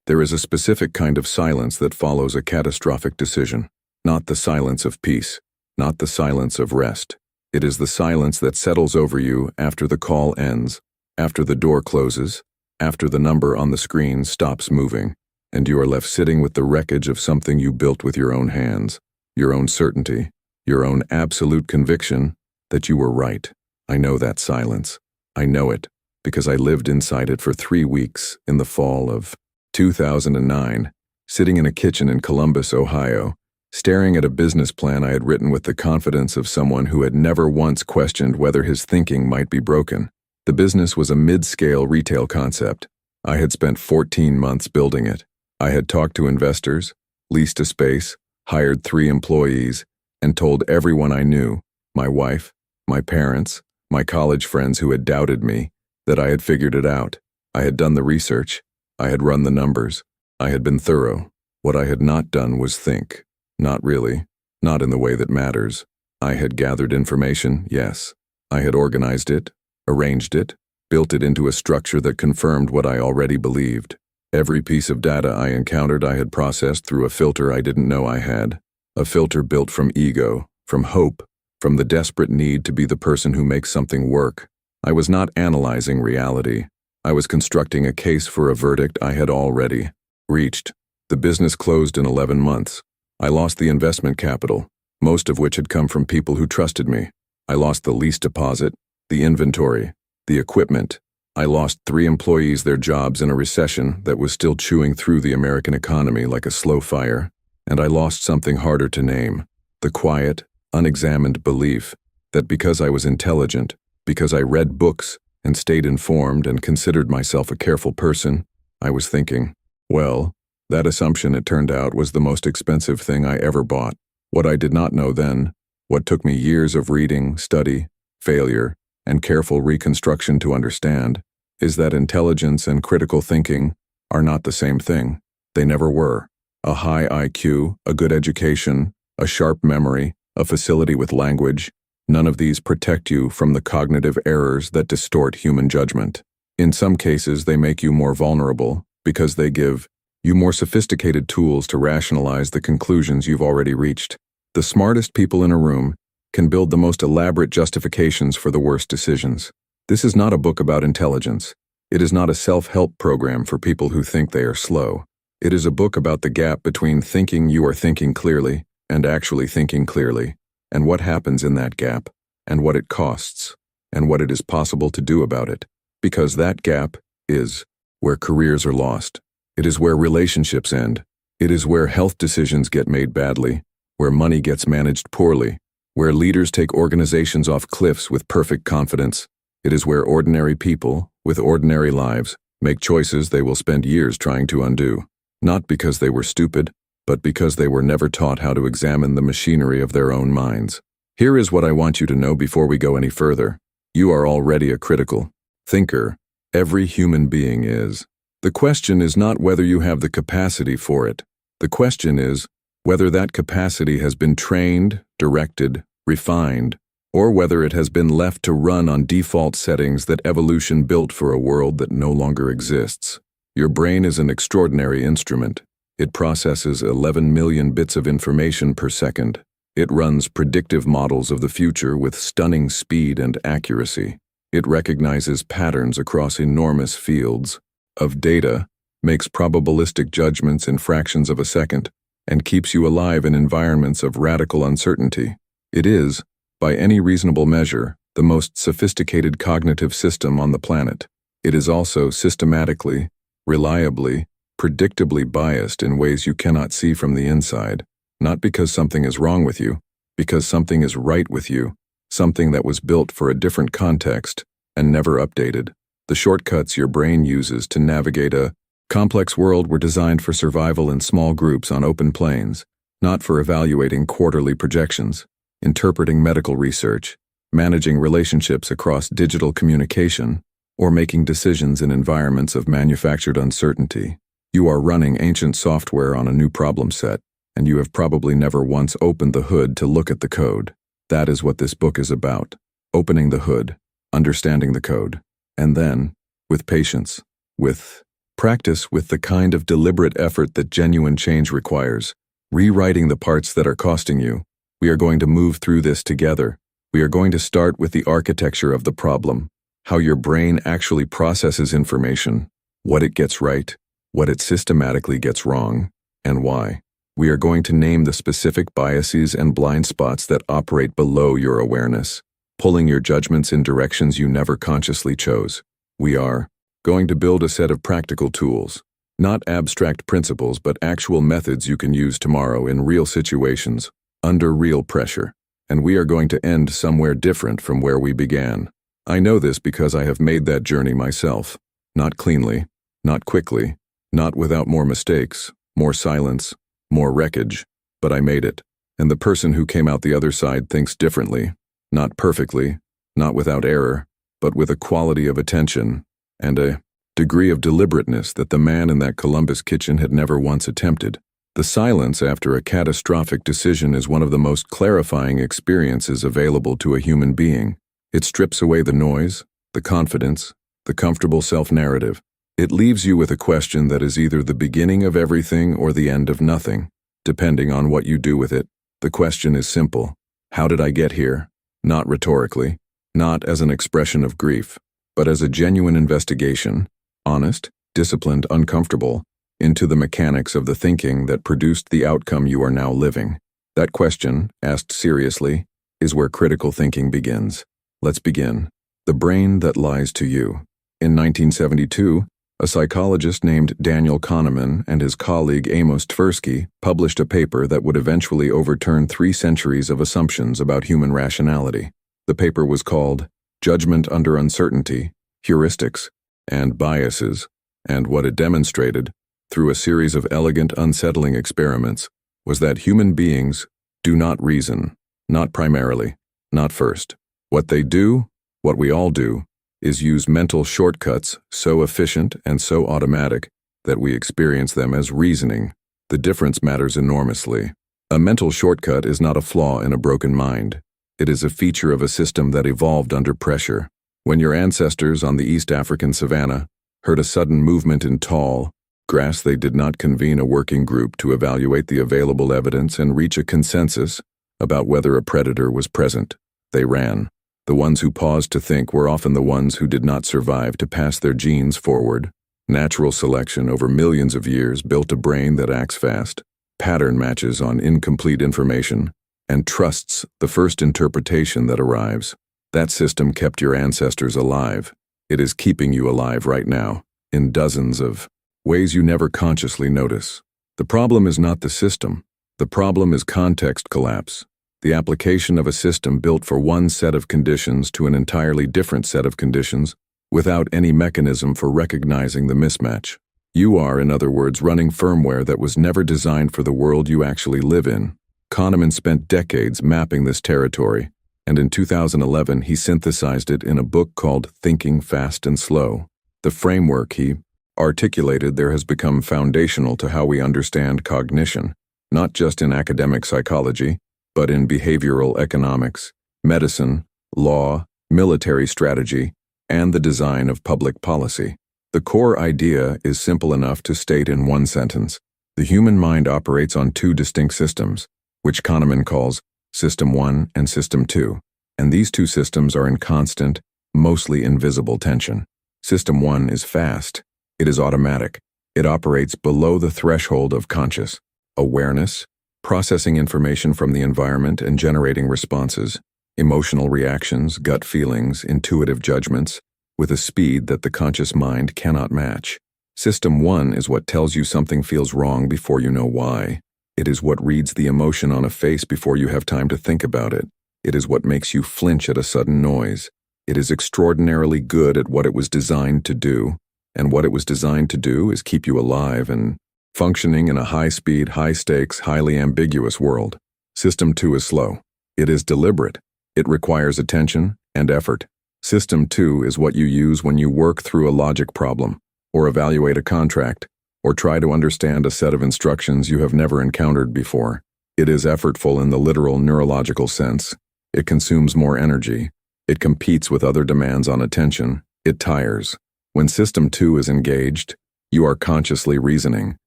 There is a specific kind of silence that follows a catastrophic decision, not the silence of peace, not the silence of rest. It is the silence that settles over you after the call ends, after the door closes, after the number on the screen stops moving, and you are left sitting with the wreckage of something you built with your own hands, your own certainty, your own absolute conviction that you were right. I know that silence. I know it because I lived inside it for 3 weeks in the fall of 2009, sitting in a kitchen in Columbus, Ohio, staring at a business plan I had written with the confidence of someone who had never once questioned whether his thinking might be broken. The business was a mid-scale retail concept. I had spent 14 months building it. I had talked to investors, leased a space, hired 3 employees, and told everyone I knew, my wife, my parents, my college friends who had doubted me, that I had figured it out. I had done the research. I had run the numbers. I had been thorough. What I had not done was think. Not really. Not in the way that matters. I had gathered information, yes. I had organized it, arranged it, built it into a structure that confirmed what I already believed. Every piece of data I encountered I had processed through a filter I didn't know I had. A filter built from ego, from hope, from the desperate need to be the person who makes something work. I was not analyzing reality. I was constructing a case for a verdict I had already reached. The business closed in 11 months. I lost the investment capital, most of which had come from people who trusted me. I lost the lease deposit, the inventory, the equipment. I lost 3 employees their jobs in a recession that was still chewing through the American economy like a slow fire. And I lost something harder to name, the quiet, unexamined belief that because I was intelligent, because I read books and stayed informed and considered myself a careful person, I was thinking, well, that assumption, it turned out, was the most expensive thing I ever bought. What I did not know then, what took me years of reading, study, failure, and careful reconstruction to understand, is that intelligence and critical thinking are not the same thing. They never were. A high IQ, a good education, a sharp memory, a facility with language, none of these protect you from the cognitive errors that distort human judgment. In some cases, they make you more vulnerable because they give you more sophisticated tools to rationalize the conclusions you've already reached. The smartest people in a room can build the most elaborate justifications for the worst decisions. This is not a book about intelligence. It is not a self-help program for people who think they are slow. It is a book about the gap between thinking you are thinking clearly and actually thinking clearly, and what happens in that gap, and what it costs, and what it is possible to do about it. Because that gap is where careers are lost. It is where relationships end. It is where health decisions get made badly, where money gets managed poorly, where leaders take organizations off cliffs with perfect confidence. It is where ordinary people, with ordinary lives, make choices they will spend years trying to undo, not because they were stupid, but because they were never taught how to examine the machinery of their own minds. Here is what I want you to know before we go any further. You are already a critical thinker. Every human being is. The question is not whether you have the capacity for it. The question is whether that capacity has been trained, directed, refined, or whether it has been left to run on default settings that evolution built for a world that no longer exists. Your brain is an extraordinary instrument. It processes 11 million bits of information per second. It runs predictive models of the future with stunning speed and accuracy. It recognizes patterns across enormous fields of data, makes probabilistic judgments in fractions of a second, and keeps you alive in environments of radical uncertainty. It is, by any reasonable measure, the most sophisticated cognitive system on the planet. It is also systematically, reliably, predictably biased in ways you cannot see from the inside, not because something is wrong with you, because something is right with you, something that was built for a different context and never updated. The shortcuts your brain uses to navigate a complex world were designed for survival in small groups on open plains, not for evaluating quarterly projections, interpreting medical research, managing relationships across digital communication, or making decisions in environments of manufactured uncertainty. You are running ancient software on a new problem set, and you have probably never once opened the hood to look at the code. That is what this book is about. Opening the hood, understanding the code, and then, with patience, with Practice with the kind of deliberate effort that genuine change requires, rewriting the parts that are costing you. We are going to move through this together. We are going to start with the architecture of the problem, how your brain actually processes information, what it gets right, what it systematically gets wrong, and why. We are going to name the specific biases and blind spots that operate below your awareness, pulling your judgments in directions you never consciously chose. We are going to build a set of practical tools, not abstract principles but actual methods you can use tomorrow in real situations, under real pressure. And we are going to end somewhere different from where we began. I know this because I have made that journey myself. Not cleanly, not quickly, not without more mistakes, more silence, more wreckage, but I made it. And the person who came out the other side thinks differently, not perfectly, not without error, but with a quality of attention and a degree of deliberateness that the man in that Columbus kitchen had never once attempted. The silence after a catastrophic decision is one of the most clarifying experiences available to a human being. It strips away the noise, the confidence, the comfortable self-narrative. It leaves you with a question that is either the beginning of everything or the end of nothing, depending on what you do with it. The question is simple. How did I get here? Not rhetorically, not as an expression of grief, but as a genuine investigation, honest, disciplined, uncomfortable, into the mechanics of the thinking that produced the outcome you are now living. That question, asked seriously, is where critical thinking begins. Let's begin. The brain that lies to you. In 1972, a psychologist named Daniel Kahneman and his colleague Amos Tversky published a paper that would eventually overturn 3 centuries of assumptions about human rationality. The paper was called Judgment Under Uncertainty, Heuristics, and Biases, and what it demonstrated, through a series of elegant, unsettling experiments, was that human beings do not reason, not primarily, not first. What they do, what we all do, is use mental shortcuts so efficient and so automatic that we experience them as reasoning. The difference matters enormously. A mental shortcut is not a flaw in a broken mind. It is a feature of a system that evolved under pressure. When your ancestors on the East African savanna heard a sudden movement in tall grass, they did not convene a working group to evaluate the available evidence and reach a consensus about whether a predator was present. They ran. The ones who paused to think were often the ones who did not survive to pass their genes forward. Natural selection over millions of years built a brain that acts fast, pattern matches on incomplete information, and trusts the first interpretation that arrives. That system kept your ancestors alive. It is keeping you alive right now, in dozens of ways you never consciously notice. The problem is not the system. The problem is context collapse. The application of a system built for one set of conditions to an entirely different set of conditions without any mechanism for recognizing the mismatch. You are, in other words, running firmware that was never designed for the world you actually live in. Kahneman spent decades mapping this territory, and in 2011 he synthesized it in a book called Thinking Fast and Slow. The framework he articulated there has become foundational to how we understand cognition, not just in academic psychology, but in behavioral economics, medicine, law, military strategy, and the design of public policy. The core idea is simple enough to state in one sentence. The human mind operates on 2 distinct systems, which Kahneman calls System 1 and System 2, and these 2 systems are in constant, mostly invisible tension. System 1 is fast. It is automatic. It operates below the threshold of conscious awareness, processing information from the environment and generating responses, emotional reactions, gut feelings, intuitive judgments, with a speed that the conscious mind cannot match. System 1 is what tells you something feels wrong before you know why. It is what reads the emotion on a face before you have time to think about it. It is what makes you flinch at a sudden noise. It is extraordinarily good at what it was designed to do, and what it was designed to do is keep you alive and functioning in a high-speed, high-stakes, highly ambiguous world. System 2 is slow. It is deliberate. It requires attention and effort. System 2 is what you use when you work through a logic problem, or evaluate a contract, or try to understand a set of instructions you have never encountered before. It is effortful in the literal neurological sense. It consumes more energy. It competes with other demands on attention. It tires. When System 2 is engaged, You are consciously reasoning.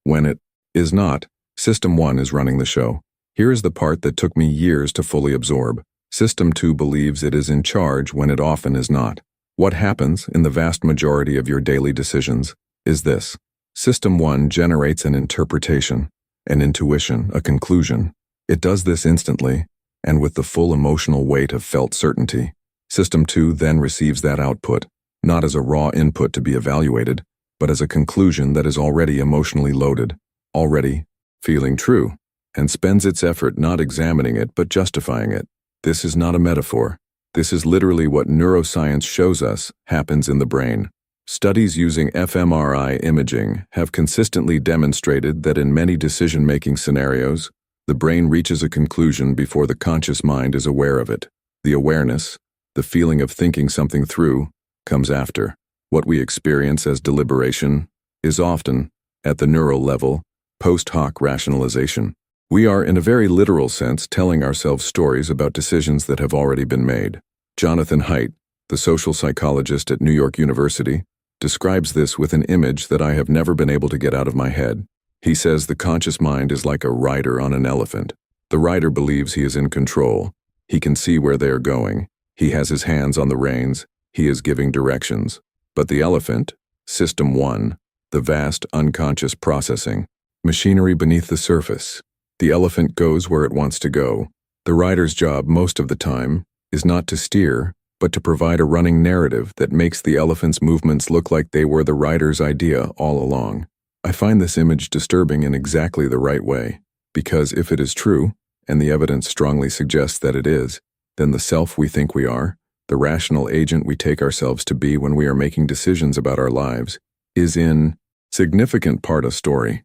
When it is not, System 1 is running the show. Here is the part that took me years to fully absorb. System 2 believes it is in charge when it often is not. What happens in the vast majority of your daily decisions is this. System 1 generates an interpretation, an intuition, a conclusion. It does this instantly, and with the full emotional weight of felt certainty. System 2 then receives that output, not as a raw input to be evaluated, but as a conclusion that is already emotionally loaded, already feeling true, and spends its effort not examining it but justifying it. This is not a metaphor. This is literally what neuroscience shows us happens in the brain. Studies using fMRI imaging have consistently demonstrated that in many decision-making scenarios, the brain reaches a conclusion before the conscious mind is aware of it. The awareness, the feeling of thinking something through, comes after. What we experience as deliberation is often, at the neural level, post hoc rationalization. We are, in a very literal sense, telling ourselves stories about decisions that have already been made. Jonathan Haidt, the social psychologist at New York University, describes this with an image that I have never been able to get out of my head. He says the conscious mind is like a rider on an elephant. The rider believes he is in control. He can see where they are going. He has his hands on the reins. He is giving directions. But the elephant, System 1, the vast unconscious processing, machinery beneath the surface. The elephant goes where it wants to go. The rider's job most of the time is not to steer, but to provide a running narrative that makes the elephant's movements look like they were the rider's idea all along. I find this image disturbing in exactly the right way, because if it is true, and the evidence strongly suggests that it is, then the self we think we are, the rational agent we take ourselves to be when we are making decisions about our lives, is in significant part a story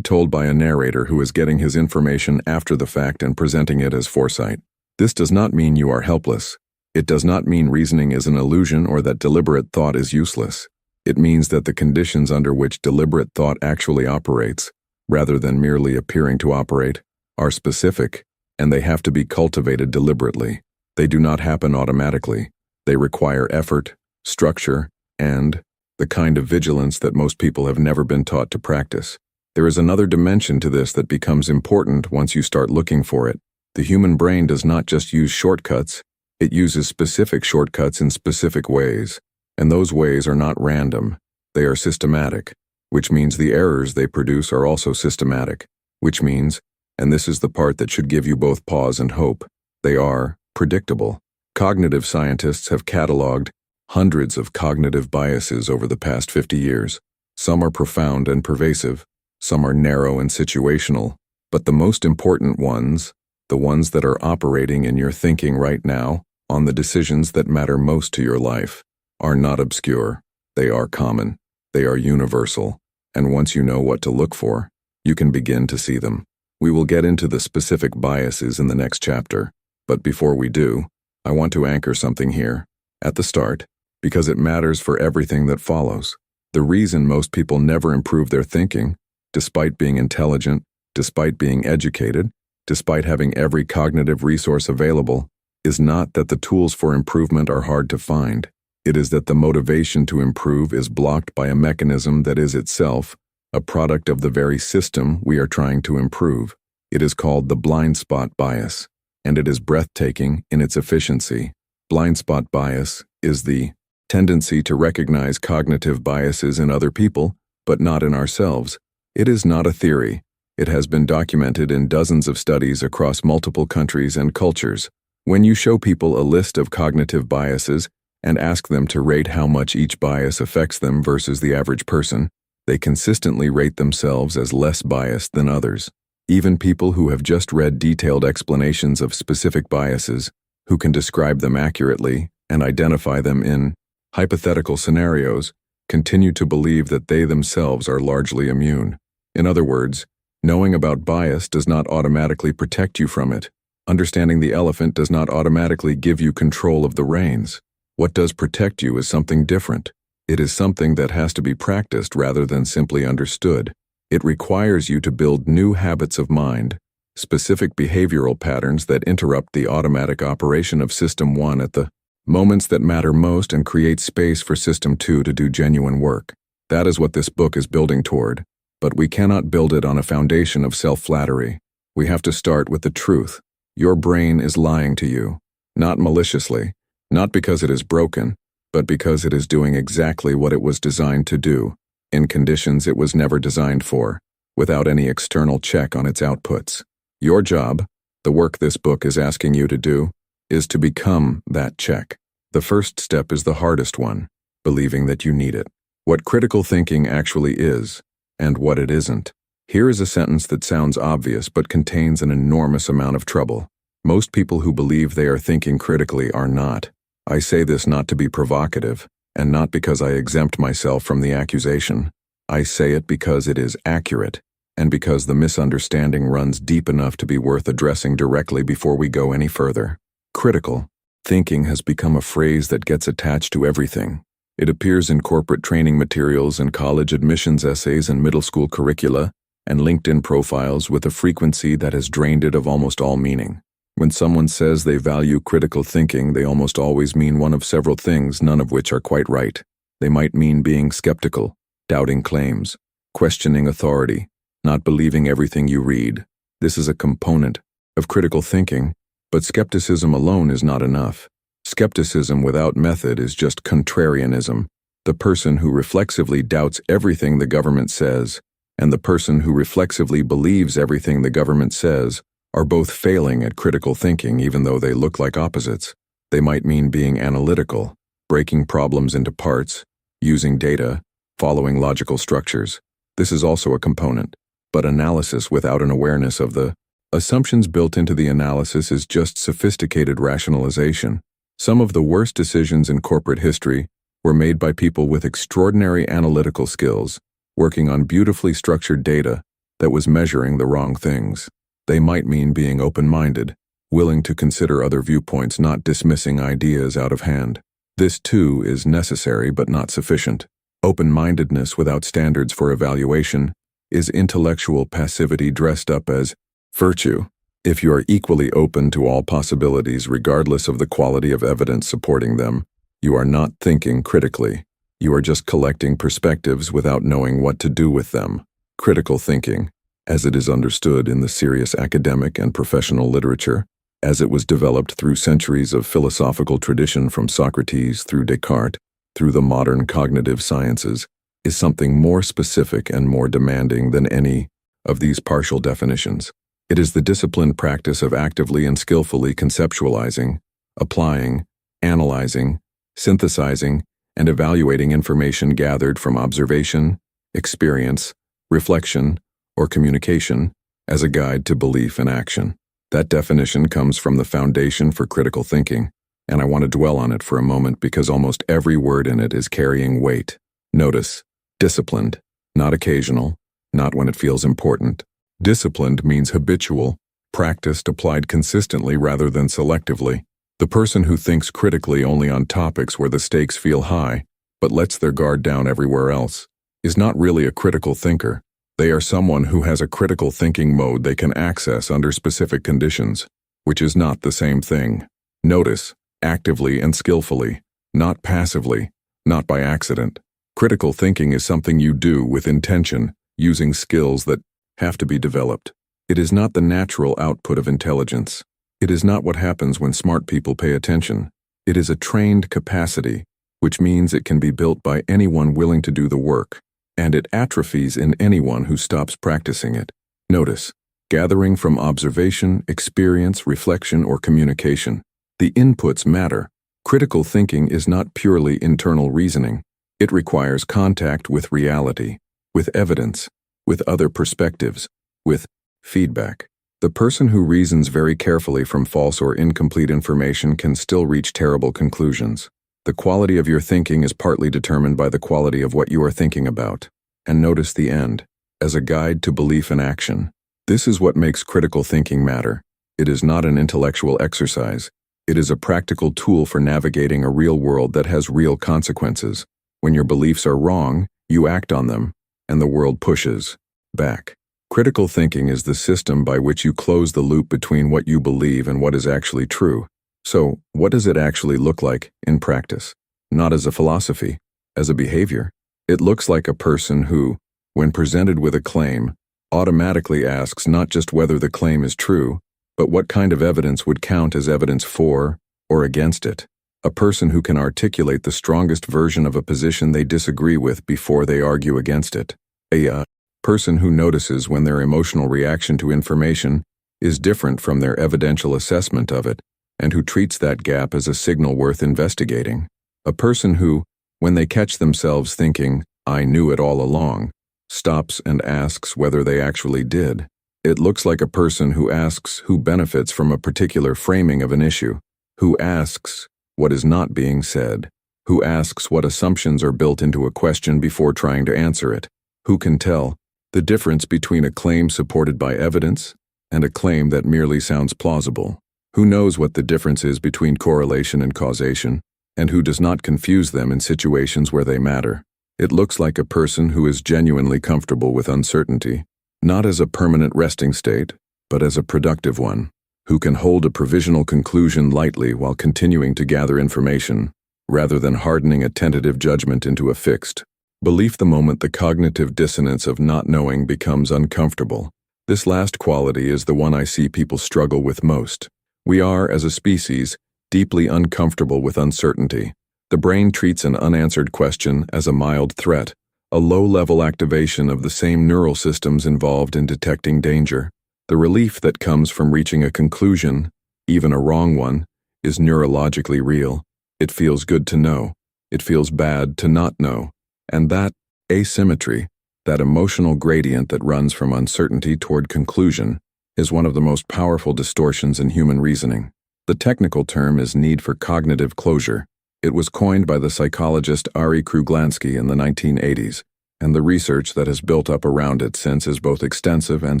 told by a narrator who is getting his information after the fact and presenting it as foresight. This does not mean you are helpless. It does not mean reasoning is an illusion or that deliberate thought is useless. It means that the conditions under which deliberate thought actually operates, rather than merely appearing to operate, are specific, and they have to be cultivated deliberately. They do not happen automatically. They require effort, structure, and the kind of vigilance that most people have never been taught to practice. There is another dimension to this that becomes important once you start looking for it. The human brain does not just use shortcuts, it uses specific shortcuts in specific ways, and those ways are not random. They are systematic, which means the errors they produce are also systematic, which means, and this is the part that should give you both pause and hope, they are predictable. Cognitive scientists have cataloged hundreds of cognitive biases over the past 50 years. Some are profound and pervasive, some are narrow and situational, but the most important ones, the ones that are operating in your thinking right now, on the decisions that matter most to your life, are not obscure. They are common. They are universal. And once you know what to look for, you can begin to see them. We will get into the specific biases in the next chapter, but before we do, I want to anchor something here, at the start, because it matters for everything that follows. The reason most people never improve their thinking, despite being intelligent, despite being educated, despite having every cognitive resource available, is not that the tools for improvement are hard to find. It is that the motivation to improve is blocked by a mechanism that is itself a product of the very system we are trying to improve. It is called the blind spot bias, and it is breathtaking in its efficiency. Blind spot bias is the tendency to recognize cognitive biases in other people, but not in ourselves. It is not a theory. It has been documented in dozens of studies across multiple countries and cultures. When you show people a list of cognitive biases and ask them to rate how much each bias affects them versus the average person, they consistently rate themselves as less biased than others. Even people who have just read detailed explanations of specific biases, who can describe them accurately and identify them in hypothetical scenarios, continue to believe that they themselves are largely immune. In other words, knowing about bias does not automatically protect you from it. Understanding the elephant does not automatically give you control of the reins. What does protect you is something different. It is something that has to be practiced rather than simply understood. It requires you to build new habits of mind, specific behavioral patterns that interrupt the automatic operation of System 1 at the moments that matter most and create space for System 2 to do genuine work. That is what this book is building toward, but we cannot build it on a foundation of self-flattery. We have to start with the truth. Your brain is lying to you, not maliciously, not because it is broken, but because it is doing exactly what it was designed to do, in conditions it was never designed for, without any external check on its outputs. Your job, the work this book is asking you to do, is to become that check. The first step is the hardest one, believing that you need it. What critical thinking actually is, and what it isn't. Here is a sentence that sounds obvious but contains an enormous amount of trouble. Most people who believe they are thinking critically are not. I say this not to be provocative, and not because I exempt myself from the accusation. I say it because it is accurate, and because the misunderstanding runs deep enough to be worth addressing directly before we go any further. Critical thinking has become a phrase that gets attached to everything. It appears in corporate training materials and college admissions essays and middle school curricula, and LinkedIn profiles with a frequency that has drained it of almost all meaning. When someone says they value critical thinking, they almost always mean one of several things, none of which are quite right. They might mean being skeptical, doubting claims, questioning authority, not believing everything you read. This is a component of critical thinking, but skepticism alone is not enough. Skepticism without method is just contrarianism. The person who reflexively doubts everything the government says, and the person who reflexively believes everything the government says, are both failing at critical thinking even though they look like opposites. They might mean being analytical, breaking problems into parts, using data, following logical structures. This is also a component, but analysis without an awareness of the assumptions built into the analysis is just sophisticated rationalization. Some of the worst decisions in corporate history were made by people with extraordinary analytical skills, working on beautifully structured data that was measuring the wrong things. They might mean being open-minded, willing to consider other viewpoints, not dismissing ideas out of hand. This too is necessary but not sufficient. Open-mindedness without standards for evaluation is intellectual passivity dressed up as virtue. If you are equally open to all possibilities regardless of the quality of evidence supporting them, you are not thinking critically. You are just collecting perspectives without knowing what to do with them. Critical thinking, as it is understood in the serious academic and professional literature, as it was developed through centuries of philosophical tradition from Socrates through Descartes, through the modern cognitive sciences, is something more specific and more demanding than any of these partial definitions. It is the disciplined practice of actively and skillfully conceptualizing, applying, analyzing, synthesizing, and evaluating information gathered from observation, experience, reflection, or communication as a guide to belief and action. That definition comes from the foundation for critical thinking, and I want to dwell on it for a moment because almost every word in it is carrying weight. Notice, disciplined, not occasional, not when it feels important. Disciplined means habitual, practiced, applied consistently rather than selectively. The person who thinks critically only on topics where the stakes feel high, but lets their guard down everywhere else, is not really a critical thinker. They are someone who has a critical thinking mode they can access under specific conditions, which is not the same thing. Notice, actively and skillfully, not passively, not by accident. Critical thinking is something you do with intention, using skills that have to be developed. It is not the natural output of intelligence. It is not what happens when smart people pay attention. It is a trained capacity, which means it can be built by anyone willing to do the work, and it atrophies in anyone who stops practicing it. Notice, gathering from observation, experience, reflection, or communication. The inputs matter. Critical thinking is not purely internal reasoning. It requires contact with reality, with evidence, with other perspectives, with feedback. The person who reasons very carefully from false or incomplete information can still reach terrible conclusions. The quality of your thinking is partly determined by the quality of what you are thinking about. And notice the end, as a guide to belief and action. This is what makes critical thinking matter. It is not an intellectual exercise. It is a practical tool for navigating a real world that has real consequences. When your beliefs are wrong, you act on them, and the world pushes back. Critical thinking is the system by which you close the loop between what you believe and what is actually true. So, what does it actually look like in practice? Not as a philosophy, as a behavior. It looks like a person who, when presented with a claim, automatically asks not just whether the claim is true, but what kind of evidence would count as evidence for or against it. A person who can articulate the strongest version of a position they disagree with before they argue against it. A person who notices when their emotional reaction to information is different from their evidential assessment of it, and who treats that gap as a signal worth investigating. A person who, when they catch themselves thinking, "I knew it all along," stops and asks whether they actually did. It looks like a person who asks who benefits from a particular framing of an issue, who asks what is not being said, who asks what assumptions are built into a question before trying to answer it, who can tell the difference between a claim supported by evidence and a claim that merely sounds plausible, who knows what the difference is between correlation and causation, and who does not confuse them in situations where they matter. It looks like a person who is genuinely comfortable with uncertainty, not as a permanent resting state, but as a productive one, who can hold a provisional conclusion lightly while continuing to gather information, rather than hardening a tentative judgment into a fixed belief the moment the cognitive dissonance of not knowing becomes uncomfortable. This last quality is the one I see people struggle with most. We are, as a species, deeply uncomfortable with uncertainty. The brain treats an unanswered question as a mild threat, a low-level activation of the same neural systems involved in detecting danger. The relief that comes from reaching a conclusion, even a wrong one, is neurologically real. It feels good to know. It feels bad to not know. And that asymmetry, that emotional gradient that runs from uncertainty toward conclusion, is one of the most powerful distortions in human reasoning. The technical term is need for cognitive closure. It was coined by the psychologist Ari Kruglansky in the 1980s, and the research that has built up around it since is both extensive and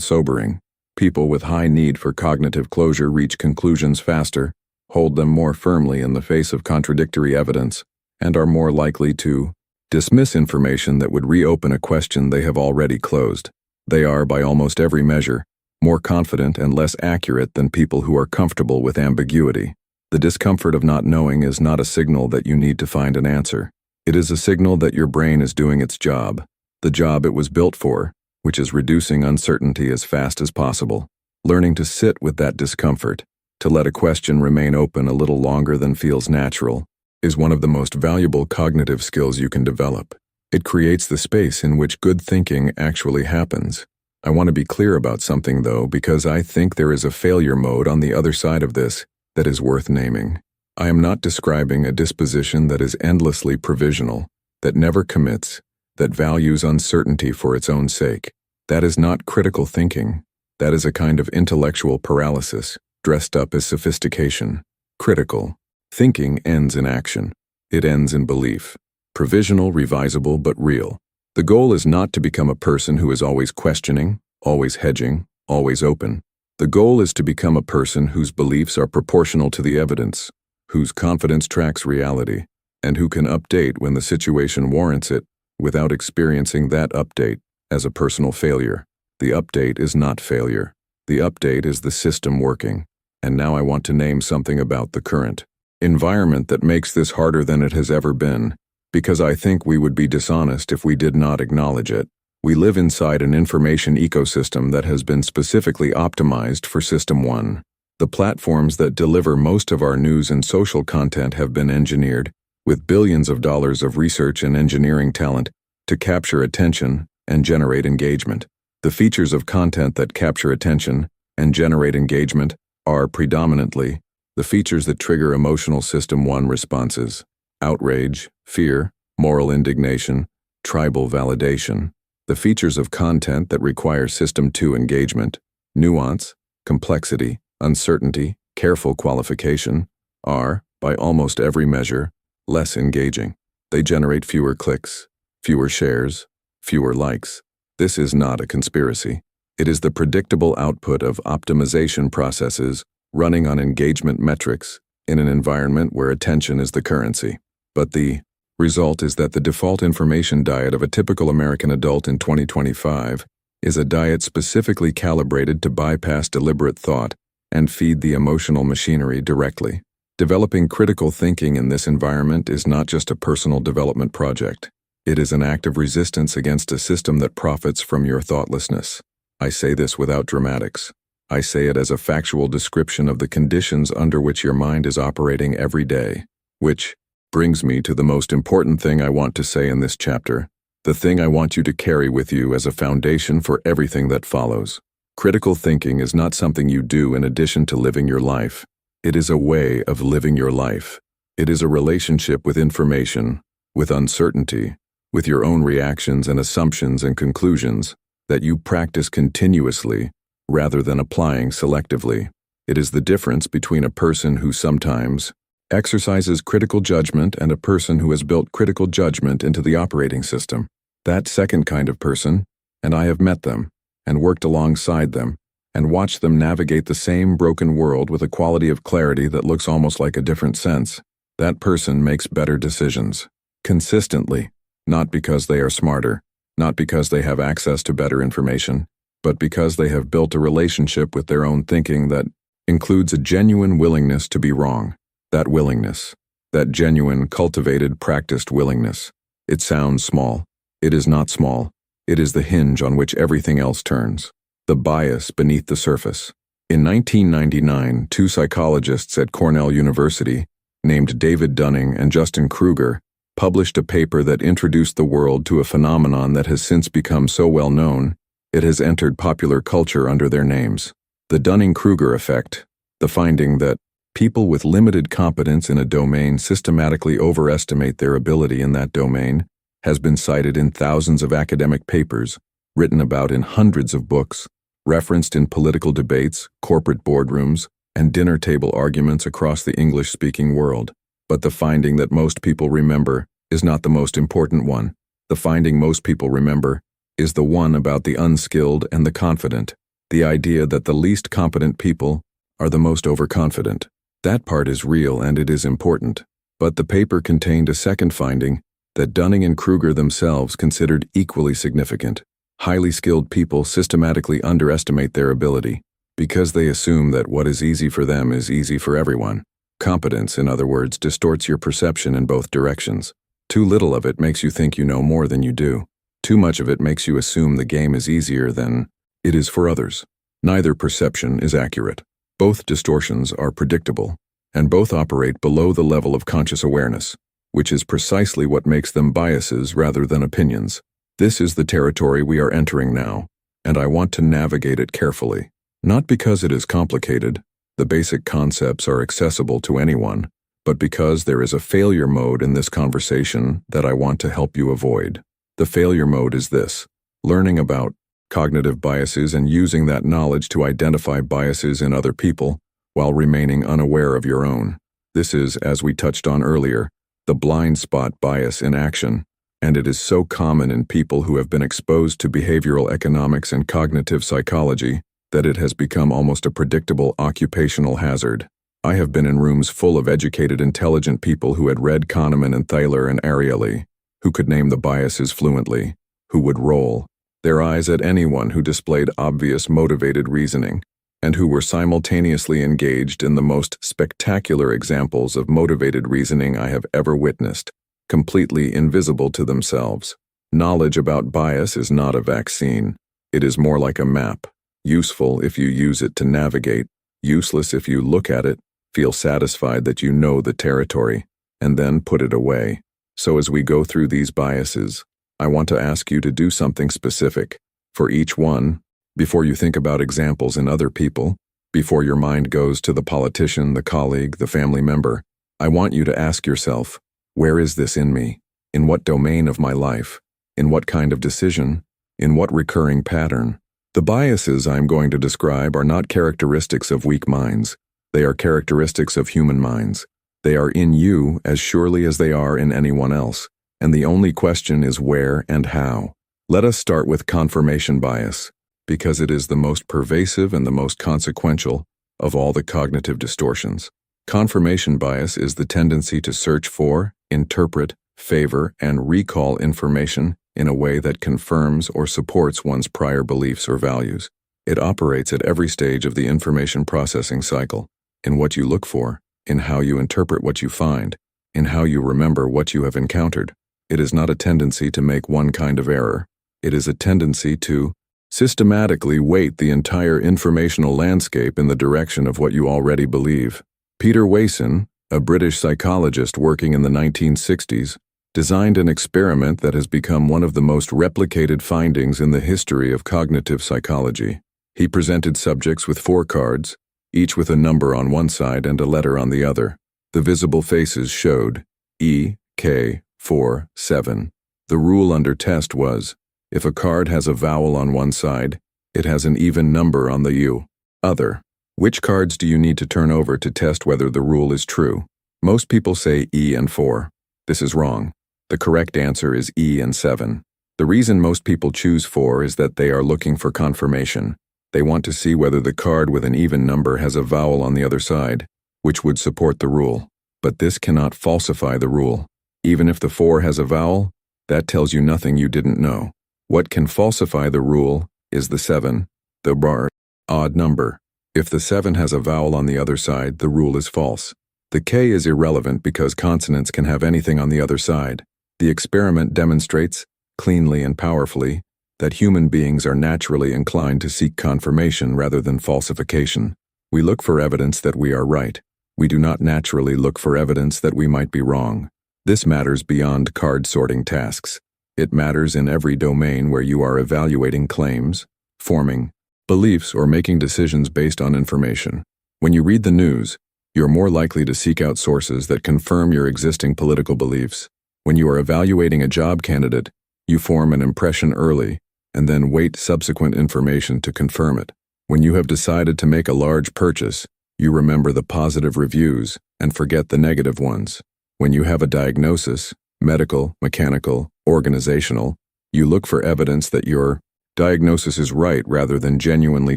sobering. People with high need for cognitive closure reach conclusions faster, hold them more firmly in the face of contradictory evidence, and are more likely to dismiss information that would reopen a question they have already closed. They are, by almost every measure, more confident and less accurate than people who are comfortable with ambiguity. The discomfort of not knowing is not a signal that you need to find an answer. It is a signal that your brain is doing its job, the job it was built for, which is reducing uncertainty as fast as possible. Learning to sit with that discomfort, to let a question remain open a little longer than feels natural, is one of the most valuable cognitive skills you can develop. It creates the space in which good thinking actually happens. I want to be clear about something, though, because I think there is a failure mode on the other side of this that is worth naming. I am not describing a disposition that is endlessly provisional, that never commits, that values uncertainty for its own sake. That is not critical thinking. That is a kind of intellectual paralysis, dressed up as sophistication. Critical thinking ends in action. It ends in belief. Provisional, revisable, but real. The goal is not to become a person who is always questioning, always hedging, always open. The goal is to become a person whose beliefs are proportional to the evidence, whose confidence tracks reality, and who can update when the situation warrants it without experiencing that update as a personal failure. The update is not failure. The update is the system working. And now I want to name something about the current environment that makes this harder than it has ever been, because I think we would be dishonest if we did not acknowledge it. We live inside an information ecosystem that has been specifically optimized for System 1. The platforms that deliver most of our news and social content have been engineered, with billions of dollars of research and engineering talent, to capture attention and generate engagement. The features of content that capture attention and generate engagement are predominantly the features that trigger emotional System 1 responses: outrage, fear, moral indignation, tribal validation. The features of content that require System 2 engagement: nuance, complexity, uncertainty, careful qualification, are, by almost every measure, less engaging. They generate fewer clicks, fewer shares, fewer likes. This is not a conspiracy. It is the predictable output of optimization processes running on engagement metrics in an environment where attention is the currency. But the result is that the default information diet of a typical American adult in 2025 is a diet specifically calibrated to bypass deliberate thought and feed the emotional machinery directly. Developing critical thinking in this environment is not just a personal development project. It is an act of resistance against a system that profits from your thoughtlessness. I say this without dramatics. I say it as a factual description of the conditions under which your mind is operating every day. Which brings me to the most important thing I want to say in this chapter, the thing I want you to carry with you as a foundation for everything that follows. Critical thinking is not something you do in addition to living your life. It is a way of living your life. It is a relationship with information, with uncertainty, with your own reactions and assumptions and conclusions that you practice continuously rather than applying selectively. It is the difference between a person who sometimes exercises critical judgment and a person who has built critical judgment into the operating system. That second kind of person, and I have met them, and worked alongside them, and watched them navigate the same broken world with a quality of clarity that looks almost like a different sense. That person makes better decisions. Consistently. Not because they are smarter, not because they have access to better information, but because they have built a relationship with their own thinking that includes a genuine willingness to be wrong. That willingness, that genuine, cultivated, practiced willingness. It sounds small. It is not small. It is the hinge on which everything else turns. The bias beneath the surface. In 1999, two psychologists at Cornell University, named David Dunning and Justin-Kruger, published a paper that introduced the world to a phenomenon that has since become so well known, it has entered popular culture under their names. The Dunning-Kruger effect, the finding that people with limited competence in a domain systematically overestimate their ability in that domain, has been cited in thousands of academic papers, written about in hundreds of books, referenced in political debates, corporate boardrooms, and dinner table arguments across the English-speaking world. But the finding that most people remember is not the most important one. The finding most people remember is the one about the unskilled and the confident, the idea that the least competent people are the most overconfident. That part is real and it is important. But the paper contained a second finding that Dunning and Kruger themselves considered equally significant. Highly skilled people systematically underestimate their ability because they assume that what is easy for them is easy for everyone. Competence, in other words, distorts your perception in both directions. Too little of it makes you think you know more than you do. Too much of it makes you assume the game is easier than it is for others. Neither perception is accurate. Both distortions are predictable, and both operate below the level of conscious awareness, which is precisely what makes them biases rather than opinions. This is the territory we are entering now, and I want to navigate it carefully. Not because it is complicated, the basic concepts are accessible to anyone, but because there is a failure mode in this conversation that I want to help you avoid. The failure mode is this: learning about cognitive biases and using that knowledge to identify biases in other people while remaining unaware of your own. This is, as we touched on earlier, the blind spot bias in action, and it is so common in people who have been exposed to behavioral economics and cognitive psychology that it has become almost a predictable occupational hazard. I have been in rooms full of educated, intelligent people who had read Kahneman and Thaler and Ariely, who could name the biases fluently, who would roll their eyes at anyone who displayed obvious motivated reasoning, and who were simultaneously engaged in the most spectacular examples of motivated reasoning I have ever witnessed, completely invisible to themselves. Knowledge about bias is not a vaccine. It is more like a map, useful if you use it to navigate, useless if you look at it, feel satisfied that you know the territory, and then put it away. So as we go through these biases, I want to ask you to do something specific for each one. Before you think about examples in other people, before your mind goes to the politician, the colleague, the family member, I want you to ask yourself, where is this in me? In what domain of my life? In what kind of decision? In what recurring pattern? The biases I'm going to describe are not characteristics of weak minds. They are characteristics of human minds. They are in you as surely as they are in anyone else, and the only question is where and how. Let us start with confirmation bias, because it is the most pervasive and the most consequential of all the cognitive distortions. Confirmation bias is the tendency to search for, interpret, favor, and recall information in a way that confirms or supports one's prior beliefs or values. It operates at every stage of the information processing cycle, in what you look for, in how you interpret what you find, in how you remember what you have encountered. It is not a tendency to make one kind of error. It is a tendency to systematically weight the entire informational landscape in the direction of what you already believe. Peter Wason, a British psychologist working in the 1960s, designed an experiment that has become one of the most replicated findings in the history of cognitive psychology. He presented subjects with 4 cards, each with a number on one side and a letter on the other. The visible faces showed E, K, 4, 7. The rule under test was, if a card has a vowel on one side, it has an even number on the U. Other. Which cards do you need to turn over to test whether the rule is true? Most people say E and 4. This is wrong. The correct answer is E and 7. The reason most people choose 4 is that they are looking for confirmation. They want to see whether the card with an even number has a vowel on the other side, which would support the rule. But this cannot falsify the rule. Even if the 4 has a vowel, that tells you nothing you didn't know. What can falsify the rule is the 7, the odd number. If the 7 has a vowel on the other side, the rule is false. The K is irrelevant because consonants can have anything on the other side. The experiment demonstrates, cleanly and powerfully, that human beings are naturally inclined to seek confirmation rather than falsification. We look for evidence that we are right. We do not naturally look for evidence that we might be wrong. This matters beyond card sorting tasks. It matters in every domain where you are evaluating claims, forming beliefs, or making decisions based on information. When you read the news, you're more likely to seek out sources that confirm your existing political beliefs. When you are evaluating a job candidate, you form an impression early and then wait subsequent information to confirm it. When you have decided to make a large purchase, you remember the positive reviews and forget the negative ones. When you have a diagnosis, medical, mechanical, organizational, you look for evidence that your diagnosis is right rather than genuinely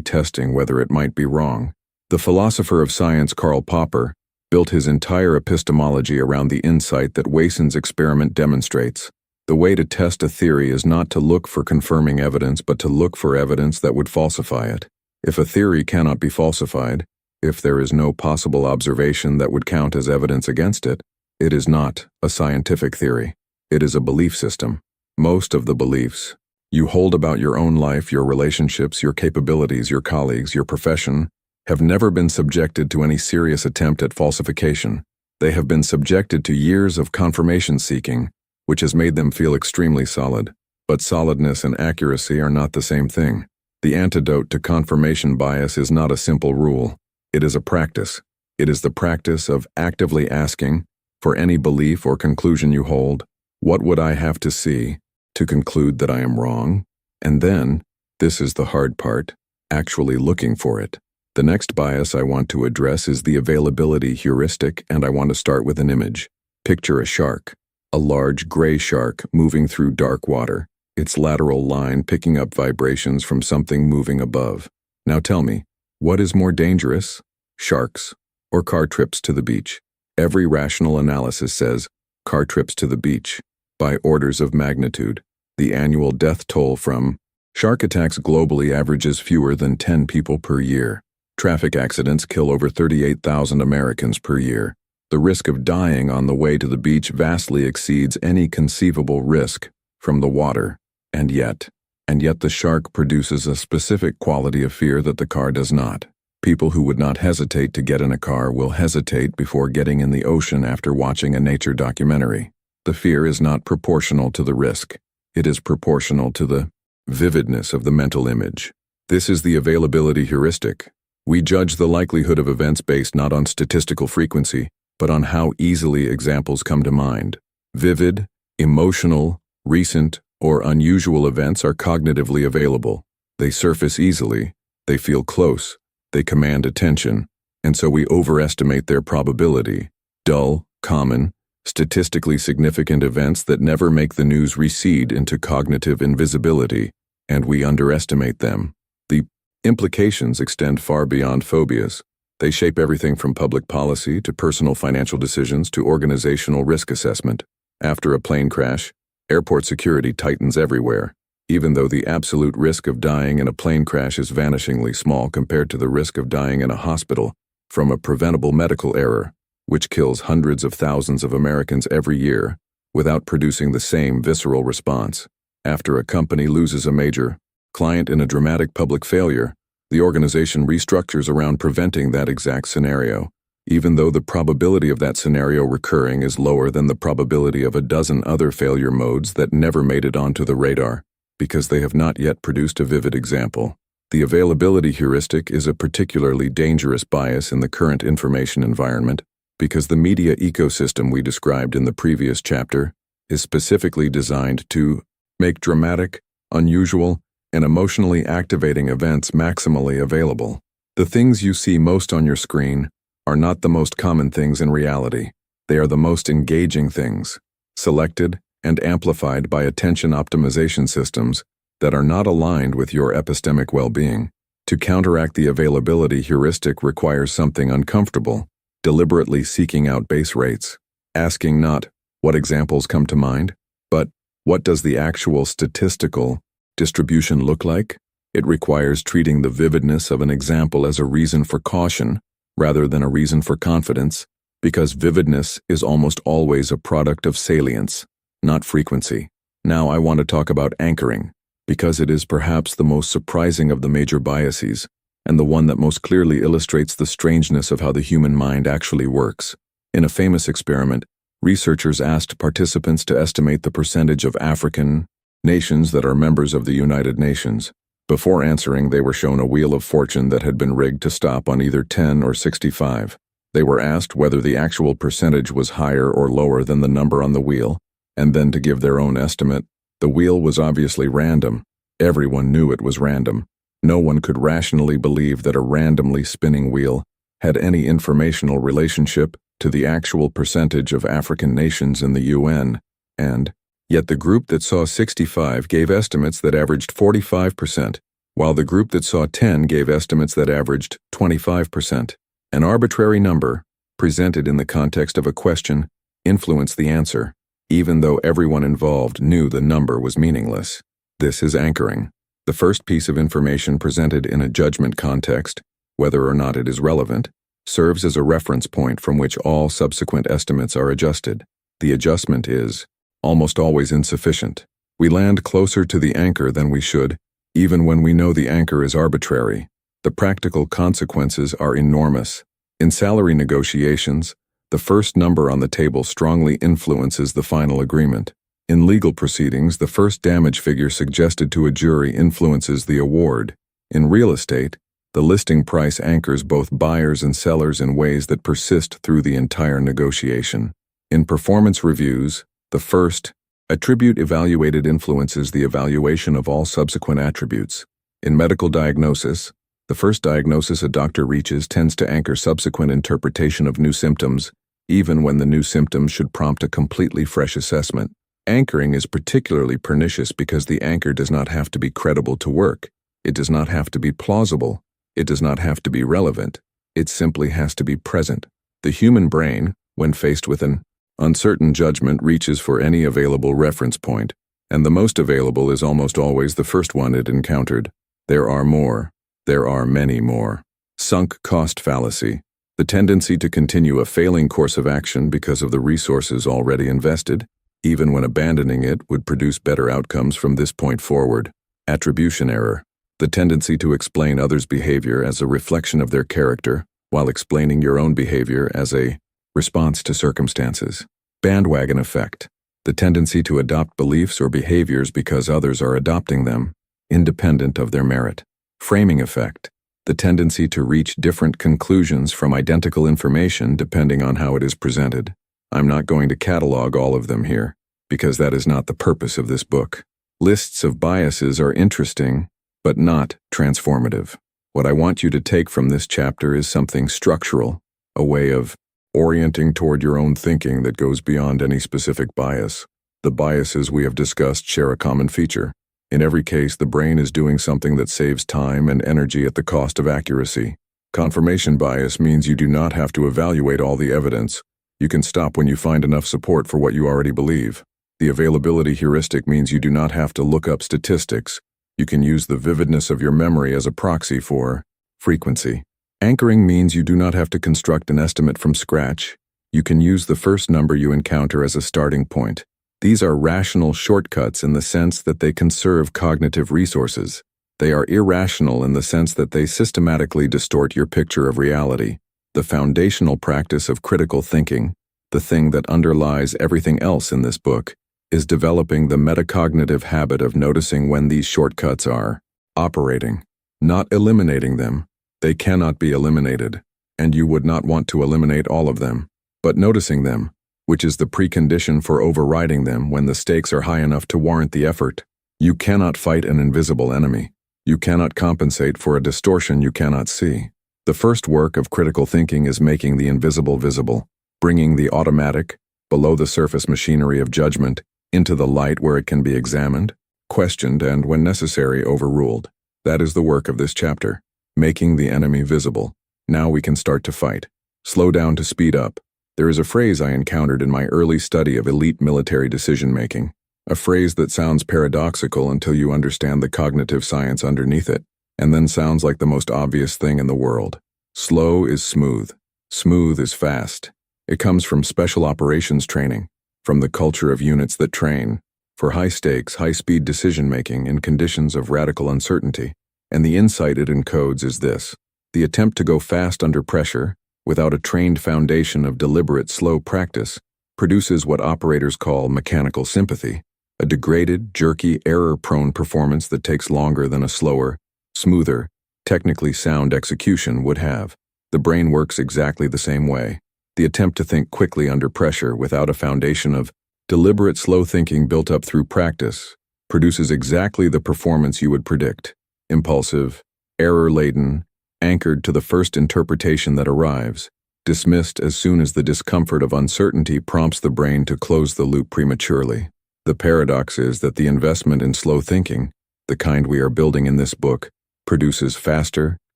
testing whether it might be wrong. The philosopher of science Karl Popper built his entire epistemology around the insight that Wason's experiment demonstrates. The way to test a theory is not to look for confirming evidence, but to look for evidence that would falsify it. If a theory cannot be falsified, if there is no possible observation that would count as evidence against it, it is not a scientific theory. It is a belief system. Most of the beliefs you hold about your own life, your relationships, your capabilities, your colleagues, your profession, have never been subjected to any serious attempt at falsification. They have been subjected to years of confirmation seeking, which has made them feel extremely solid. But solidness and accuracy are not the same thing. The antidote to confirmation bias is not a simple rule. It is a practice. It is the practice of actively asking, for any belief or conclusion you hold, what would I have to see to conclude that I am wrong? And then, this is the hard part, actually looking for it. The next bias I want to address is the availability heuristic, and I want to start with an image. Picture a shark, a large gray shark moving through dark water, its lateral line picking up vibrations from something moving above. Now tell me, what is more dangerous, sharks or car trips to the beach? Every rational analysis says car trips to the beach. By orders of magnitude, the annual death toll from shark attacks globally averages fewer than 10 people per year. Traffic accidents kill over 38,000 Americans per year. The risk of dying on the way to the beach vastly exceeds any conceivable risk from the water. And yet the shark produces a specific quality of fear that the car does not. People who would not hesitate to get in a car will hesitate before getting in the ocean after watching a nature documentary. The fear is not proportional to the risk. It is proportional to the vividness of the mental image. This is the availability heuristic. We judge the likelihood of events based not on statistical frequency, but on how easily examples come to mind. Vivid, emotional, recent, or unusual events are cognitively available. They surface easily, they feel close, they command attention, and so we overestimate their probability. Dull, common, statistically significant events that never make the news recede into cognitive invisibility, and we underestimate them. The implications extend far beyond phobias. They shape everything from public policy to personal financial decisions to organizational risk assessment. After a plane crash, airport security tightens everywhere, even though the absolute risk of dying in a plane crash is vanishingly small compared to the risk of dying in a hospital from a preventable medical error, which kills hundreds of thousands of Americans every year. without producing the same visceral response. After a company loses a major client in a dramatic public failure, the organization restructures around preventing that exact scenario, even though the probability of that scenario recurring is lower than the probability of a dozen other failure modes that never made it onto the radar, because they have not yet produced a vivid example. The availability heuristic is a particularly dangerous bias in the current information environment, because the media ecosystem we described in the previous chapter is specifically designed to make dramatic, unusual, and emotionally activating events maximally available. The things you see most on your screen are not the most common things in reality. They are the most engaging things, selected and amplified by attention optimization systems that are not aligned with your epistemic well-being. To counteract the availability heuristic requires something uncomfortable, deliberately seeking out base rates, asking not, what examples come to mind, but, what does the actual statistical distribution look like? It requires treating the vividness of an example as a reason for caution, rather than a reason for confidence, because vividness is almost always a product of salience, not frequency. Now I want to talk about anchoring, because it is perhaps the most surprising of the major biases, and the one that most clearly illustrates the strangeness of how the human mind actually works. In a famous experiment, researchers asked participants to estimate the percentage of African nations that are members of the United Nations. Before answering, they were shown a wheel of fortune that had been rigged to stop on either 10 or 65. They were asked whether the actual percentage was higher or lower than the number on the wheel, and then to give their own estimate. The wheel was obviously random. Everyone knew it was random. No one could rationally believe that a randomly spinning wheel had any informational relationship to the actual percentage of African nations in the UN, and yet the group that saw 65 gave estimates that averaged 45%, while the group that saw 10 gave estimates that averaged 25%. An arbitrary number, presented in the context of a question, influenced the answer, even though everyone involved knew the number was meaningless. This is anchoring. The first piece of information presented in a judgment context, whether or not it is relevant, serves as a reference point from which all subsequent estimates are adjusted. The adjustment is almost always insufficient. We land closer to the anchor than we should, even when we know the anchor is arbitrary. The practical consequences are enormous. In salary negotiations, the first number on the table strongly influences the final agreement. In legal proceedings, the first damage figure suggested to a jury influences the award. In real estate, the listing price anchors both buyers and sellers in ways that persist through the entire negotiation. In performance reviews, the first attribute evaluated influences the evaluation of all subsequent attributes. In medical diagnosis, the first diagnosis a doctor reaches tends to anchor subsequent interpretation of new symptoms, even when the new symptoms should prompt a completely fresh assessment. Anchoring is particularly pernicious because the anchor does not have to be credible to work. It does not have to be plausible. It does not have to be relevant. It simply has to be present. The human brain, when faced with an uncertain judgment, reaches for any available reference point, and the most available is almost always the first one it encountered. There are more. There are many more. Sunk cost fallacy. The tendency to continue a failing course of action because of the resources already invested, even when abandoning it would produce better outcomes from this point forward. Attribution error. The tendency to explain others' behavior as a reflection of their character, while explaining your own behavior as a response to circumstances. Bandwagon effect. The tendency to adopt beliefs or behaviors because others are adopting them, independent of their merit. Framing effect. The tendency to reach different conclusions from identical information depending on how it is presented. I'm not going to catalog all of them here, because that is not the purpose of this book. Lists of biases are interesting, but not transformative. What I want you to take from this chapter is something structural, a way of orienting toward your own thinking that goes beyond any specific bias. The biases we have discussed share a common feature. In every case, the brain is doing something that saves time and energy at the cost of accuracy. Confirmation bias means you do not have to evaluate all the evidence. You can stop when you find enough support for what you already believe. The availability heuristic means you do not have to look up statistics. You can use the vividness of your memory as a proxy for frequency. Anchoring means you do not have to construct an estimate from scratch. You can use the first number you encounter as a starting point. These are rational shortcuts in the sense that they conserve cognitive resources. They are irrational in the sense that they systematically distort your picture of reality. The foundational practice of critical thinking, the thing that underlies everything else in this book, is developing the metacognitive habit of noticing when these shortcuts are operating, not eliminating them. They cannot be eliminated, and you would not want to eliminate all of them, but noticing them, which is the precondition for overriding them when the stakes are high enough to warrant the effort. You cannot fight an invisible enemy. You cannot compensate for a distortion you cannot see. The first work of critical thinking is making the invisible visible, bringing the automatic, below-the-surface machinery of judgment into the light where it can be examined, questioned, and, when necessary, overruled. That is the work of this chapter, making the enemy visible. Now we can start to fight. Slow down to speed up. There is a phrase I encountered in my early study of elite military decision-making, a phrase that sounds paradoxical until you understand the cognitive science underneath it, and then sounds like the most obvious thing in the world. Slow is smooth. Smooth is fast. It comes from special operations training, from the culture of units that train for high-stakes, high-speed decision-making in conditions of radical uncertainty. And the insight it encodes is this: the attempt to go fast under pressure, without a trained foundation of deliberate, slow practice, produces what operators call mechanical sympathy, a degraded, jerky, error-prone performance that takes longer than a slower, smoother, technically sound execution would have. The brain works exactly the same way. The attempt to think quickly under pressure without a foundation of deliberate slow thinking built up through practice produces exactly the performance you would predict: impulsive, error-laden, anchored to the first interpretation that arrives, dismissed as soon as the discomfort of uncertainty prompts the brain to close the loop prematurely. The paradox is that the investment in slow thinking, the kind we are building in this book, produces faster,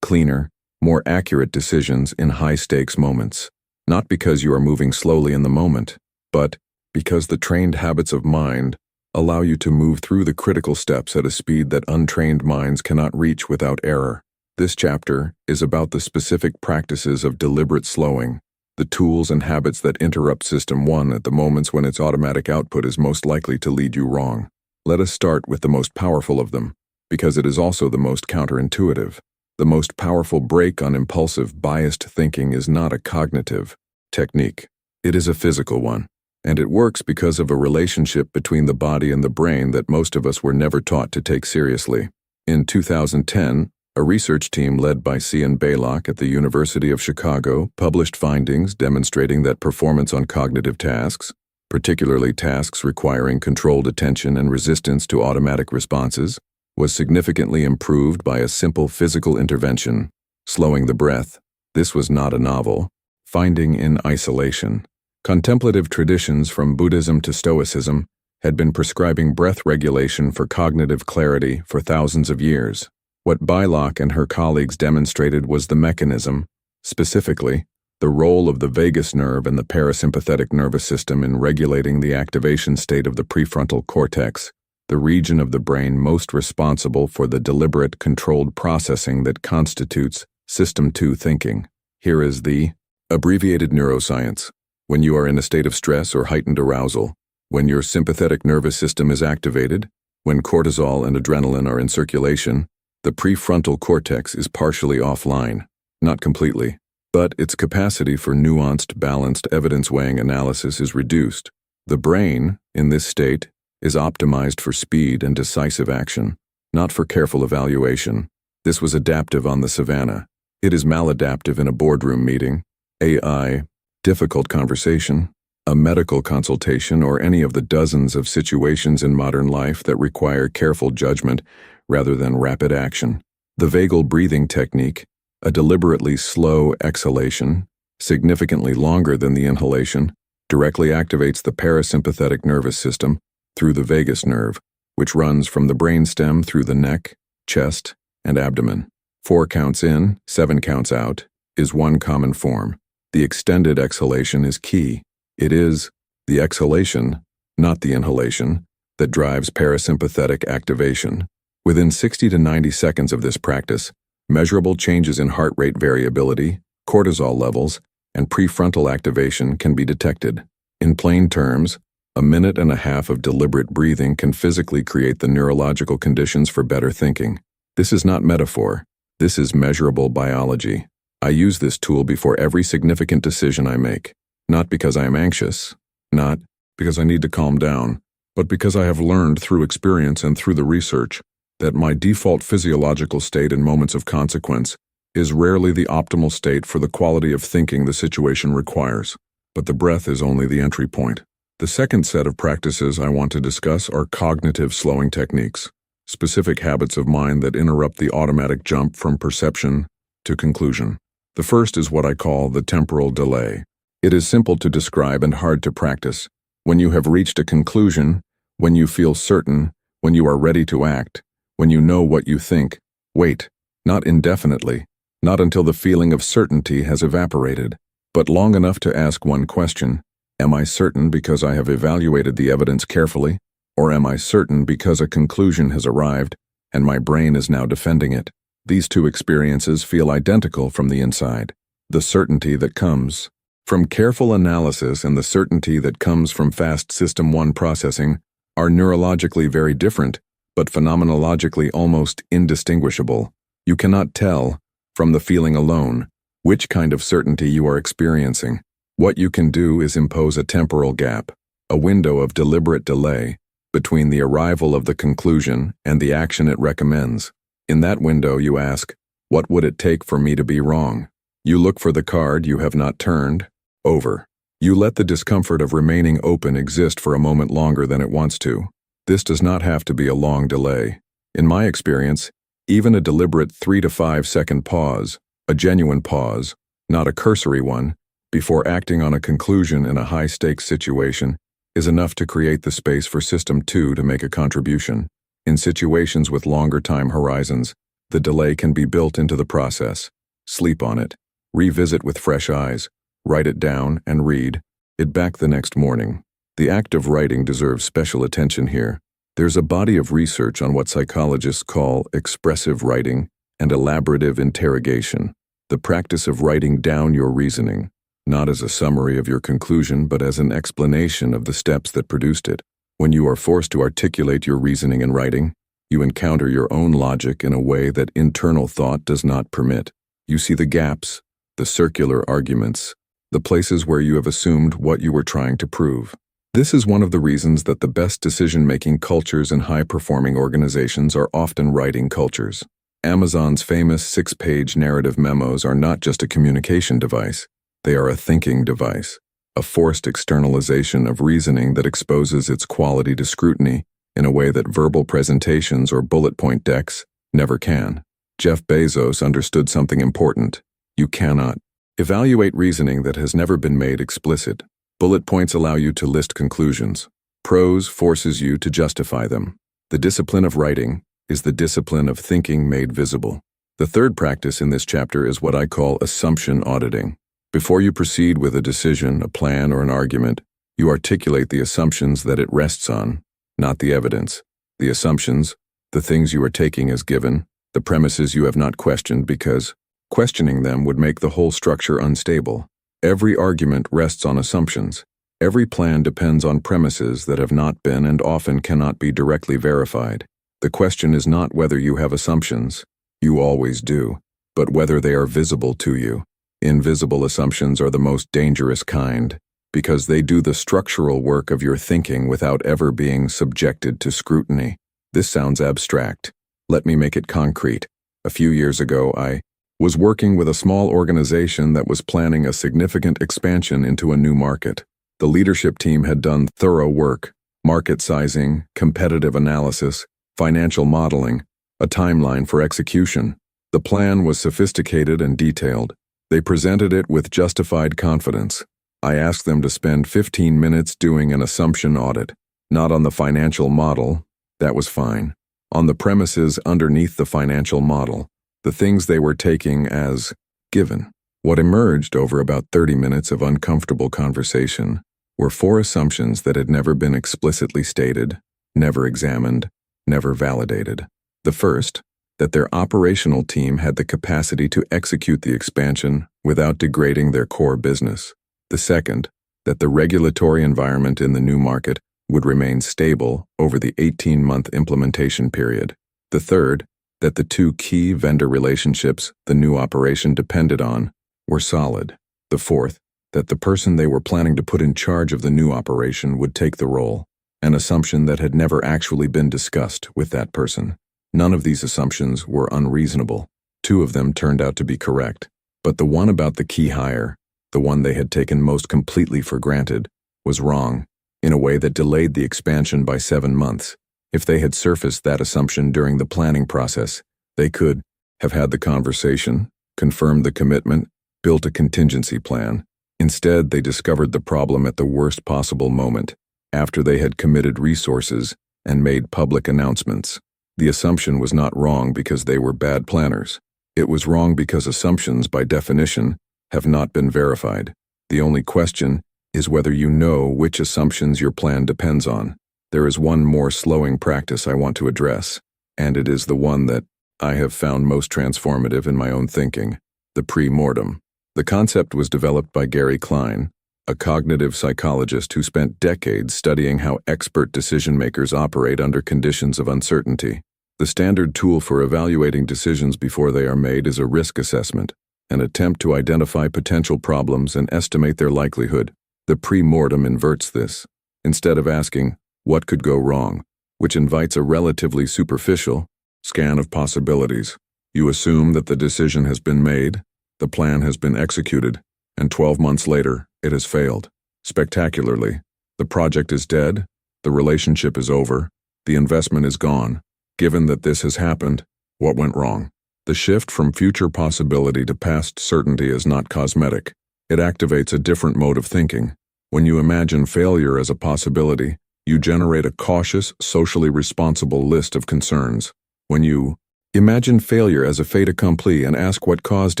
cleaner, more accurate decisions in high-stakes moments. Not because you are moving slowly in the moment, but because the trained habits of mind allow you to move through the critical steps at a speed that untrained minds cannot reach without error. This chapter is about the specific practices of deliberate slowing, the tools and habits that interrupt System 1 at the moments when its automatic output is most likely to lead you wrong. Let us start with the most powerful of them, because it is also the most counterintuitive. The most powerful brake on impulsive, biased thinking is not a cognitive technique. It is a physical one, and it works because of a relationship between the body and the brain that most of us were never taught to take seriously. In 2010, a research team led by Cian Blaylock at the University of Chicago published findings demonstrating that performance on cognitive tasks, particularly tasks requiring controlled attention and resistance to automatic responses, was significantly improved by a simple physical intervention, slowing the breath. This was not a novel finding in isolation. Contemplative traditions from Buddhism to Stoicism had been prescribing breath regulation for cognitive clarity for thousands of years. What Blaylock and her colleagues demonstrated was the mechanism, specifically, the role of the vagus nerve and the parasympathetic nervous system in regulating the activation state of the prefrontal cortex, the region of the brain most responsible for the deliberate, controlled processing that constitutes System 2 thinking. Here is the abbreviated neuroscience. When you are in a state of stress or heightened arousal, when your sympathetic nervous system is activated, when cortisol and adrenaline are in circulation, the prefrontal cortex is partially offline, not completely, but its capacity for nuanced, balanced evidence-weighing analysis is reduced. The brain, in this state, is optimized for speed and decisive action, not for careful evaluation. This was adaptive on the savannah. It is maladaptive in a boardroom meeting, AI, difficult conversation, a medical consultation, or any of the dozens of situations in modern life that require careful judgment rather than rapid action. The vagal breathing technique, a deliberately slow exhalation, significantly longer than the inhalation, directly activates the parasympathetic nervous system through the vagus nerve, which runs from the brainstem through the neck, chest, and abdomen. 4 counts in, 7 counts out, is one common form. The extended exhalation is key. It is the exhalation, not the inhalation, that drives parasympathetic activation. Within 60 to 90 seconds of this practice, measurable changes in heart rate variability, cortisol levels, and prefrontal activation can be detected. In plain terms, A minute and a half of deliberate breathing can physically create the neurological conditions for better thinking. This is not metaphor. This is measurable biology. I use this tool before every significant decision I make. Not because I am anxious, not because I need to calm down, but because I have learned through experience and through the research that my default physiological state in moments of consequence is rarely the optimal state for the quality of thinking the situation requires, but the breath is only the entry point. The second set of practices I want to discuss are cognitive slowing techniques, specific habits of mind that interrupt the automatic jump from perception to conclusion. The first is what I call the temporal delay. It is simple to describe and hard to practice. When you have reached a conclusion, when you feel certain, when you are ready to act, when you know what you think, wait, not indefinitely, not until the feeling of certainty has evaporated, but long enough to ask one question: am I certain because I have evaluated the evidence carefully, or am I certain because a conclusion has arrived and my brain is now defending it? These two experiences feel identical from the inside. The certainty that comes from careful analysis and the certainty that comes from fast System 1 processing are neurologically very different, but phenomenologically almost indistinguishable. You cannot tell, from the feeling alone, which kind of certainty you are experiencing. What you can do is impose a temporal gap, a window of deliberate delay, between the arrival of the conclusion and the action it recommends. In that window you ask, what would it take for me to be wrong? You look for the card you have not turned over. You let the discomfort of remaining open exist for a moment longer than it wants to. This does not have to be a long delay. In my experience, even a deliberate 3 to 5 second pause, a genuine pause, not a cursory one, before acting on a conclusion in a high-stakes situation, is enough to create the space for System 2 to make a contribution. In situations with longer time horizons, the delay can be built into the process. Sleep on it. Revisit with fresh eyes. Write it down and read it back the next morning. The act of writing deserves special attention here. There's a body of research on what psychologists call expressive writing and elaborative interrogation, the practice of writing down your reasoning, not as a summary of your conclusion but as an explanation of the steps that produced it. When you are forced to articulate your reasoning in writing, you encounter your own logic in a way that internal thought does not permit. You see the gaps, the circular arguments, the places where you have assumed what you were trying to prove. This is one of the reasons that the best decision-making cultures in high-performing organizations are often writing cultures. Amazon's famous 6-page narrative memos are not just a communication device. They are a thinking device, a forced externalization of reasoning that exposes its quality to scrutiny in a way that verbal presentations or bullet point decks never can. Jeff Bezos understood something important. You cannot evaluate reasoning that has never been made explicit. Bullet points allow you to list conclusions. Prose forces you to justify them. The discipline of writing is the discipline of thinking made visible. The third practice in this chapter is what I call assumption auditing. Before you proceed with a decision, a plan, or an argument, you articulate the assumptions that it rests on, not the evidence. The assumptions, the things you are taking as given, the premises you have not questioned because questioning them would make the whole structure unstable. Every argument rests on assumptions. Every plan depends on premises that have not been and often cannot be directly verified. The question is not whether you have assumptions, you always do, but whether they are visible to you. Invisible assumptions are the most dangerous kind, because they do the structural work of your thinking without ever being subjected to scrutiny. This sounds abstract. Let me make it concrete. A few years ago, I was working with a small organization that was planning a significant expansion into a new market. The leadership team had done thorough work, market sizing, competitive analysis, financial modeling, a timeline for execution. The plan was sophisticated and detailed. They presented it with justified confidence. I asked them to spend 15 minutes doing an assumption audit, not on the financial model, that was fine, on the premises underneath the financial model, the things they were taking as given. What emerged over about 30 minutes of uncomfortable conversation were 4 assumptions that had never been explicitly stated, never examined, never validated. The first, that their operational team had the capacity to execute the expansion without degrading their core business. The second, that the regulatory environment in the new market would remain stable over the 18-month implementation period. The third, that the two key vendor relationships the new operation depended on were solid. The fourth, that the person they were planning to put in charge of the new operation would take the role, an assumption that had never actually been discussed with that person. None of these assumptions were unreasonable. Two of them turned out to be correct, but the one about the key hire, the one they had taken most completely for granted, was wrong, in a way that delayed the expansion by 7 months. If they had surfaced that assumption during the planning process, they could have had the conversation, confirmed the commitment, built a contingency plan. Instead, they discovered the problem at the worst possible moment, after they had committed resources and made public announcements. The assumption was not wrong because they were bad planners. It was wrong because assumptions, by definition, have not been verified. The only question is whether you know which assumptions your plan depends on. There is one more slowing practice I want to address, and it is the one that I have found most transformative in my own thinking, the premortem. The concept was developed by Gary Klein, a cognitive psychologist who spent decades studying how expert decision-makers operate under conditions of uncertainty. The standard tool for evaluating decisions before they are made is a risk assessment, an attempt to identify potential problems and estimate their likelihood. The premortem inverts this. Instead of asking, what could go wrong, which invites a relatively superficial scan of possibilities, you assume that the decision has been made, the plan has been executed, and 12 months later, it has failed. Spectacularly, the project is dead, the relationship is over, the investment is gone. Given that this has happened, what went wrong? The shift from future possibility to past certainty is not cosmetic. It activates a different mode of thinking. When you imagine failure as a possibility, you generate a cautious, socially responsible list of concerns. When you imagine failure as a fait accompli and ask what caused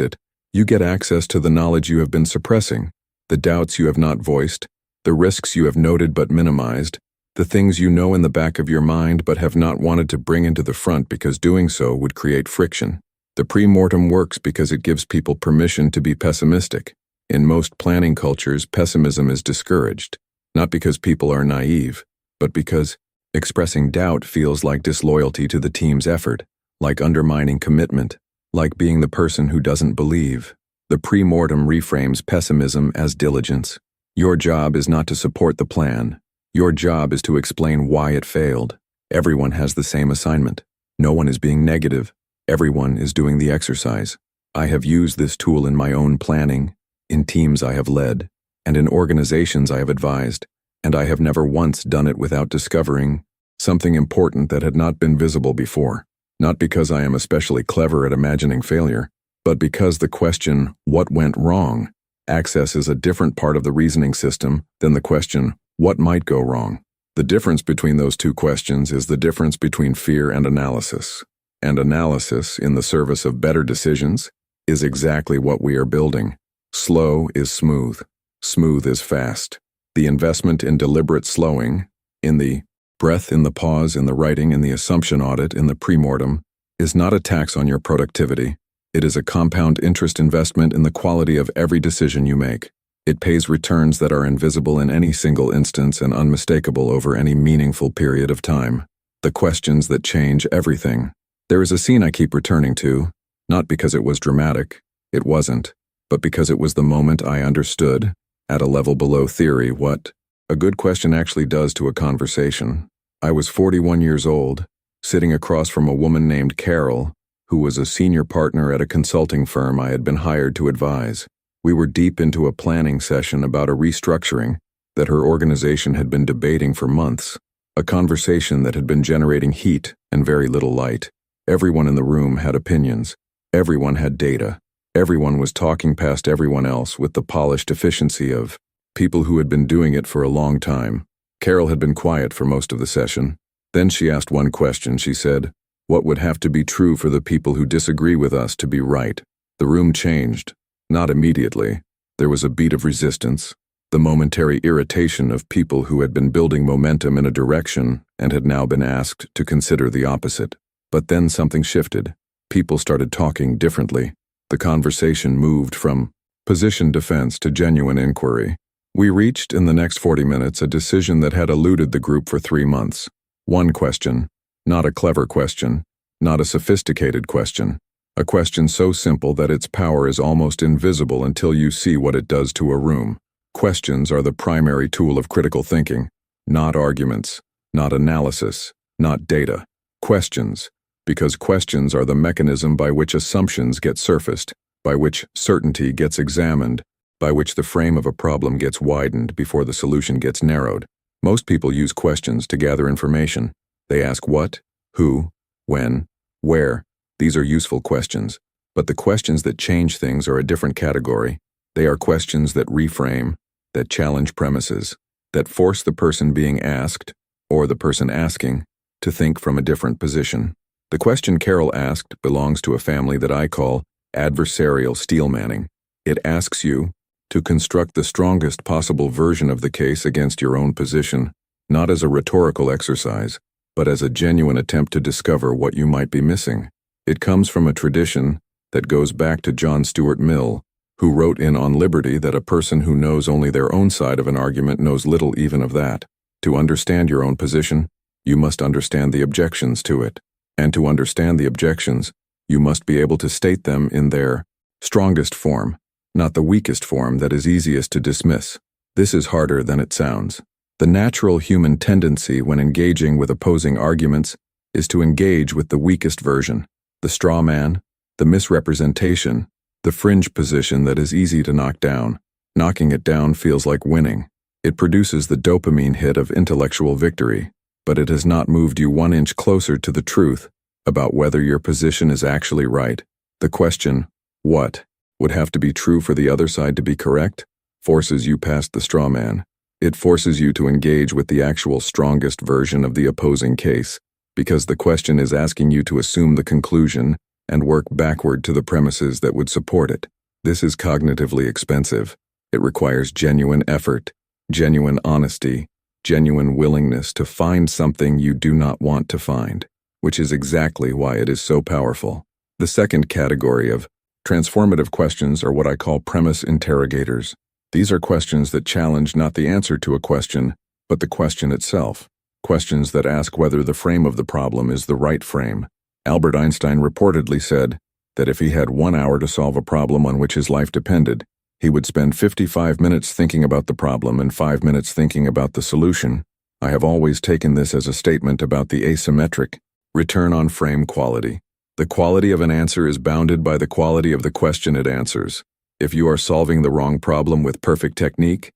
it, you get access to the knowledge you have been suppressing, the doubts you have not voiced, the risks you have noted but minimized, the things you know in the back of your mind but have not wanted to bring into the front because doing so would create friction. The premortem works because it gives people permission to be pessimistic. In most planning cultures, pessimism is discouraged, not because people are naive, but because expressing doubt feels like disloyalty to the team's effort, like undermining commitment, like being the person who doesn't believe. The premortem reframes pessimism as diligence. Your job is not to support the plan. Your job is to explain why it failed. Everyone has the same assignment. No one is being negative. Everyone is doing the exercise. I have used this tool in my own planning, in teams I have led, and in organizations I have advised, and I have never once done it without discovering something important that had not been visible before. Not because I am especially clever at imagining failure, but because the question, what went wrong, accesses a different part of the reasoning system than the question, what might go wrong. The difference between those two questions is the difference between fear and analysis. And analysis, in the service of better decisions, is exactly what we are building. Slow is smooth. Smooth is fast. The investment in deliberate slowing, in the breath, in the pause, in the writing, in the assumption audit, in the premortem, is not a tax on your productivity. It is a compound interest investment in the quality of every decision you make. It pays returns that are invisible in any single instance and unmistakable over any meaningful period of time. The questions that change everything. There is a scene I keep returning to, not because it was dramatic, it wasn't, but because it was the moment I understood, at a level below theory, what a good question actually does to a conversation. I was 41 years old, sitting across from a woman named Carol, who was a senior partner at a consulting firm I had been hired to advise. We were deep into a planning session about a restructuring that her organization had been debating for months, a conversation that had been generating heat and very little light. Everyone in the room had opinions. Everyone had data. Everyone was talking past everyone else with the polished efficiency of people who had been doing it for a long time. Carol had been quiet for most of the session. Then she asked one question. She said, "What would have to be true for the people who disagree with us to be right?" The room changed. Not immediately. There was a beat of resistance, the momentary irritation of people who had been building momentum in a direction and had now been asked to consider the opposite. But then something shifted. People started talking differently. The conversation moved from position defense to genuine inquiry. We reached, in the next 40 minutes, a decision that had eluded the group for 3 months. One question, not a clever question, not a sophisticated question. A question so simple that its power is almost invisible until you see what it does to a room. Questions are the primary tool of critical thinking, not arguments, not analysis, not data. Questions, because questions are the mechanism by which assumptions get surfaced, by which certainty gets examined, by which the frame of a problem gets widened before the solution gets narrowed. Most people use questions to gather information. They ask what, who, when, where. These are useful questions, but the questions that change things are a different category. They are questions that reframe, that challenge premises, that force the person being asked, or the person asking, to think from a different position. The question Carol asked belongs to a family that I call adversarial steelmanning. It asks you to construct the strongest possible version of the case against your own position, not as a rhetorical exercise, but as a genuine attempt to discover what you might be missing. It comes from a tradition that goes back to John Stuart Mill, who wrote in On Liberty that a person who knows only their own side of an argument knows little even of that. To understand your own position, you must understand the objections to it. And to understand the objections, you must be able to state them in their strongest form, not the weakest form that is easiest to dismiss. This is harder than it sounds. The natural human tendency when engaging with opposing arguments is to engage with the weakest version, the straw man, the misrepresentation, the fringe position that is easy to knock down. Knocking it down feels like winning. It produces the dopamine hit of intellectual victory, but it has not moved you 1 inch closer to the truth about whether your position is actually right. The question, what, would have to be true for the other side to be correct, forces you past the straw man. It forces you to engage with the actual strongest version of the opposing case, because the question is asking you to assume the conclusion and work backward to the premises that would support it. This is cognitively expensive. It requires genuine effort, genuine honesty, genuine willingness to find something you do not want to find, which is exactly why it is so powerful. The second category of transformative questions are what I call premise interrogators. These are questions that challenge not the answer to a question, but the question itself. Questions that ask whether the frame of the problem is the right frame. Albert Einstein reportedly said that if he had 1 hour to solve a problem on which his life depended, he would spend 55 minutes thinking about the problem and 5 minutes thinking about the solution. I have always taken this as a statement about the asymmetric return on frame quality. The quality of an answer is bounded by the quality of the question it answers. If you are solving the wrong problem with perfect technique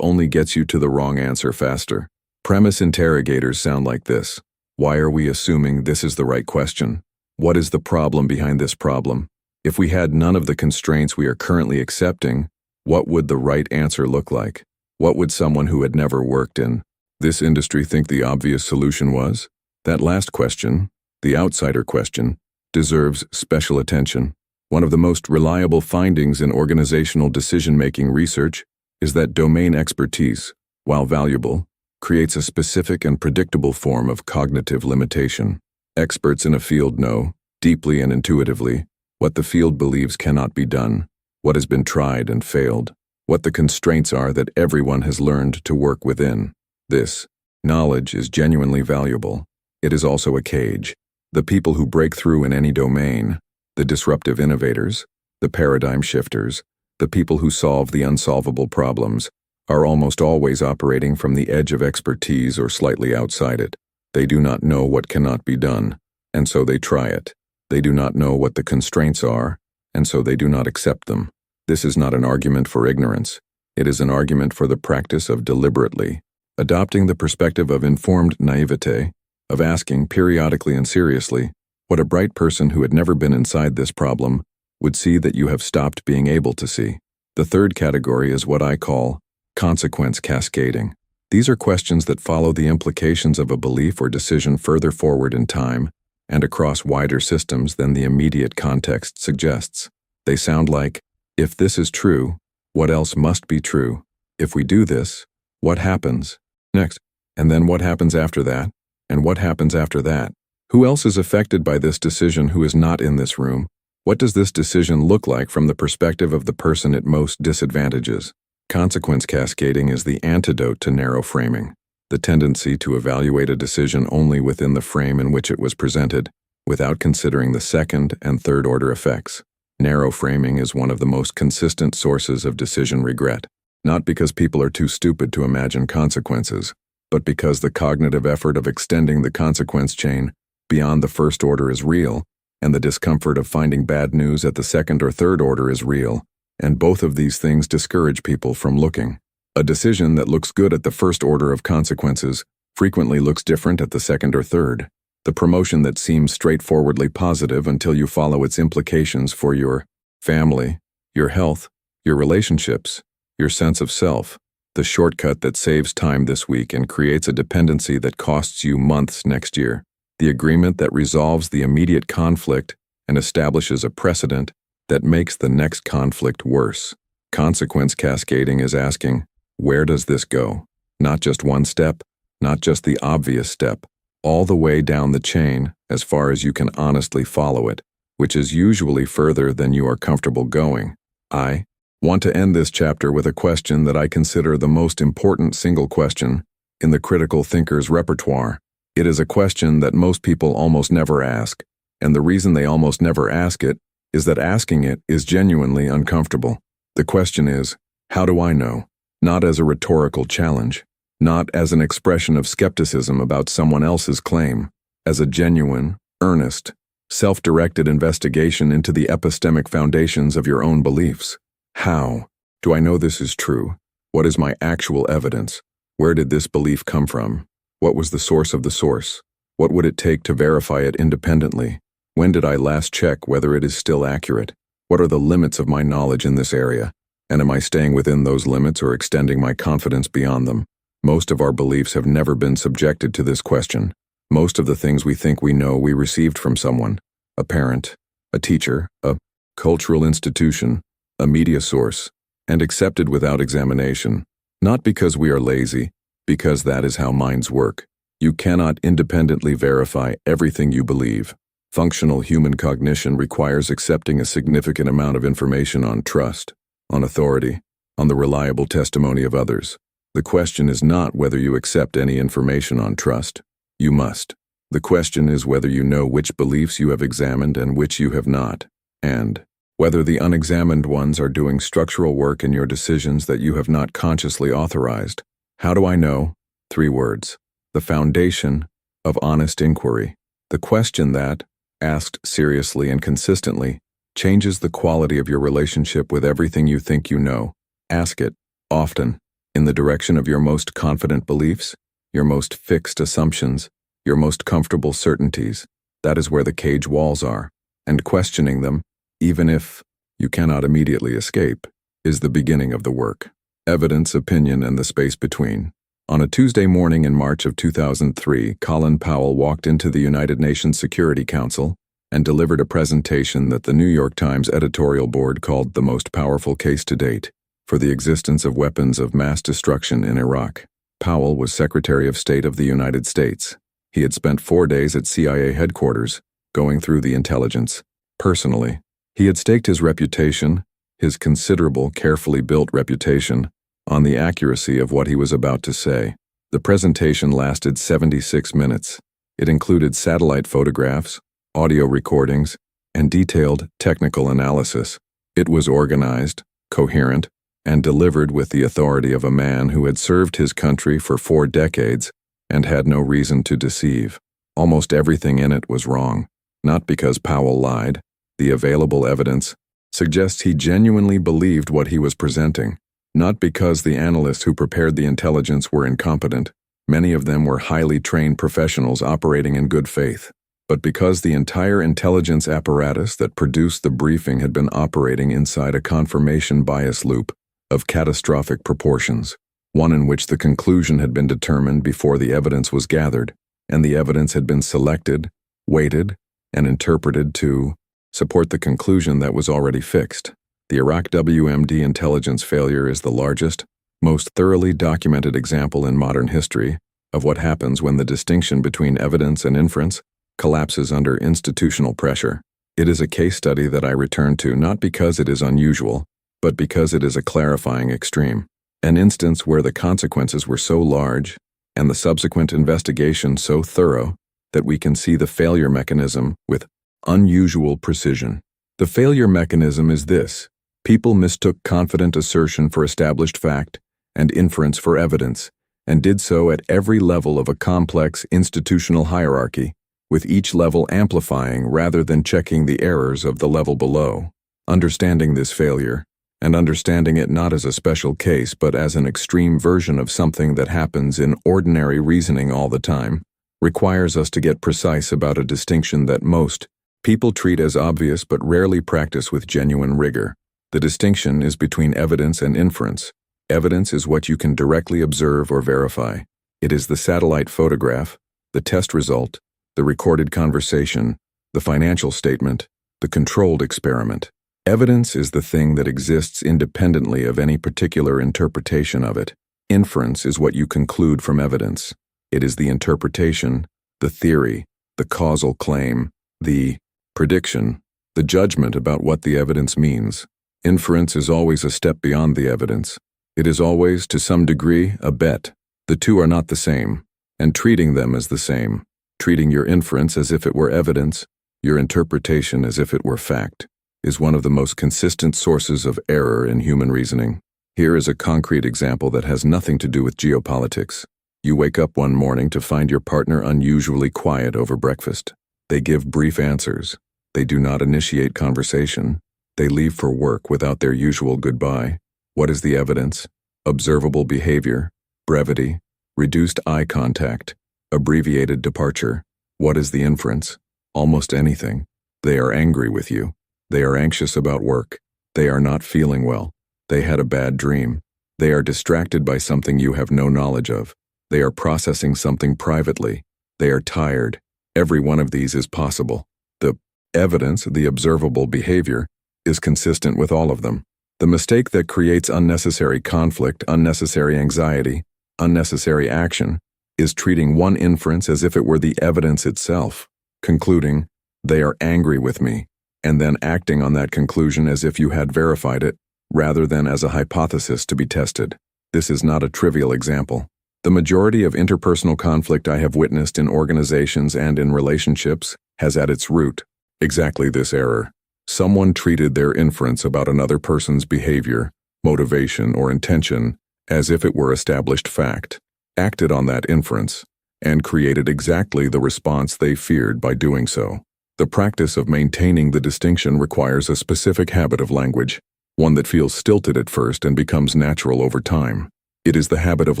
only gets you to the wrong answer faster. Premise interrogators sound like this. Why are we assuming this is the right question? What is the problem behind this problem? If we had none of the constraints we are currently accepting, what would the right answer look like? What would someone who had never worked in this industry think the obvious solution was? That last question, the outsider question, deserves special attention. One of the most reliable findings in organizational decision-making research is that domain expertise, while valuable, creates a specific and predictable form of cognitive limitation. Experts in a field know, deeply and intuitively, what the field believes cannot be done, what has been tried and failed, what the constraints are that everyone has learned to work within. This knowledge is genuinely valuable. It is also a cage. The people who break through in any domain, the disruptive innovators, the paradigm shifters, the people who solve the unsolvable problems, are almost always operating from the edge of expertise or slightly outside it. They do not know what cannot be done, and so they try it. They do not know what the constraints are, and so they do not accept them. This is not an argument for ignorance. It is an argument for the practice of deliberately adopting the perspective of informed naivete, of asking periodically and seriously what a bright person who had never been inside this problem would see that you have stopped being able to see. The third category is what I call consequence cascading. These are questions that follow the implications of a belief or decision further forward in time and across wider systems than the immediate context suggests. They sound like, if this is true, what else must be true? If we do this, what happens next? And then what happens after that? And what happens after that? Who else is affected by this decision who is not in this room? What does this decision look like from the perspective of the person it most disadvantages? Consequence cascading is the antidote to narrow framing, the tendency to evaluate a decision only within the frame in which it was presented, without considering the second and third-order effects. Narrow framing is one of the most consistent sources of decision regret, not because people are too stupid to imagine consequences, but because the cognitive effort of extending the consequence chain beyond the first order is real, and the discomfort of finding bad news at the second or third order is real, and both of these things discourage people from looking. A decision that looks good at the first order of consequences frequently looks different at the second or third. The promotion that seems straightforwardly positive until you follow its implications for your family, your health, your relationships, your sense of self. The shortcut that saves time this week and creates a dependency that costs you months next year. The agreement that resolves the immediate conflict and establishes a precedent that makes the next conflict worse. Consequence cascading is asking, where does this go? Not just one step, not just the obvious step, all the way down the chain as far as you can honestly follow it, which is usually further than you are comfortable going. I want to end this chapter with a question that I consider the most important single question in the critical thinker's repertoire. It is a question that most people almost never ask, and the reason they almost never ask it is that asking it is genuinely uncomfortable. The question is, how do I know? Not as a rhetorical challenge, not as an expression of skepticism about someone else's claim, as a genuine, earnest, self-directed investigation into the epistemic foundations of your own beliefs. How do I know this is true? What is my actual evidence? Where did this belief come from? What was the source of the source? What would it take to verify it independently? When did I last check whether it is still accurate? What are the limits of my knowledge in this area? And am I staying within those limits or extending my confidence beyond them? Most of our beliefs have never been subjected to this question. Most of the things we think we know we received from someone, a parent, a teacher, a cultural institution, a media source, and accepted without examination. Not because we are lazy, because that is how minds work. You cannot independently verify everything you believe. Functional human cognition requires accepting a significant amount of information on trust, on authority, on the reliable testimony of others. The question is not whether you accept any information on trust. You must. The question is whether you know which beliefs you have examined and which you have not, and whether the unexamined ones are doing structural work in your decisions that you have not consciously authorized. How do I know? 3 words. The foundation of honest inquiry. The question that, asked seriously and consistently, changes the quality of your relationship with everything you think you know. Ask it, often, in the direction of your most confident beliefs, your most fixed assumptions, your most comfortable certainties. That is where the cage walls are, and questioning them, even if you cannot immediately escape, is the beginning of the work. Evidence, opinion, and the space between. On a Tuesday morning in March of 2003, Colin Powell walked into the United Nations Security Council and delivered a presentation that the New York Times editorial board called the most powerful case to date for the existence of weapons of mass destruction in Iraq. Powell was Secretary of State of the United States. He had spent 4 days at CIA headquarters, going through the intelligence. Personally, he had staked his reputation, his considerable, carefully built reputation, on the accuracy of what he was about to say. The presentation lasted 76 minutes. It included satellite photographs, audio recordings, and detailed technical analysis. It was organized, coherent, and delivered with the authority of a man who had served his country for 4 decades and had no reason to deceive. Almost everything in it was wrong, not because Powell lied. The available evidence suggests he genuinely believed what he was presenting. Not because the analysts who prepared the intelligence were incompetent, many of them were highly trained professionals operating in good faith, but because the entire intelligence apparatus that produced the briefing had been operating inside a confirmation bias loop of catastrophic proportions, one in which the conclusion had been determined before the evidence was gathered, and the evidence had been selected, weighted, and interpreted to support the conclusion that was already fixed. The Iraq WMD intelligence failure is the largest, most thoroughly documented example in modern history of what happens when the distinction between evidence and inference collapses under institutional pressure. It is a case study that I return to not because it is unusual, but because it is a clarifying extreme. An instance where the consequences were so large and the subsequent investigation so thorough that we can see the failure mechanism with unusual precision. The failure mechanism is this: people mistook confident assertion for established fact and inference for evidence, and did so at every level of a complex institutional hierarchy, with each level amplifying rather than checking the errors of the level below. Understanding this failure, and understanding it not as a special case but as an extreme version of something that happens in ordinary reasoning all the time, requires us to get precise about a distinction that most people treat as obvious but rarely practice with genuine rigor. The distinction is between evidence and inference. Evidence is what you can directly observe or verify. It is the satellite photograph, the test result, the recorded conversation, the financial statement, the controlled experiment. Evidence is the thing that exists independently of any particular interpretation of it. Inference is what you conclude from evidence. It is the interpretation, the theory, the causal claim, the prediction, the judgment about what the evidence means. Inference is always a step beyond the evidence. It is always, to some degree, a bet. The two are not the same, and treating them as the same, treating your inference as if it were evidence, your interpretation as if it were fact, is one of the most consistent sources of error in human reasoning. Here is a concrete example that has nothing to do with geopolitics. You wake up one morning to find your partner unusually quiet over breakfast. They give brief answers. They do not initiate conversation. They leave for work without their usual goodbye. What is the evidence? Observable behavior, brevity, reduced eye contact, abbreviated departure. What is the inference? Almost anything. They are angry with you. They are anxious about work. They are not feeling well. They had a bad dream. They are distracted by something you have no knowledge of. They are processing something privately. They are tired. Every one of these is possible. The evidence, the observable behavior, is consistent with all of them. The mistake that creates unnecessary conflict, unnecessary anxiety, unnecessary action, is treating one inference as if it were the evidence itself, concluding, "They are angry with me," and then acting on that conclusion as if you had verified it, rather than as a hypothesis to be tested. This is not a trivial example. The majority of interpersonal conflict I have witnessed in organizations and in relationships has at its root exactly this error. Someone treated their inference about another person's behavior, motivation, or intention as if it were established fact, acted on that inference, and created exactly the response they feared by doing so. The practice of maintaining the distinction requires a specific habit of language, one that feels stilted at first and becomes natural over time. It is the habit of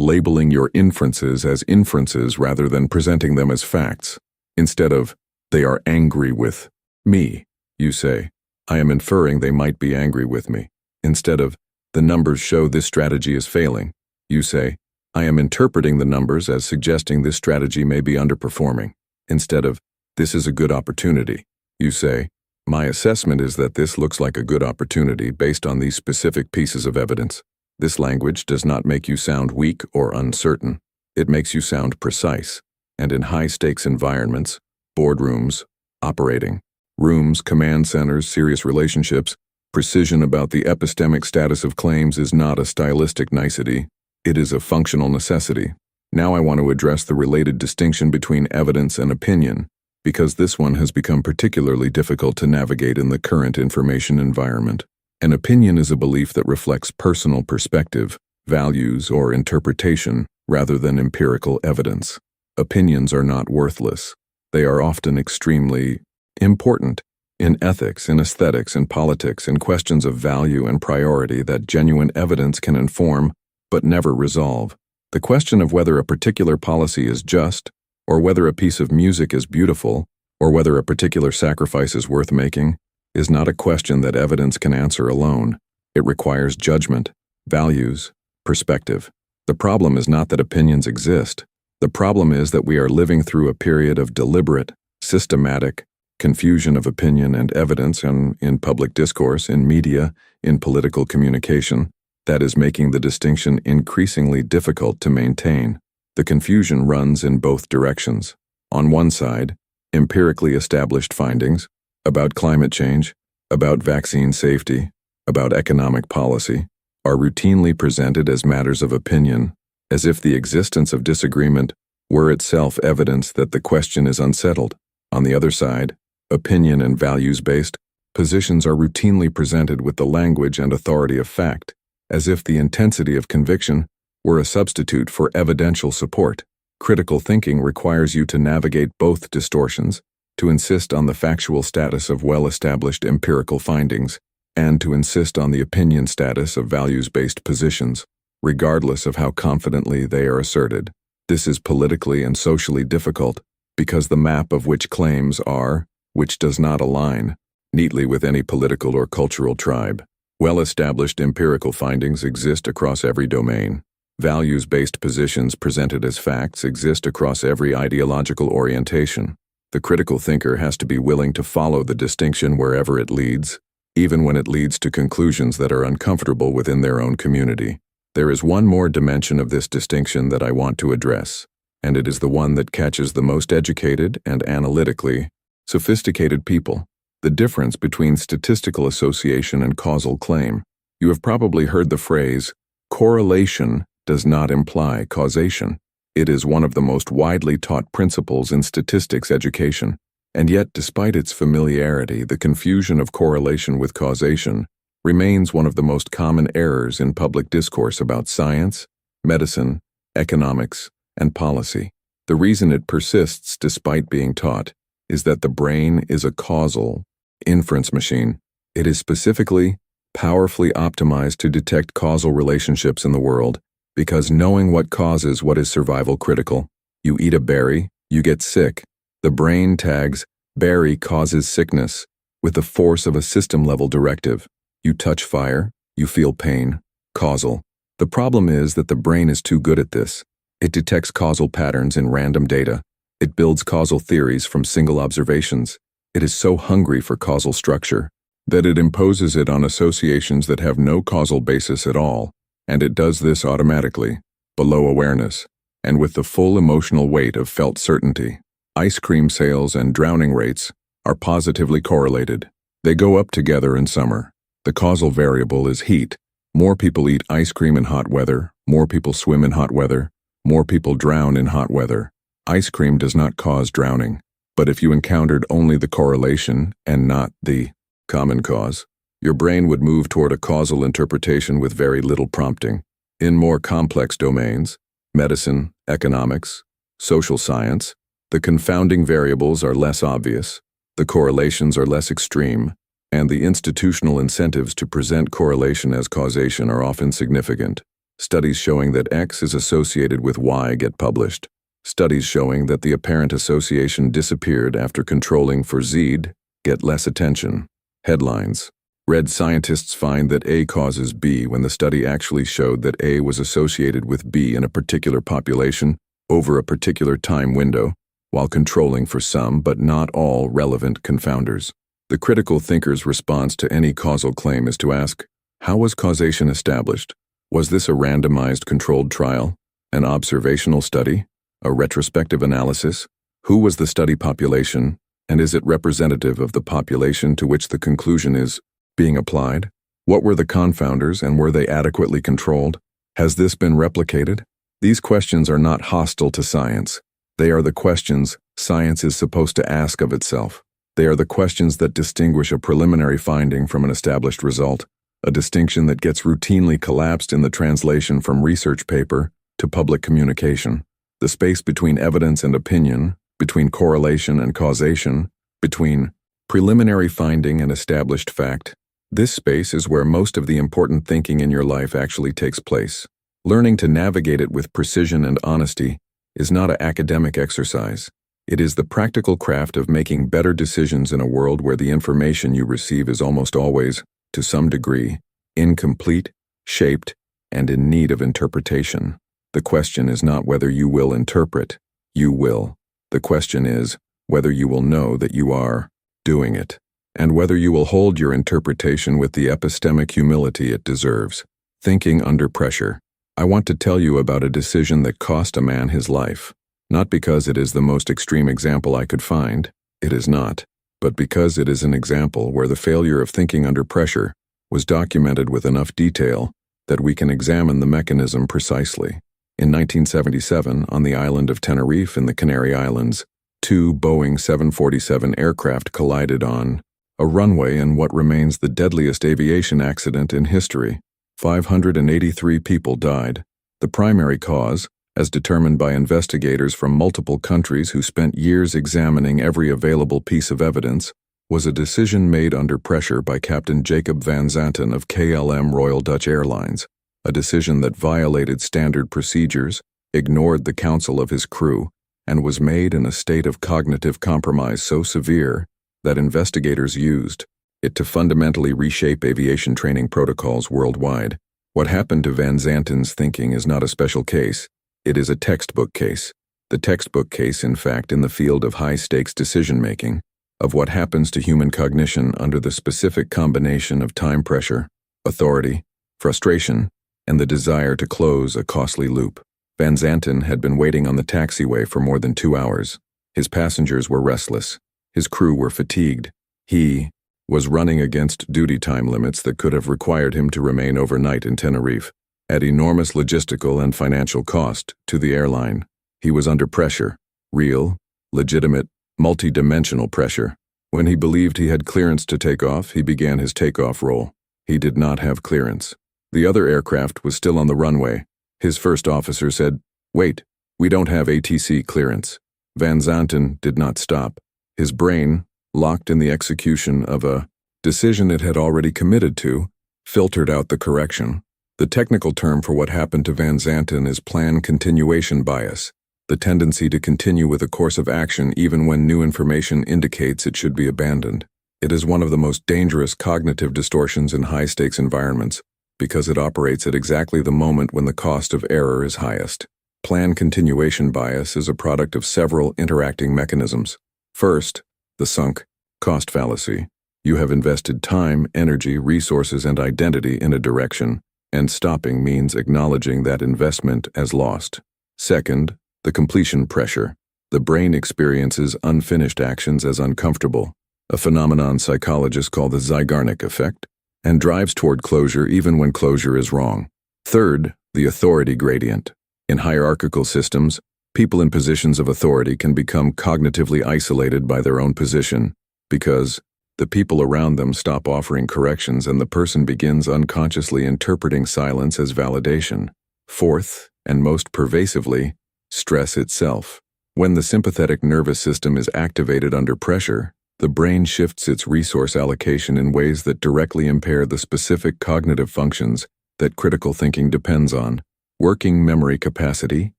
labeling your inferences as inferences rather than presenting them as facts. Instead of, "They are angry with me," you say, "I am inferring they might be angry with me." Instead of, "The numbers show this strategy is failing," you say, "I am interpreting the numbers as suggesting this strategy may be underperforming." Instead of, "This is a good opportunity," you say, "My assessment is that this looks like a good opportunity based on these specific pieces of evidence." This language does not make you sound weak or uncertain. It makes you sound precise, and in high-stakes environments, boardrooms, operating rooms, command centers, serious relationships, precision about the epistemic status of claims is not a stylistic nicety. It is a functional necessity. Now I want to address the related distinction between evidence and opinion, because this one has become particularly difficult to navigate in the current information environment. An opinion is a belief that reflects personal perspective, values, or interpretation rather than empirical evidence. Opinions are not worthless. They are often extremely important in ethics, in aesthetics, in politics, in questions of value and priority that genuine evidence can inform but never resolve. The question of whether a particular policy is just, or whether a piece of music is beautiful, or whether a particular sacrifice is worth making, is not a question that evidence can answer alone. It requires judgment, values, perspective. The problem is not that opinions exist. The problem is that we are living through a period of deliberate, systematic confusion of opinion and evidence in public discourse, in media, in political communication, that is making the distinction increasingly difficult to maintain. The confusion runs in both directions. On one side, empirically established findings about climate change, about vaccine safety, about economic policy, are routinely presented as matters of opinion, as if the existence of disagreement were itself evidence that the question is unsettled. On the other side, opinion and values-based positions are routinely presented with the language and authority of fact, as if the intensity of conviction were a substitute for evidential support. Critical thinking requires you to navigate both distortions, to insist on the factual status of well-established empirical findings, and to insist on the opinion status of values-based positions, regardless of how confidently they are asserted. This is politically and socially difficult because the map of which claims are, which does not align neatly with any political or cultural tribe. Well-established empirical findings exist across every domain. Values-based positions presented as facts exist across every ideological orientation. The critical thinker has to be willing to follow the distinction wherever it leads, even when it leads to conclusions that are uncomfortable within their own community. There is one more dimension of this distinction that I want to address, and it is the one that catches the most educated and analytically sophisticated people: the difference between statistical association and causal claim. You have probably heard the phrase, correlation does not imply causation. It is one of the most widely taught principles in statistics education, and yet despite its familiarity, the confusion of correlation with causation remains one of the most common errors in public discourse about science, medicine, economics, and policy. The reason it persists despite being taught is that the brain is a causal inference machine. It is specifically, powerfully optimized to detect causal relationships in the world, because knowing what causes what is survival critical. You eat a berry, you get sick. The brain tags, berry causes sickness, with the force of a system-level directive. You touch fire, you feel pain. Causal. The problem is that the brain is too good at this. It detects causal patterns in random data. It builds causal theories from single observations. It is so hungry for causal structure that it imposes it on associations that have no causal basis at all, and it does this automatically, below awareness, and with the full emotional weight of felt certainty. Ice cream sales and drowning rates are positively correlated. They go up together in summer. The causal variable is heat. More people eat ice cream in hot weather, more people swim in hot weather, more people drown in hot weather. Ice cream does not cause drowning, but if you encountered only the correlation and not the common cause, your brain would move toward a causal interpretation with very little prompting. In more complex domains, medicine, economics, social science, the confounding variables are less obvious, the correlations are less extreme, and the institutional incentives to present correlation as causation are often significant. Studies showing that X is associated with Y get published. Studies showing that the apparent association disappeared after controlling for Z get less attention. Headlines. Red scientists find that A causes B when the study actually showed that A was associated with B in a particular population over a particular time window, while controlling for some but not all relevant confounders. The critical thinker's response to any causal claim is to ask, how was causation established? Was this a randomized controlled trial, an observational study, a retrospective analysis? Who was the study population, and is it representative of the population to which the conclusion is being applied? What were the confounders, and were they adequately controlled? Has this been replicated? These questions are not hostile to science. They are the questions science is supposed to ask of itself. They are the questions that distinguish a preliminary finding from an established result, a distinction that gets routinely collapsed in the translation from research paper to public communication. The space between evidence and opinion, between correlation and causation, between preliminary finding and established fact. This space is where most of the important thinking in your life actually takes place. Learning to navigate it with precision and honesty is not an academic exercise. It is the practical craft of making better decisions in a world where the information you receive is almost always, to some degree, incomplete, shaped, and in need of interpretation. The question is not whether you will interpret. You will. The question is whether you will know that you are doing it, and whether you will hold your interpretation with the epistemic humility it deserves. Thinking under pressure. I want to tell you about a decision that cost a man his life. Not because it is the most extreme example I could find, it is not, but because it is an example where the failure of thinking under pressure was documented with enough detail that we can examine the mechanism precisely. In 1977, on the island of Tenerife in the Canary Islands, two Boeing 747 aircraft collided on a runway in what remains the deadliest aviation accident in history. 583 people died. The primary cause, as determined by investigators from multiple countries who spent years examining every available piece of evidence, was a decision made under pressure by Captain Jacob van Zanten of KLM Royal Dutch Airlines, a decision that violated standard procedures, ignored the counsel of his crew, and was made in a state of cognitive compromise so severe that investigators used it to fundamentally reshape aviation training protocols worldwide. What happened to van Zanten's thinking is not a special case. It is a textbook case. The textbook case, in fact, in the field of high-stakes decision-making, of what happens to human cognition under the specific combination of time pressure, authority, frustration, and the desire to close a costly loop. Van Zanten had been waiting on the taxiway for more than 2 hours. His passengers were restless. His crew were fatigued. He was running against duty time limits that could have required him to remain overnight in Tenerife, at enormous logistical and financial cost to the airline. He was under pressure, real, legitimate, multi-dimensional pressure. When he believed he had clearance to take off, he began his takeoff roll. He did not have clearance. The other aircraft was still on the runway. His first officer said, "Wait, we don't have ATC clearance." Van Zanten did not stop. His brain, locked in the execution of a decision it had already committed to, filtered out the correction. The technical term for what happened to Van Zanten is plan continuation bias, the tendency to continue with a course of action even when new information indicates it should be abandoned. It is one of the most dangerous cognitive distortions in high-stakes environments because it operates at exactly the moment when the cost of error is highest. Plan continuation bias is a product of several interacting mechanisms. First, the sunk cost fallacy. You have invested time, energy, resources, and identity in a direction, and stopping means acknowledging that investment as lost. Second, the completion pressure. The brain experiences unfinished actions as uncomfortable, a phenomenon psychologists call the Zeigarnik effect, and drives toward closure even when closure is wrong. Third, the authority gradient. In hierarchical systems, people in positions of authority can become cognitively isolated by their own position because the people around them stop offering corrections and the person begins unconsciously interpreting silence as validation. Fourth, and most pervasively, stress itself. When the sympathetic nervous system is activated under pressure, the brain shifts its resource allocation in ways that directly impair the specific cognitive functions that critical thinking depends on. Working memory capacity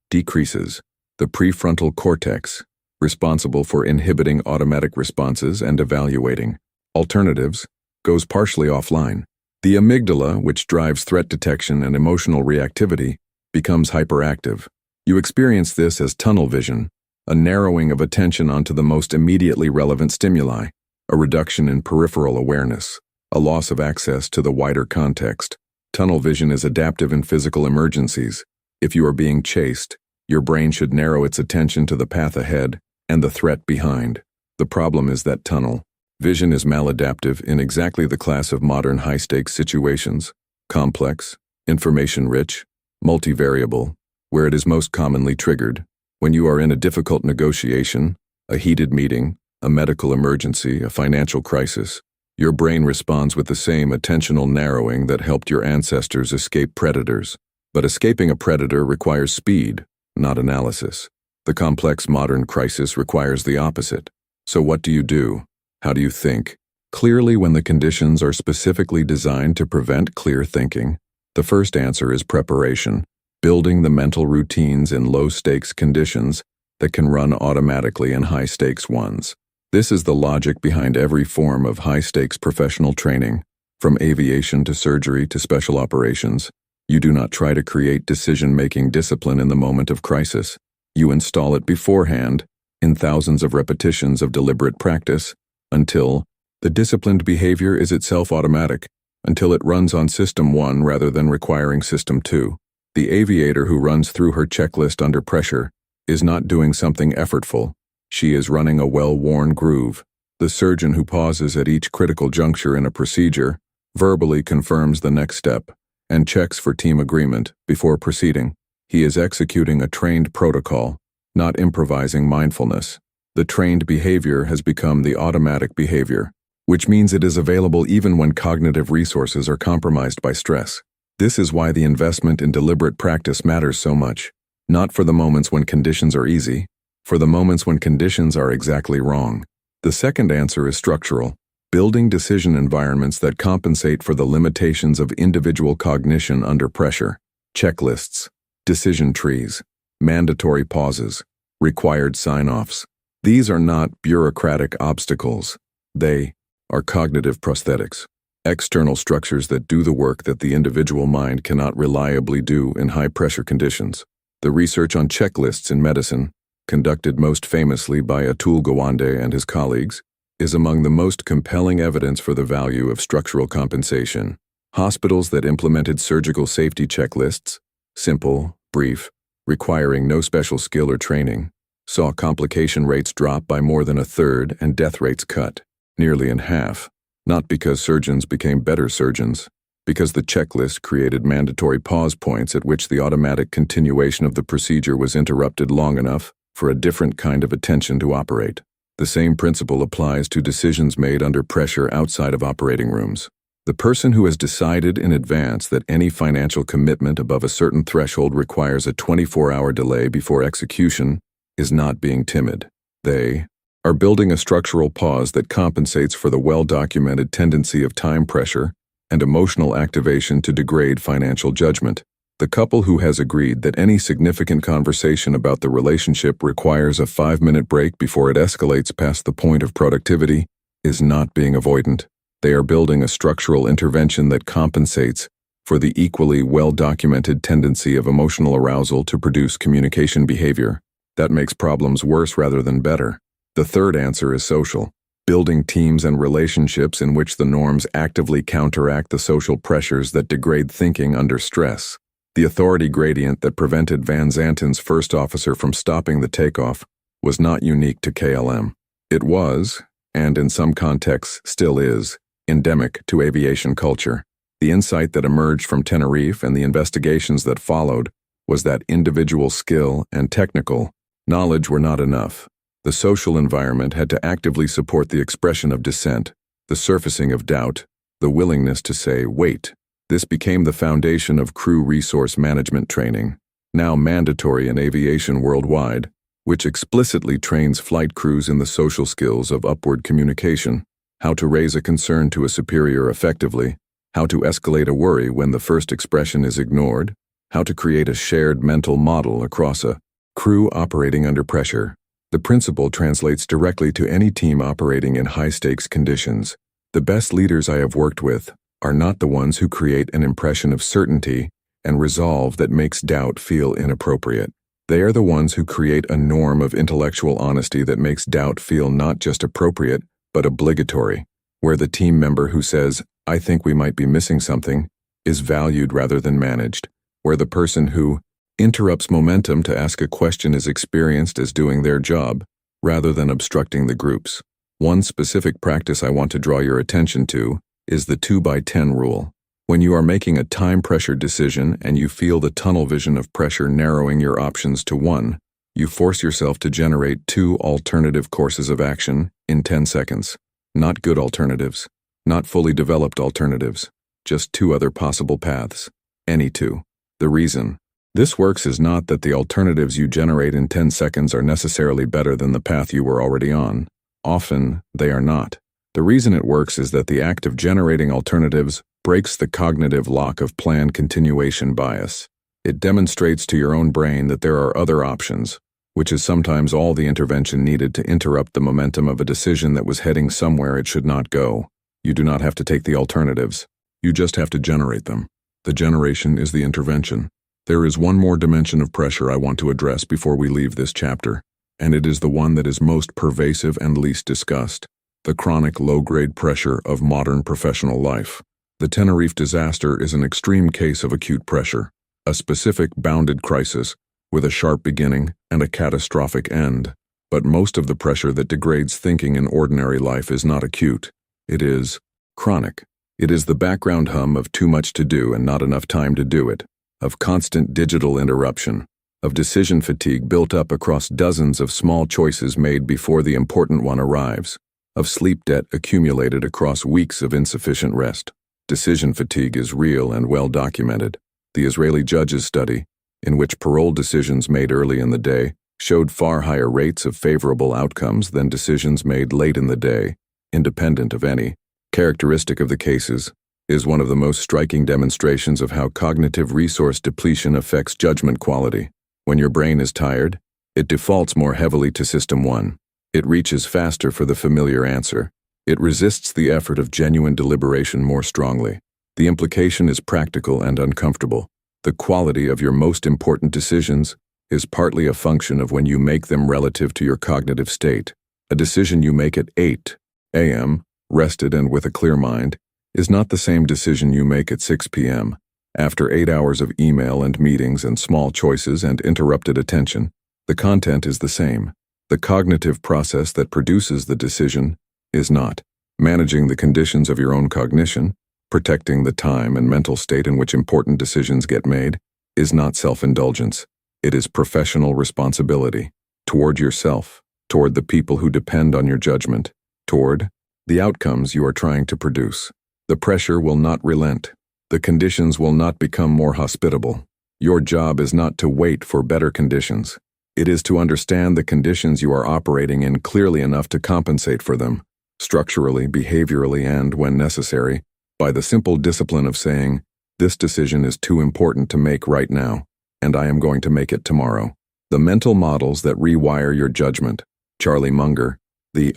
decreases. The prefrontal cortex, responsible for inhibiting automatic responses and evaluating alternatives, goes partially offline. The amygdala, which drives threat detection and emotional reactivity, becomes hyperactive. You experience this as tunnel vision, a narrowing of attention onto the most immediately relevant stimuli, a reduction in peripheral awareness, a loss of access to the wider context. Tunnel vision is adaptive in physical emergencies. If you are being chased, your brain should narrow its attention to the path ahead and the threat behind. The problem is that tunnel vision is maladaptive in exactly the class of modern high-stakes situations, complex, information-rich, multivariable, where it is most commonly triggered. When you are in a difficult negotiation, a heated meeting, a medical emergency, a financial crisis, your brain responds with the same attentional narrowing that helped your ancestors escape predators. But escaping a predator requires speed, not analysis. The complex modern crisis requires the opposite. So what do? How do you think? Clearly, when the conditions are specifically designed to prevent clear thinking, the first answer is preparation, building the mental routines in low-stakes conditions that can run automatically in high-stakes ones. This is the logic behind every form of high-stakes professional training, from aviation to surgery to special operations. You do not try to create decision-making discipline in the moment of crisis. You install it beforehand, in thousands of repetitions of deliberate practice, until the disciplined behavior is itself automatic, until it runs on System 1 rather than requiring System 2. The aviator who runs through her checklist under pressure is not doing something effortful. She is running a well-worn groove. The surgeon who pauses at each critical juncture in a procedure verbally confirms the next step and checks for team agreement before proceeding. He is executing a trained protocol, not improvising mindfulness. The trained behavior has become the automatic behavior, which means it is available even when cognitive resources are compromised by stress. This is why the investment in deliberate practice matters so much. Not for the moments when conditions are easy, for the moments when conditions are exactly wrong. The second answer is structural. Building decision environments that compensate for the limitations of individual cognition under pressure. Checklists, decision trees, mandatory pauses, required sign-offs. These are not bureaucratic obstacles. They are cognitive prosthetics, external structures that do the work that the individual mind cannot reliably do in high-pressure conditions. The research on checklists in medicine, conducted most famously by Atul Gawande and his colleagues, is among the most compelling evidence for the value of structural compensation. Hospitals that implemented surgical safety checklists, simple, brief, requiring no special skill or training, saw complication rates drop by more than a third and death rates cut nearly in half, not because surgeons became better surgeons, because the checklist created mandatory pause points at which the automatic continuation of the procedure was interrupted long enough for a different kind of attention to operate. The same principle applies to decisions made under pressure outside of operating rooms. The person who has decided in advance that any financial commitment above a certain threshold requires a 24-hour delay before execution is not being timid. They are building a structural pause that compensates for the well-documented tendency of time pressure and emotional activation to degrade financial judgment. The couple who has agreed that any significant conversation about the relationship requires a 5-minute break before it escalates past the point of productivity is not being avoidant. They are building a structural intervention that compensates for the equally well-documented tendency of emotional arousal to produce communication behavior that makes problems worse rather than better. The third answer is social. Building teams and relationships in which the norms actively counteract the social pressures that degrade thinking under stress. The authority gradient that prevented Van Zanten's first officer from stopping the takeoff was not unique to KLM. It was, and in some contexts still is, endemic to aviation culture. The insight that emerged from Tenerife and the investigations that followed was that individual skill and technical knowledge were not enough. The social environment had to actively support the expression of dissent, the surfacing of doubt, the willingness to say, wait. This became the foundation of crew resource management training, now mandatory in aviation worldwide, which explicitly trains flight crews in the social skills of upward communication, how to raise a concern to a superior effectively, how to escalate a worry when the first expression is ignored, how to create a shared mental model across a crew operating under pressure. The principle translates directly to any team operating in high-stakes conditions. The best leaders I have worked with are not the ones who create an impression of certainty and resolve that makes doubt feel inappropriate. They are the ones who create a norm of intellectual honesty that makes doubt feel not just appropriate, but obligatory, where the team member who says, I think we might be missing something, is valued rather than managed, where the person who interrupts momentum to ask a question is experienced as doing their job, rather than obstructing the groups. One specific practice I want to draw your attention to is the 2x10 rule. When you are making a time-pressured decision and you feel the tunnel vision of pressure narrowing your options to 1, you force yourself to generate 2 alternative courses of action in 10 seconds. Not good alternatives, not fully developed alternatives, just 2 other possible paths. Any 2. The reason this works is not that the alternatives you generate in 10 seconds are necessarily better than the path you were already on. Often, they are not. The reason it works is that the act of generating alternatives breaks the cognitive lock of planned continuation bias. It demonstrates to your own brain that there are other options, which is sometimes all the intervention needed to interrupt the momentum of a decision that was heading somewhere it should not go. You do not have to take the alternatives. You just have to generate them. The generation is the intervention. There is one more dimension of pressure I want to address before we leave this chapter, and it is the one that is most pervasive and least discussed: the chronic low-grade pressure of modern professional life. The Tenerife disaster is an extreme case of acute pressure, a specific bounded crisis with a sharp beginning and a catastrophic end. But most of the pressure that degrades thinking in ordinary life is not acute. It is chronic. It is the background hum of too much to do and not enough time to do it, of constant digital interruption, of decision fatigue built up across dozens of small choices made before the important one arrives, of sleep debt accumulated across weeks of insufficient rest. Decision fatigue is real and well documented. The Israeli judges' study, in which parole decisions made early in the day showed far higher rates of favorable outcomes than decisions made late in the day, independent of any characteristic of the cases, is one of the most striking demonstrations of how cognitive resource depletion affects judgment quality. When your brain is tired, it defaults more heavily to System 1. It reaches faster for the familiar answer. It resists the effort of genuine deliberation more strongly. The implication is practical and uncomfortable. The quality of your most important decisions is partly a function of when you make them relative to your cognitive state. A decision you make at 8 a.m., rested and with a clear mind, is not the same decision you make at 6 p.m. After 8 hours of email and meetings and small choices and interrupted attention. The content is the same. The cognitive process that produces the decision is not. Managing the conditions of your own cognition, protecting the time and mental state in which important decisions get made, is not self-indulgence. It is professional responsibility. Toward yourself, toward the people who depend on your judgment, toward the outcomes you are trying to produce. The pressure will not relent. The conditions will not become more hospitable. Your job is not to wait for better conditions. It is to understand the conditions you are operating in clearly enough to compensate for them, structurally, behaviorally, and, when necessary, by the simple discipline of saying, this decision is too important to make right now, and I am going to make it tomorrow. The mental models that rewire your judgment. Charlie Munger, the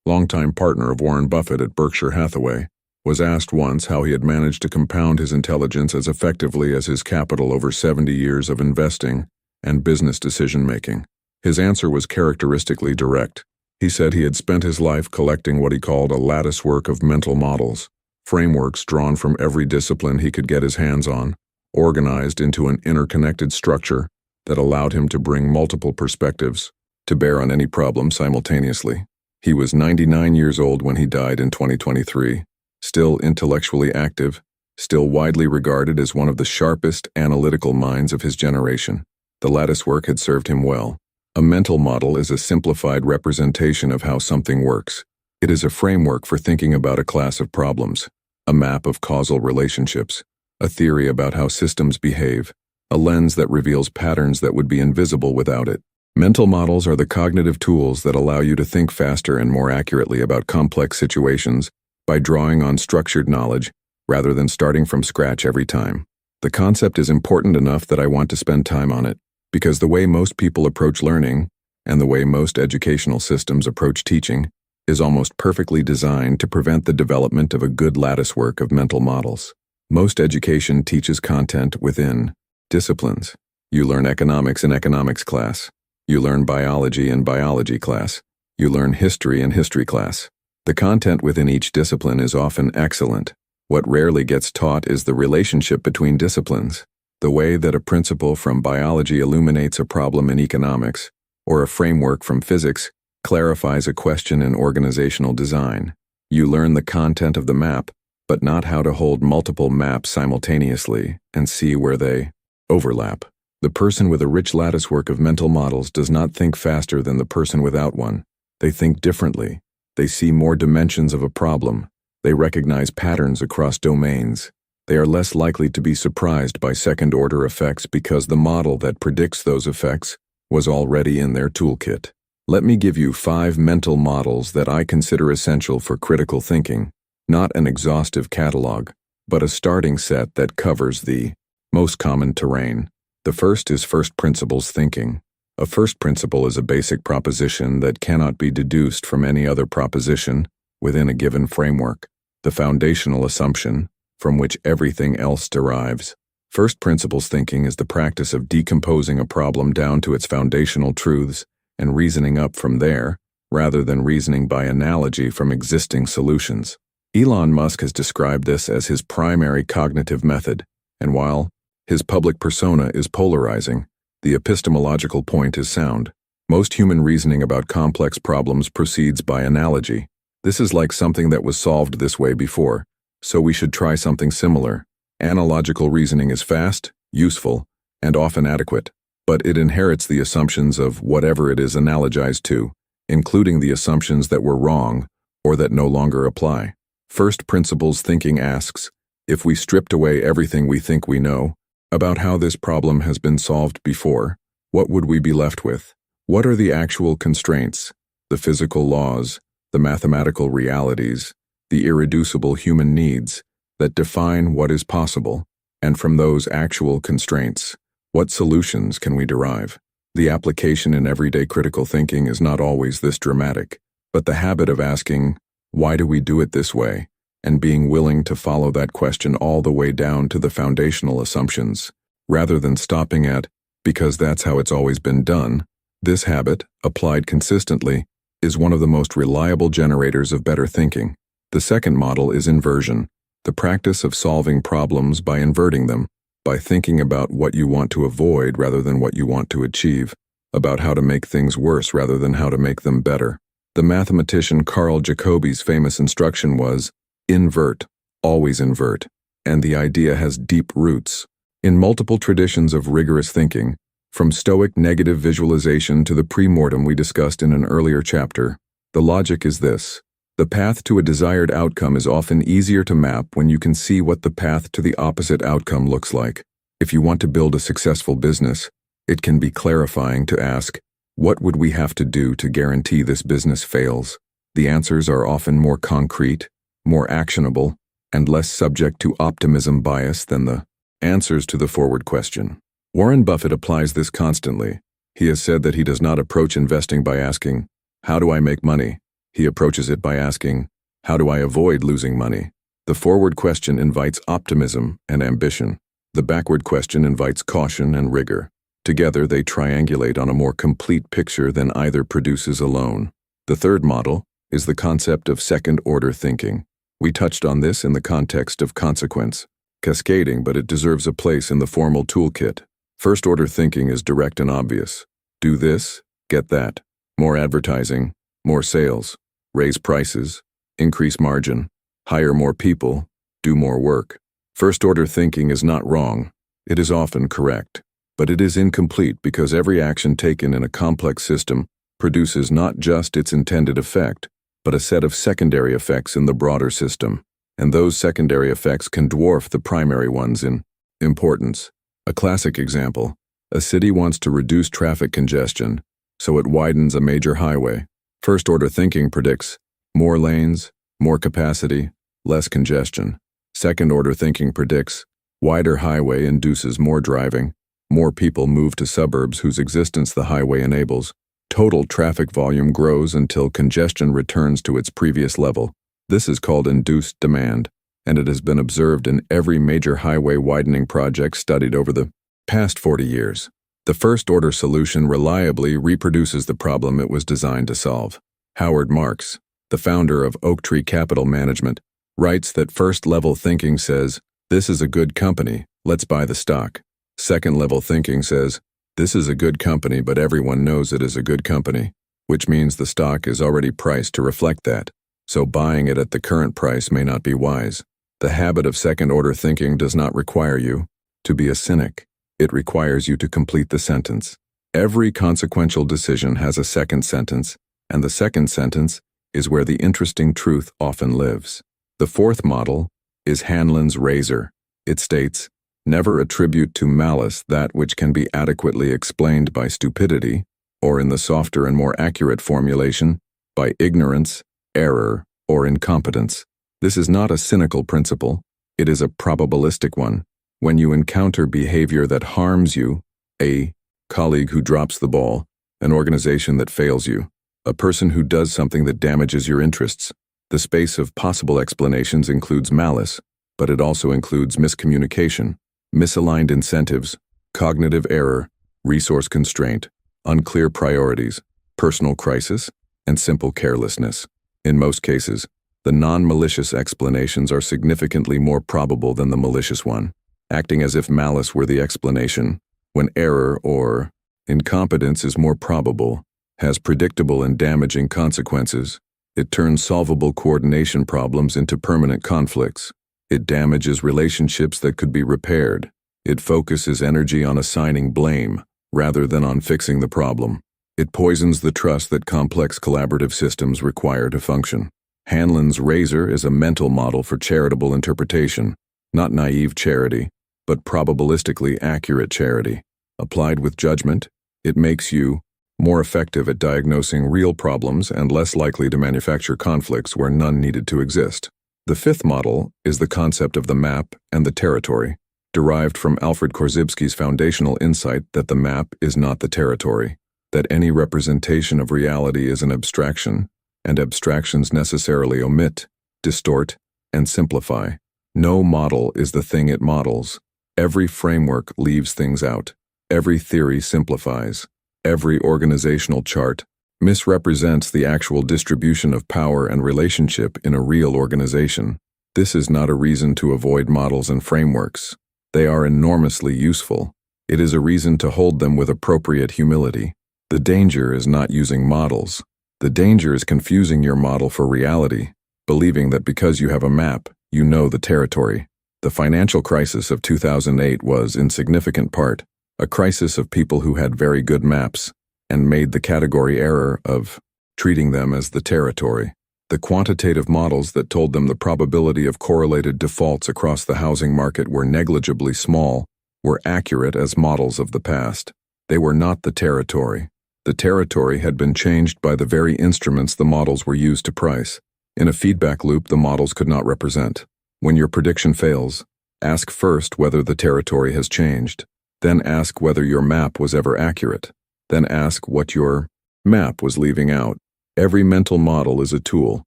longtime partner of Warren Buffett at Berkshire Hathaway, was asked once how he had managed to compound his intelligence as effectively as his capital over 70 years of investing and business decision-making. His answer was characteristically direct. He said he had spent his life collecting what he called a latticework of mental models, frameworks drawn from every discipline he could get his hands on, organized into an interconnected structure that allowed him to bring multiple perspectives to bear on any problem simultaneously. He was 99 years old when he died in 2023, still intellectually active, still widely regarded as one of the sharpest analytical minds of his generation. The latticework had served him well. A mental model is a simplified representation of how something works. It is a framework for thinking about a class of problems, a map of causal relationships, a theory about how systems behave, a lens that reveals patterns that would be invisible without it. Mental models are the cognitive tools that allow you to think faster and more accurately about complex situations by drawing on structured knowledge rather than starting from scratch every time. The concept is important enough that I want to spend time on it, because the way most people approach learning, and the way most educational systems approach teaching, is almost perfectly designed to prevent the development of a good latticework of mental models. Most education teaches content within disciplines. You learn economics in economics class. You learn biology in biology class. You learn history in history class. The content within each discipline is often excellent. What rarely gets taught is the relationship between disciplines. The way that a principle from biology illuminates a problem in economics, or a framework from physics clarifies a question in organizational design. You learn the content of the map, but not how to hold multiple maps simultaneously and see where they overlap. The person with a rich latticework of mental models does not think faster than the person without one. They think differently. They see more dimensions of a problem. They recognize patterns across domains. They are less likely to be surprised by second-order effects because the model that predicts those effects was already in their toolkit. Let me give you 5 mental models that I consider essential for critical thinking, not an exhaustive catalog, but a starting set that covers the most common terrain. The first is first principles thinking. A first principle is a basic proposition that cannot be deduced from any other proposition within a given framework, the foundational assumption from which everything else derives. First principles thinking is the practice of decomposing a problem down to its foundational truths and reasoning up from there, rather than reasoning by analogy from existing solutions. Elon Musk has described this as his primary cognitive method, and while his public persona is polarizing, the epistemological point is sound. Most human reasoning about complex problems proceeds by analogy. This is like something that was solved this way before. So we should try something similar. Analogical reasoning is fast, useful, and often adequate, but it inherits the assumptions of whatever it is analogized to, including the assumptions that were wrong or that no longer apply. First principles thinking asks, if we stripped away everything we think we know about how this problem has been solved before, what would we be left with? What are the actual constraints, the physical laws, the mathematical realities, the irreducible human needs that define what is possible? And from those actual constraints, what solutions can we derive? The application in everyday critical thinking is not always this dramatic, but the habit of asking, why do we do it this way? And being willing to follow that question all the way down to the foundational assumptions, rather than stopping at, because that's how it's always been done. This habit, applied consistently, is one of the most reliable generators of better thinking. The second model is inversion, the practice of solving problems by inverting them, by thinking about what you want to avoid rather than what you want to achieve, about how to make things worse rather than how to make them better. The mathematician Carl Jacobi's famous instruction was, invert, always invert, and the idea has deep roots. In multiple traditions of rigorous thinking, from Stoic negative visualization to the Premortem we discussed in an earlier chapter, the logic is this. The path to a desired outcome is often easier to map when you can see what the path to the opposite outcome looks like. If you want to build a successful business, it can be clarifying to ask, what would we have to do to guarantee this business fails? The answers are often more concrete, more actionable, and less subject to optimism bias than the answers to the forward question. Warren Buffett applies this constantly. He has said that he does not approach investing by asking, how do I make money? He approaches it by asking, how do I avoid losing money? The forward question invites optimism and ambition. The backward question invites caution and rigor. Together they triangulate on a more complete picture than either produces alone. The third model is the concept of second-order thinking. We touched on this in the context of consequence, cascading, but it deserves a place in the formal toolkit. First-order thinking is direct and obvious. Do this, get that. More advertising, more sales, raise prices, increase margin, hire more people, do more work. First-order thinking is not wrong. It is often correct. But it is incomplete because every action taken in a complex system produces not just its intended effect, but a set of secondary effects in the broader system. And those secondary effects can dwarf the primary ones in importance. A classic example, a city wants to reduce traffic congestion, so it widens a major highway. First-order thinking predicts more lanes, more capacity, less congestion. Second-order thinking predicts wider highway induces more driving, more people move to suburbs whose existence the highway enables. Total traffic volume grows until congestion returns to its previous level. This is called induced demand, and it has been observed in every major highway widening project studied over the past 40 years. The first-order solution reliably reproduces the problem it was designed to solve. Howard Marks, the founder of Oaktree Capital Management, writes that first-level thinking says, this is a good company, let's buy the stock. Second-level thinking says, this is a good company but everyone knows it is a good company, which means the stock is already priced to reflect that, so buying it at the current price may not be wise. The habit of second-order thinking does not require you to be a cynic. It requires you to complete the sentence. Every consequential decision has a second sentence, and the second sentence is where the interesting truth often lives. The fourth model is Hanlon's razor. It states, never attribute to malice that which can be adequately explained by stupidity, or in the softer and more accurate formulation, by ignorance, error, or incompetence. This is not a cynical principle, it is a probabilistic one. When you encounter behavior that harms you, a colleague who drops the ball, an organization that fails you, a person who does something that damages your interests, the space of possible explanations includes malice, but it also includes miscommunication, misaligned incentives, cognitive error, resource constraint, unclear priorities, personal crisis, and simple carelessness. In most cases, the non-malicious explanations are significantly more probable than the malicious one, acting as if malice were the explanation, when error or incompetence is more probable, has predictable and damaging consequences. It turns solvable coordination problems into permanent conflicts. It damages relationships that could be repaired. It focuses energy on assigning blame rather than on fixing the problem. It poisons the trust that complex collaborative systems require to function. Hanlon's razor is a mental model for charitable interpretation, not naive charity, but probabilistically accurate charity. Applied with judgment, it makes you more effective at diagnosing real problems and less likely to manufacture conflicts where none needed to exist. The fifth model is the concept of the map and the territory, derived from Alfred Korzybski's foundational insight that the map is not the territory, that any representation of reality is an abstraction, and abstractions necessarily omit, distort, and simplify. No model is the thing it models. Every framework leaves things out. Every theory simplifies. Every organizational chart misrepresents the actual distribution of power and relationship in a real organization. This is not a reason to avoid models and frameworks. They are enormously useful. It is a reason to hold them with appropriate humility. The danger is not using models. The danger is confusing your model for reality, believing that because you have a map, you know the territory. The financial crisis of 2008 was, in significant part, a crisis of people who had very good maps and made the category error of treating them as the territory. The quantitative models that told them the probability of correlated defaults across the housing market were negligibly small were accurate as models of the past. They were not the territory. The territory had been changed by the very instruments the models were used to price. In a feedback loop the models could not represent. When your prediction fails, ask first whether the territory has changed. Then ask whether your map was ever accurate. Then ask what your map was leaving out. Every mental model is a tool.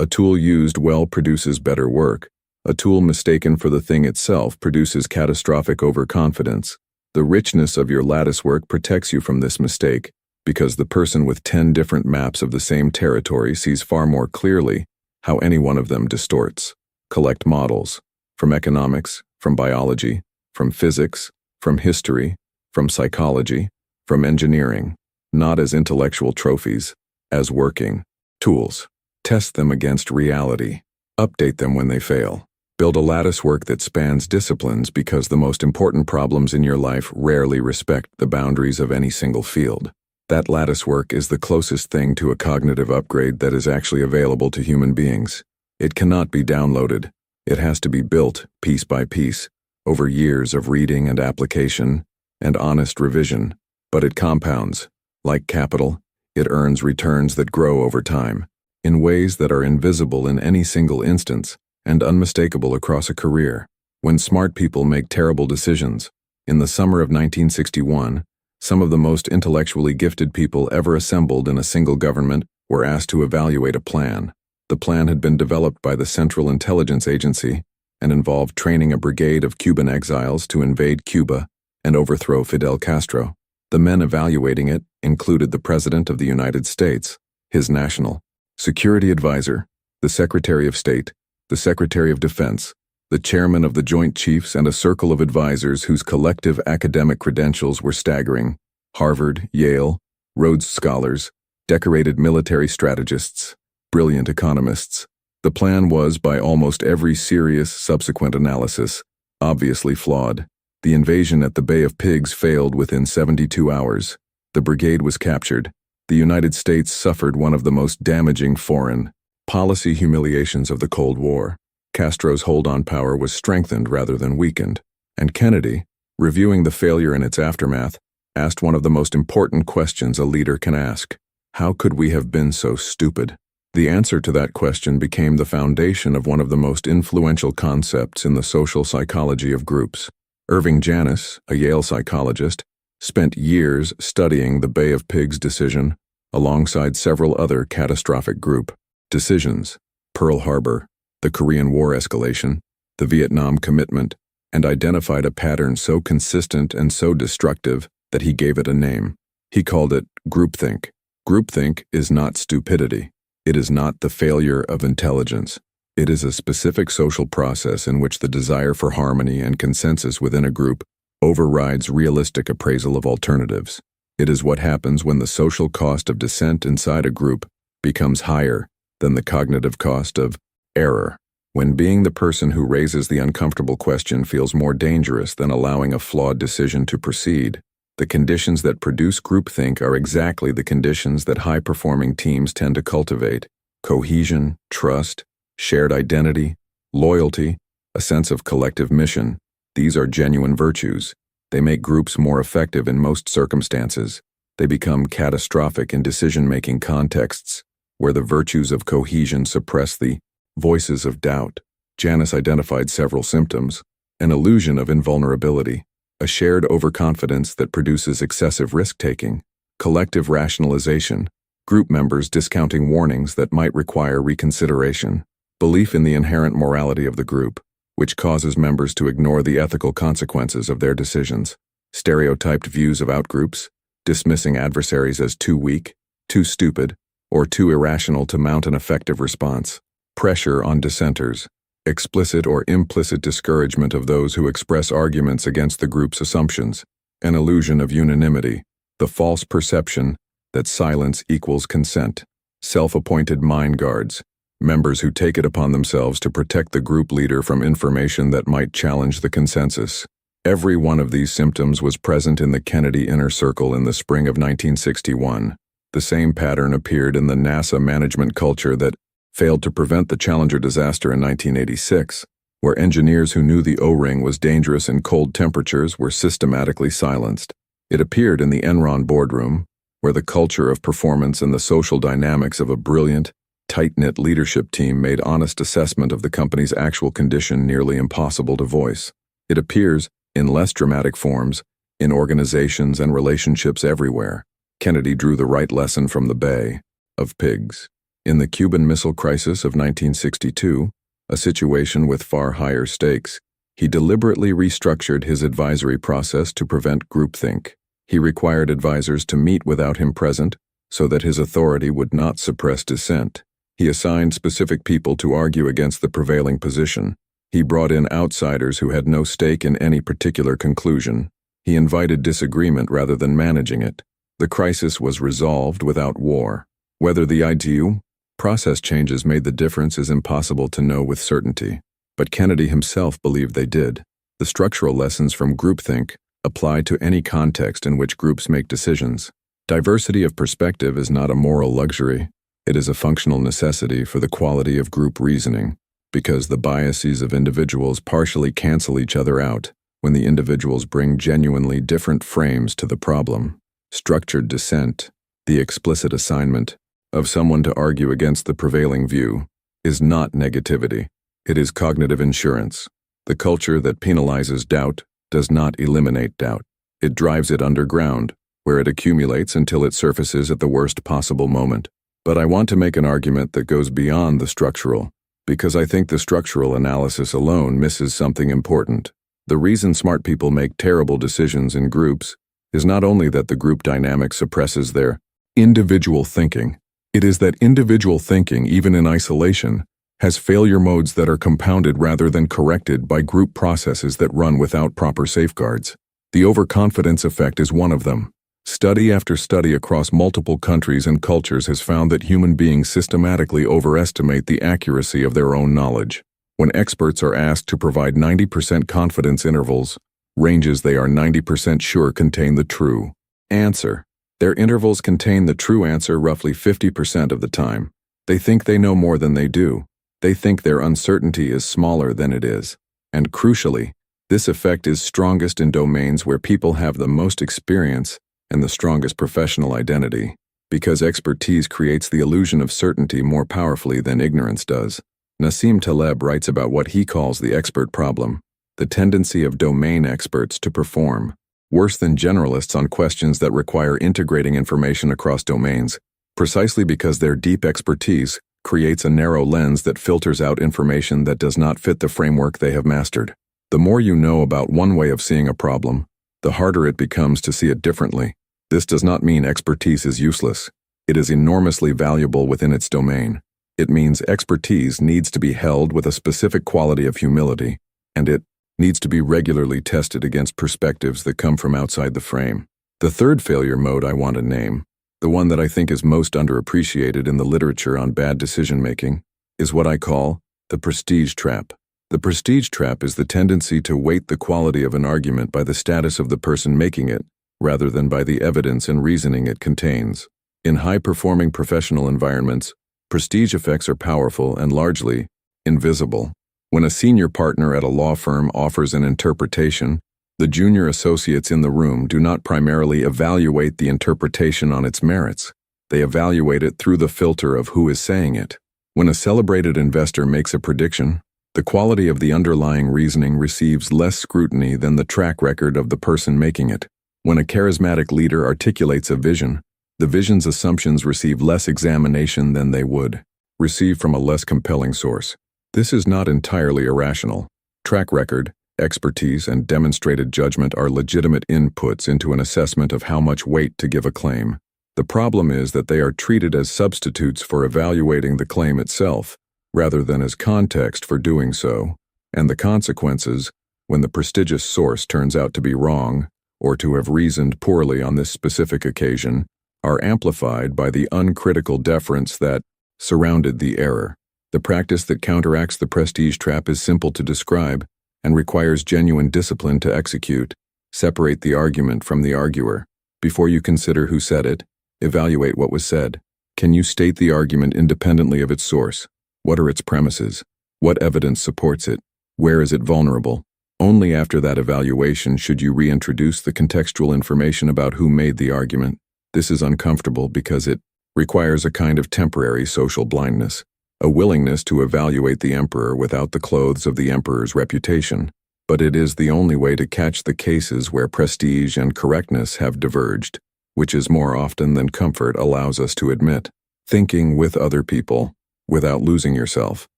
A tool used well produces better work. A tool mistaken for the thing itself produces catastrophic overconfidence. The richness of your latticework protects you from this mistake, because the person with 10 different maps of the same territory sees far more clearly how any one of them distorts. Collect models, from economics, from biology, from physics, from history, from psychology, from engineering, not as intellectual trophies, as working tools. Test them against reality. Update them when they fail. Build a latticework that spans disciplines because the most important problems in your life rarely respect the boundaries of any single field. That latticework is the closest thing to a cognitive upgrade that is actually available to human beings. It cannot be downloaded. It has to be built, piece by piece, over years of reading and application and honest revision. But it compounds. Like capital, it earns returns that grow over time, in ways that are invisible in any single instance and unmistakable across a career. When smart people make terrible decisions, in the summer of 1961, some of the most intellectually gifted people ever assembled in a single government were asked to evaluate a plan. The plan had been developed by the Central Intelligence Agency and involved training a brigade of Cuban exiles to invade Cuba and overthrow Fidel Castro. The men evaluating it included the President of the United States, his national security advisor, the Secretary of State, the Secretary of Defense, the chairman of the Joint Chiefs, and a circle of advisors whose collective academic credentials were staggering: Harvard, Yale, Rhodes Scholars, decorated military strategists, brilliant economists. The plan was, by almost every serious subsequent analysis, obviously flawed. The invasion at the Bay of Pigs failed within 72 hours. The brigade was captured. The United States suffered one of the most damaging foreign policy humiliations of the Cold War. Castro's hold on power was strengthened rather than weakened, and Kennedy, reviewing the failure in its aftermath, asked one of the most important questions a leader can ask: how could we have been so stupid? The answer to that question became the foundation of one of the most influential concepts in the social psychology of groups. Irving Janis, a Yale psychologist, spent years studying the Bay of Pigs decision alongside several other catastrophic group decisions: Pearl Harbor, the Korean War escalation, the Vietnam commitment, and identified a pattern so consistent and so destructive that he gave it a name. He called it groupthink. Groupthink is not stupidity. It is not the failure of intelligence. It is a specific social process in which the desire for harmony and consensus within a group overrides realistic appraisal of alternatives. It is what happens when the social cost of dissent inside a group becomes higher than the cognitive cost of error. When being the person who raises the uncomfortable question feels more dangerous than allowing a flawed decision to proceed, the conditions that produce groupthink are exactly the conditions that high-performing teams tend to cultivate: cohesion, trust, shared identity, loyalty, a sense of collective mission. These are genuine virtues. They make groups more effective in most circumstances. They become catastrophic in decision-making contexts, where the virtues of cohesion suppress the voices of doubt. Janice identified several symptoms: an illusion of invulnerability, a shared overconfidence that produces excessive risk-taking, collective rationalization, group members discounting warnings that might require reconsideration, belief in the inherent morality of the group, which causes members to ignore the ethical consequences of their decisions, stereotyped views of outgroups, dismissing adversaries as too weak, too stupid, or too irrational to mount an effective response, pressure on dissenters, explicit or implicit discouragement of those who express arguments against the group's assumptions, an illusion of unanimity, the false perception that silence equals consent, self-appointed mind guards, members who take it upon themselves to protect the group leader from information that might challenge the consensus. Every one of these symptoms was present in the Kennedy Inner Circle in the spring of 1961. The same pattern appeared in the NASA management culture that failed to prevent the Challenger disaster in 1986, where engineers who knew the O-ring was dangerous in cold temperatures were systematically silenced. It appeared in the Enron boardroom, where the culture of performance and the social dynamics of a brilliant, tight-knit leadership team made honest assessment of the company's actual condition nearly impossible to voice. It appears, in less dramatic forms, in organizations and relationships everywhere. Kennedy drew the right lesson from the Bay of Pigs. In the Cuban Missile Crisis of 1962, a situation with far higher stakes, he deliberately restructured his advisory process to prevent groupthink. He required advisors to meet without him present so that his authority would not suppress dissent. He assigned specific people to argue against the prevailing position. He brought in outsiders who had no stake in any particular conclusion. He invited disagreement rather than managing it. The crisis was resolved without war. Whether the ITU process changes made the difference is impossible to know with certainty, but Kennedy himself believed they did. The structural lessons from groupthink apply to any context in which groups make decisions. Diversity of perspective is not a moral luxury. It is a functional necessity for the quality of group reasoning, because the biases of individuals partially cancel each other out when the individuals bring genuinely different frames to the problem. Structured dissent, the explicit assignment of someone to argue against the prevailing view, is not negativity. It is cognitive insurance. The culture that penalizes doubt does not eliminate doubt. It drives it underground, where it accumulates until it surfaces at the worst possible moment. But I want to make an argument that goes beyond the structural, because I think the structural analysis alone misses something important. The reason smart people make terrible decisions in groups is not only that the group dynamic suppresses their individual thinking, it is that individual thinking, even in isolation, has failure modes that are compounded rather than corrected by group processes that run without proper safeguards. The overconfidence effect is one of them. Study after study across multiple countries and cultures has found that human beings systematically overestimate the accuracy of their own knowledge. When experts are asked to provide 90% confidence intervals, ranges they are 90% sure contain the true answer. Their intervals contain the true answer roughly 50% of the time. They think they know more than they do. They think their uncertainty is smaller than it is. And crucially, this effect is strongest in domains where people have the most experience and the strongest professional identity, because expertise creates the illusion of certainty more powerfully than ignorance does. Nassim Taleb writes about what he calls the expert problem, the tendency of domain experts to perform worse than generalists on questions that require integrating information across domains, precisely because their deep expertise creates a narrow lens that filters out information that does not fit the framework they have mastered. The more you know about one way of seeing a problem, the harder it becomes to see it differently. This does not mean expertise is useless. It is enormously valuable within its domain. It means expertise needs to be held with a specific quality of humility, and it needs to be regularly tested against perspectives that come from outside the frame. The third failure mode I want to name, the one that I think is most underappreciated in the literature on bad decision-making, is what I call The prestige trap. The prestige trap is the tendency to weight the quality of an argument by the status of the person making it, rather than by the evidence and reasoning it contains. In high-performing professional environments, prestige effects are powerful and largely invisible. When a senior partner at a law firm offers an interpretation, the junior associates in the room do not primarily evaluate the interpretation on its merits. They evaluate it through the filter of who is saying it. When a celebrated investor makes a prediction, the quality of the underlying reasoning receives less scrutiny than the track record of the person making it. When a charismatic leader articulates a vision, the vision's assumptions receive less examination than they would receive from a less compelling source. This is not entirely irrational. Track record, expertise, and demonstrated judgment are legitimate inputs into an assessment of how much weight to give a claim. The problem is that they are treated as substitutes for evaluating the claim itself, rather than as context for doing so, and the consequences, when the prestigious source turns out to be wrong, or to have reasoned poorly on this specific occasion, are amplified by the uncritical deference that surrounded the error. The practice that counteracts the prestige trap is simple to describe and requires genuine discipline to execute. Separate the argument from the arguer. Before you consider who said it, evaluate what was said. Can you state the argument independently of its source? What are its premises? What evidence supports it? Where is it vulnerable? Only after that evaluation should you reintroduce the contextual information about who made the argument. This is uncomfortable because it requires a kind of temporary social blindness, a willingness to evaluate the emperor without the clothes of the emperor's reputation. But it is the only way to catch the cases where prestige and correctness have diverged, which is more often than comfort allows us to admit. Thinking with other people, without losing yourself.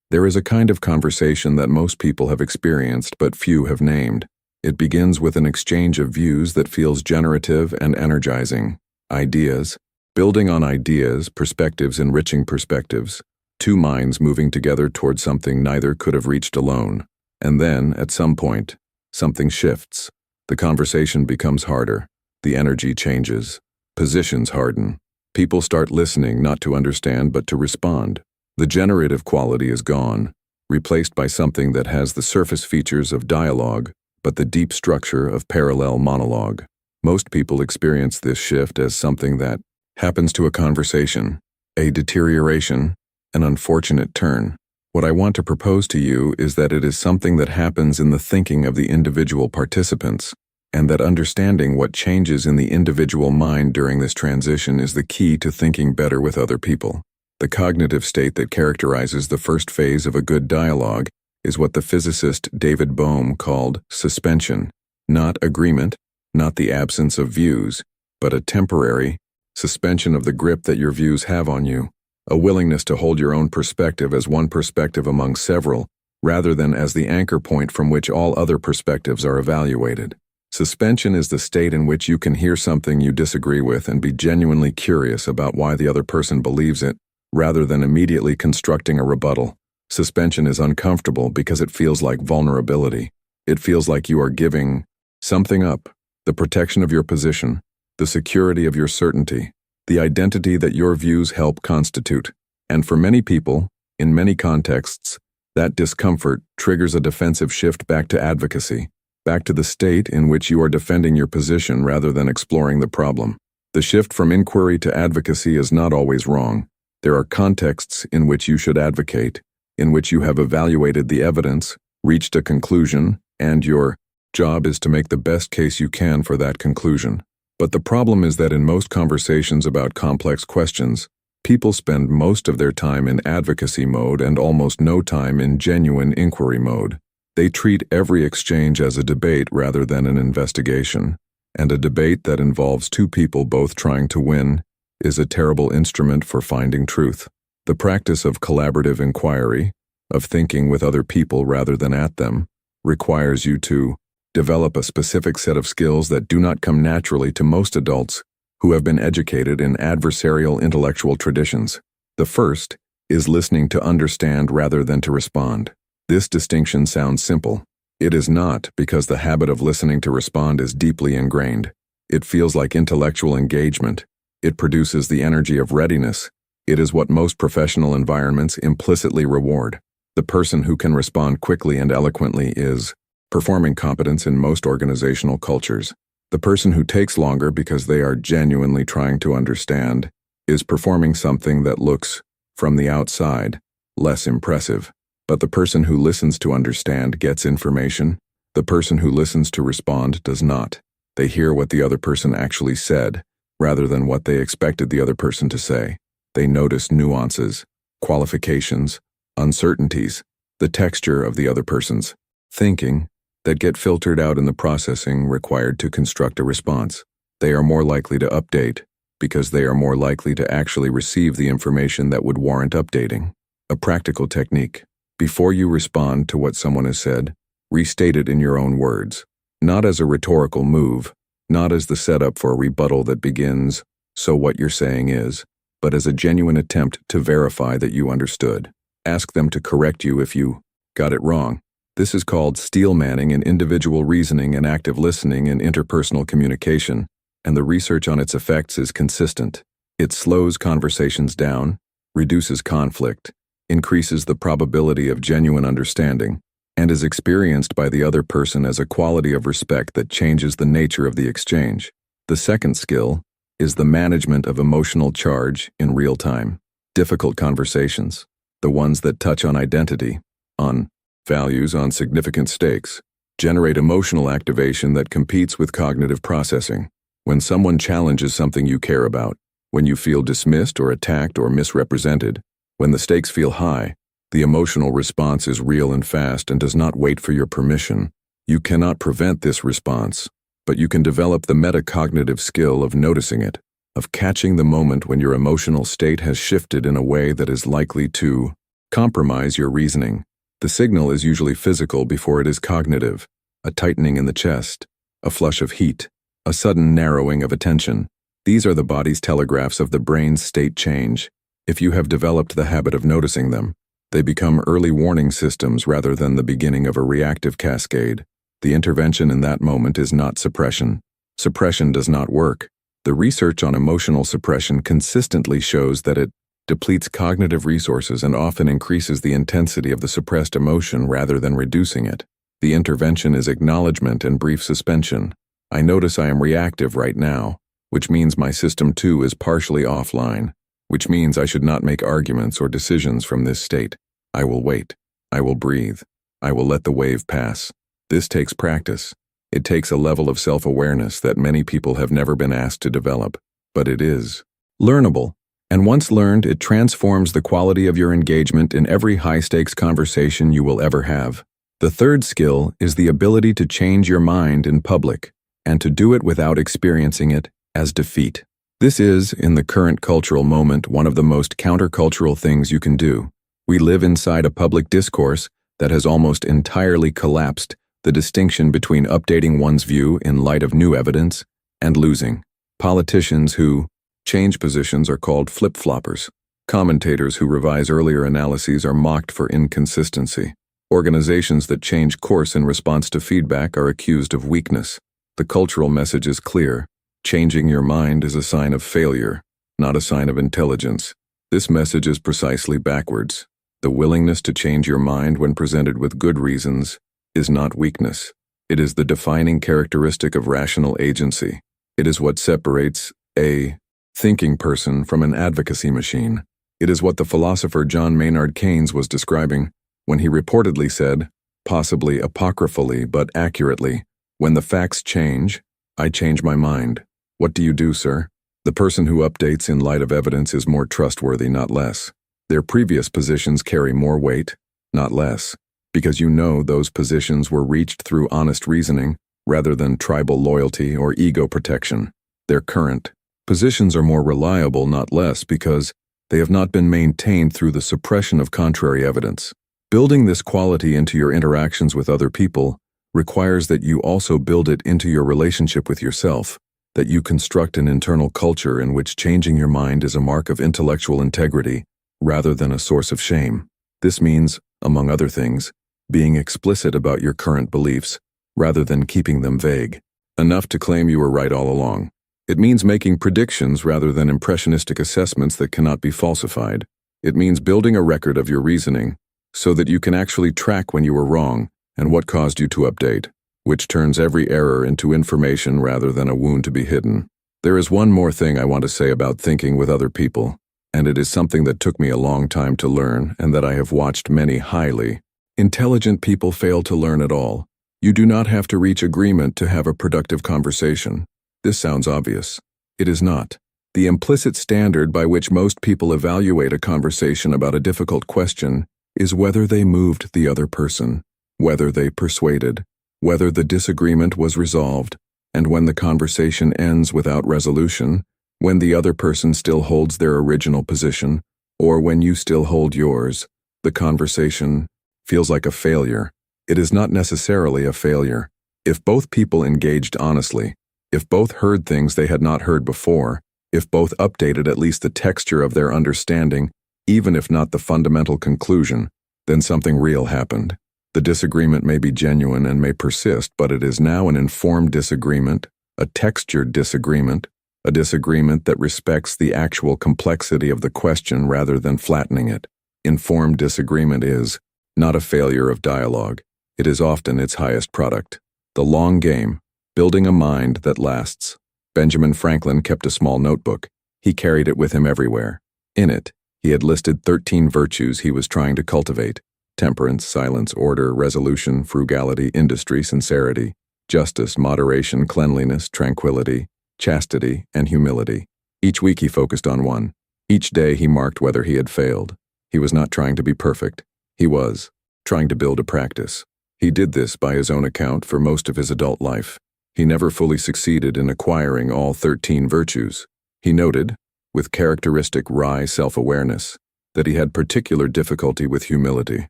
There is a kind of conversation that most people have experienced but few have named. It begins with an exchange of views that feels generative and energizing. Ideas, building on ideas, perspectives enriching perspectives, two minds moving together toward something neither could have reached alone. And then, at some point, something shifts. The conversation becomes harder. The energy changes. Positions harden. People start listening not to understand but to respond. The generative quality is gone, replaced by something that has the surface features of dialogue, but the deep structure of parallel monologue. Most people experience this shift as something that happens to a conversation, a deterioration, an unfortunate turn. What I want to propose to you is that it is something that happens in the thinking of the individual participants, and that understanding what changes in the individual mind during this transition is the key to thinking better with other people. The cognitive state that characterizes the first phase of a good dialogue is what the physicist David Bohm called suspension, not agreement, not the absence of views, but a temporary suspension of the grip that your views have on you, a willingness to hold your own perspective as one perspective among several, rather than as the anchor point from which all other perspectives are evaluated. Suspension is the state in which you can hear something you disagree with and be genuinely curious about why the other person believes it, rather than immediately constructing a rebuttal. Suspension is uncomfortable because it feels like vulnerability. It feels like you are giving something up, the protection of your position, the security of your certainty, the identity that your views help constitute. And for many people, in many contexts, that discomfort triggers a defensive shift back to advocacy, back to the state in which you are defending your position rather than exploring the problem. The shift from inquiry to advocacy is not always wrong. There are contexts in which you should advocate, in which you have evaluated the evidence, reached a conclusion, and your job is to make the best case you can for that conclusion. But the problem is that in most conversations about complex questions, people spend most of their time in advocacy mode and almost no time in genuine inquiry mode. They treat every exchange as a debate rather than an investigation, and a debate that involves two people both trying to win is a terrible instrument for finding truth. The practice of collaborative inquiry, of thinking with other people rather than at them, requires you to develop a specific set of skills that do not come naturally to most adults who have been educated in adversarial intellectual traditions. The first is listening to understand rather than to respond. This distinction sounds simple. It is not, because the habit of listening to respond is deeply ingrained. It feels like intellectual engagement. It produces the energy of readiness. It is what most professional environments implicitly reward. The person who can respond quickly and eloquently is performing competence in most organizational cultures. The person who takes longer because they are genuinely trying to understand is performing something that looks, from the outside, less impressive. But the person who listens to understand gets information. The person who listens to respond does not. They hear what the other person actually said, rather than what they expected the other person to say. They notice nuances, qualifications, uncertainties, the texture of the other person's thinking that get filtered out in the processing required to construct a response. They are more likely to update because they are more likely to actually receive the information that would warrant updating. A practical technique. Before you respond to what someone has said, restate it in your own words. Not as a rhetorical move, not as the setup for a rebuttal that begins, "So what you're saying is," but as a genuine attempt to verify that you understood. Ask them to correct you if you got it wrong. This is called Steelmanning in individual reasoning and active listening in interpersonal communication, and the research on its effects is consistent. It slows conversations down, reduces conflict, increases the probability of genuine understanding, and is experienced by the other person as a quality of respect that changes the nature of the exchange. The second skill is the management of emotional charge in real time. Difficult conversations, the ones that touch on identity, on values, on significant stakes, generate emotional activation that competes with cognitive processing. When someone challenges something you care about, when you feel dismissed or attacked or misrepresented, when the stakes feel high, the emotional response is real and fast and does not wait for your permission. You cannot prevent this response, but you can develop the metacognitive skill of noticing it, of catching the moment when your emotional state has shifted in a way that is likely to compromise your reasoning. The signal is usually physical before it is cognitive, a tightening in the chest, a flush of heat, a sudden narrowing of attention. These are the body's telegraphs of the brain's state change. If you have developed the habit of noticing them, they become early warning systems rather than the beginning of a reactive cascade. The intervention in that moment is not suppression. Suppression does not work. The research on emotional suppression consistently shows that it depletes cognitive resources and often increases the intensity of the suppressed emotion rather than reducing it. The intervention is acknowledgement and brief suspension. I notice I am reactive right now, which means my system too is partially offline, which means I should not make arguments or decisions from this state. I will wait. I will breathe. I will let the wave pass. This takes practice. It takes a level of self-awareness that many people have never been asked to develop, but it is learnable. And once learned, it transforms the quality of your engagement in every high-stakes conversation you will ever have. The third skill is the ability to change your mind in public, and to do it without experiencing it as defeat. This is, in the current cultural moment, one of the most countercultural things you can do. We live inside a public discourse that has almost entirely collapsed the distinction between updating one's view in light of new evidence and losing. Politicians who change positions are called flip-floppers. Commentators who revise earlier analyses are mocked for inconsistency. Organizations that change course in response to feedback are accused of weakness. The cultural message is clear. Changing your mind is a sign of failure, not a sign of intelligence. This message is precisely backwards. The willingness to change your mind when presented with good reasons is not weakness. It is the defining characteristic of rational agency. It is what separates a thinking person from an advocacy machine. It is what the philosopher John Maynard Keynes was describing when he reportedly said, possibly apocryphally but accurately, "When the facts change, I change my mind." What do you do, sir? The person who updates in light of evidence is more trustworthy, not less. Their previous positions carry more weight, not less, because you know those positions were reached through honest reasoning rather than tribal loyalty or ego protection. Their current positions are more reliable, not less, because they have not been maintained through the suppression of contrary evidence. Building this quality into your interactions with other people requires that you also build it into your relationship with yourself, that you construct an internal culture in which changing your mind is a mark of intellectual integrity rather than a source of shame. This means, among other things, being explicit about your current beliefs rather than keeping them vague, enough to claim you were right all along. It means making predictions rather than impressionistic assessments that cannot be falsified. It means building a record of your reasoning, so that you can actually track when you were wrong and what caused you to update, which turns every error into information rather than a wound to be hidden. There is one more thing I want to say about thinking with other people, and it is something that took me a long time to learn and that I have watched many highly intelligent people fail to learn at all. You do not have to reach agreement to have a productive conversation. This sounds obvious. It is not. The implicit standard by which most people evaluate a conversation about a difficult question is whether they moved the other person, whether they persuaded, whether the disagreement was resolved, and when the conversation ends without resolution, when the other person still holds their original position, or when you still hold yours, the conversation feels like a failure. It is not necessarily a failure. If both people engaged honestly, if both heard things they had not heard before, if both updated at least the texture of their understanding, even if not the fundamental conclusion, then something real happened. The disagreement may be genuine and may persist, but it is now an informed disagreement, a textured disagreement, a disagreement that respects the actual complexity of the question rather than flattening it. Informed disagreement is not a failure of dialogue. It is often its highest product. The long game, building a mind that lasts. Benjamin Franklin kept a small notebook. He carried it with him everywhere. In it, he had listed 13 virtues he was trying to cultivate: temperance, silence, order, resolution, frugality, industry, sincerity, justice, moderation, cleanliness, tranquility, chastity, and humility. Each week he focused on one. Each day he marked whether he had failed. He was not trying to be perfect. He was trying to build a practice. He did this by his own account for most of his adult life. He never fully succeeded in acquiring all 13 virtues. He noted, with characteristic wry self-awareness, that he had particular difficulty with humility,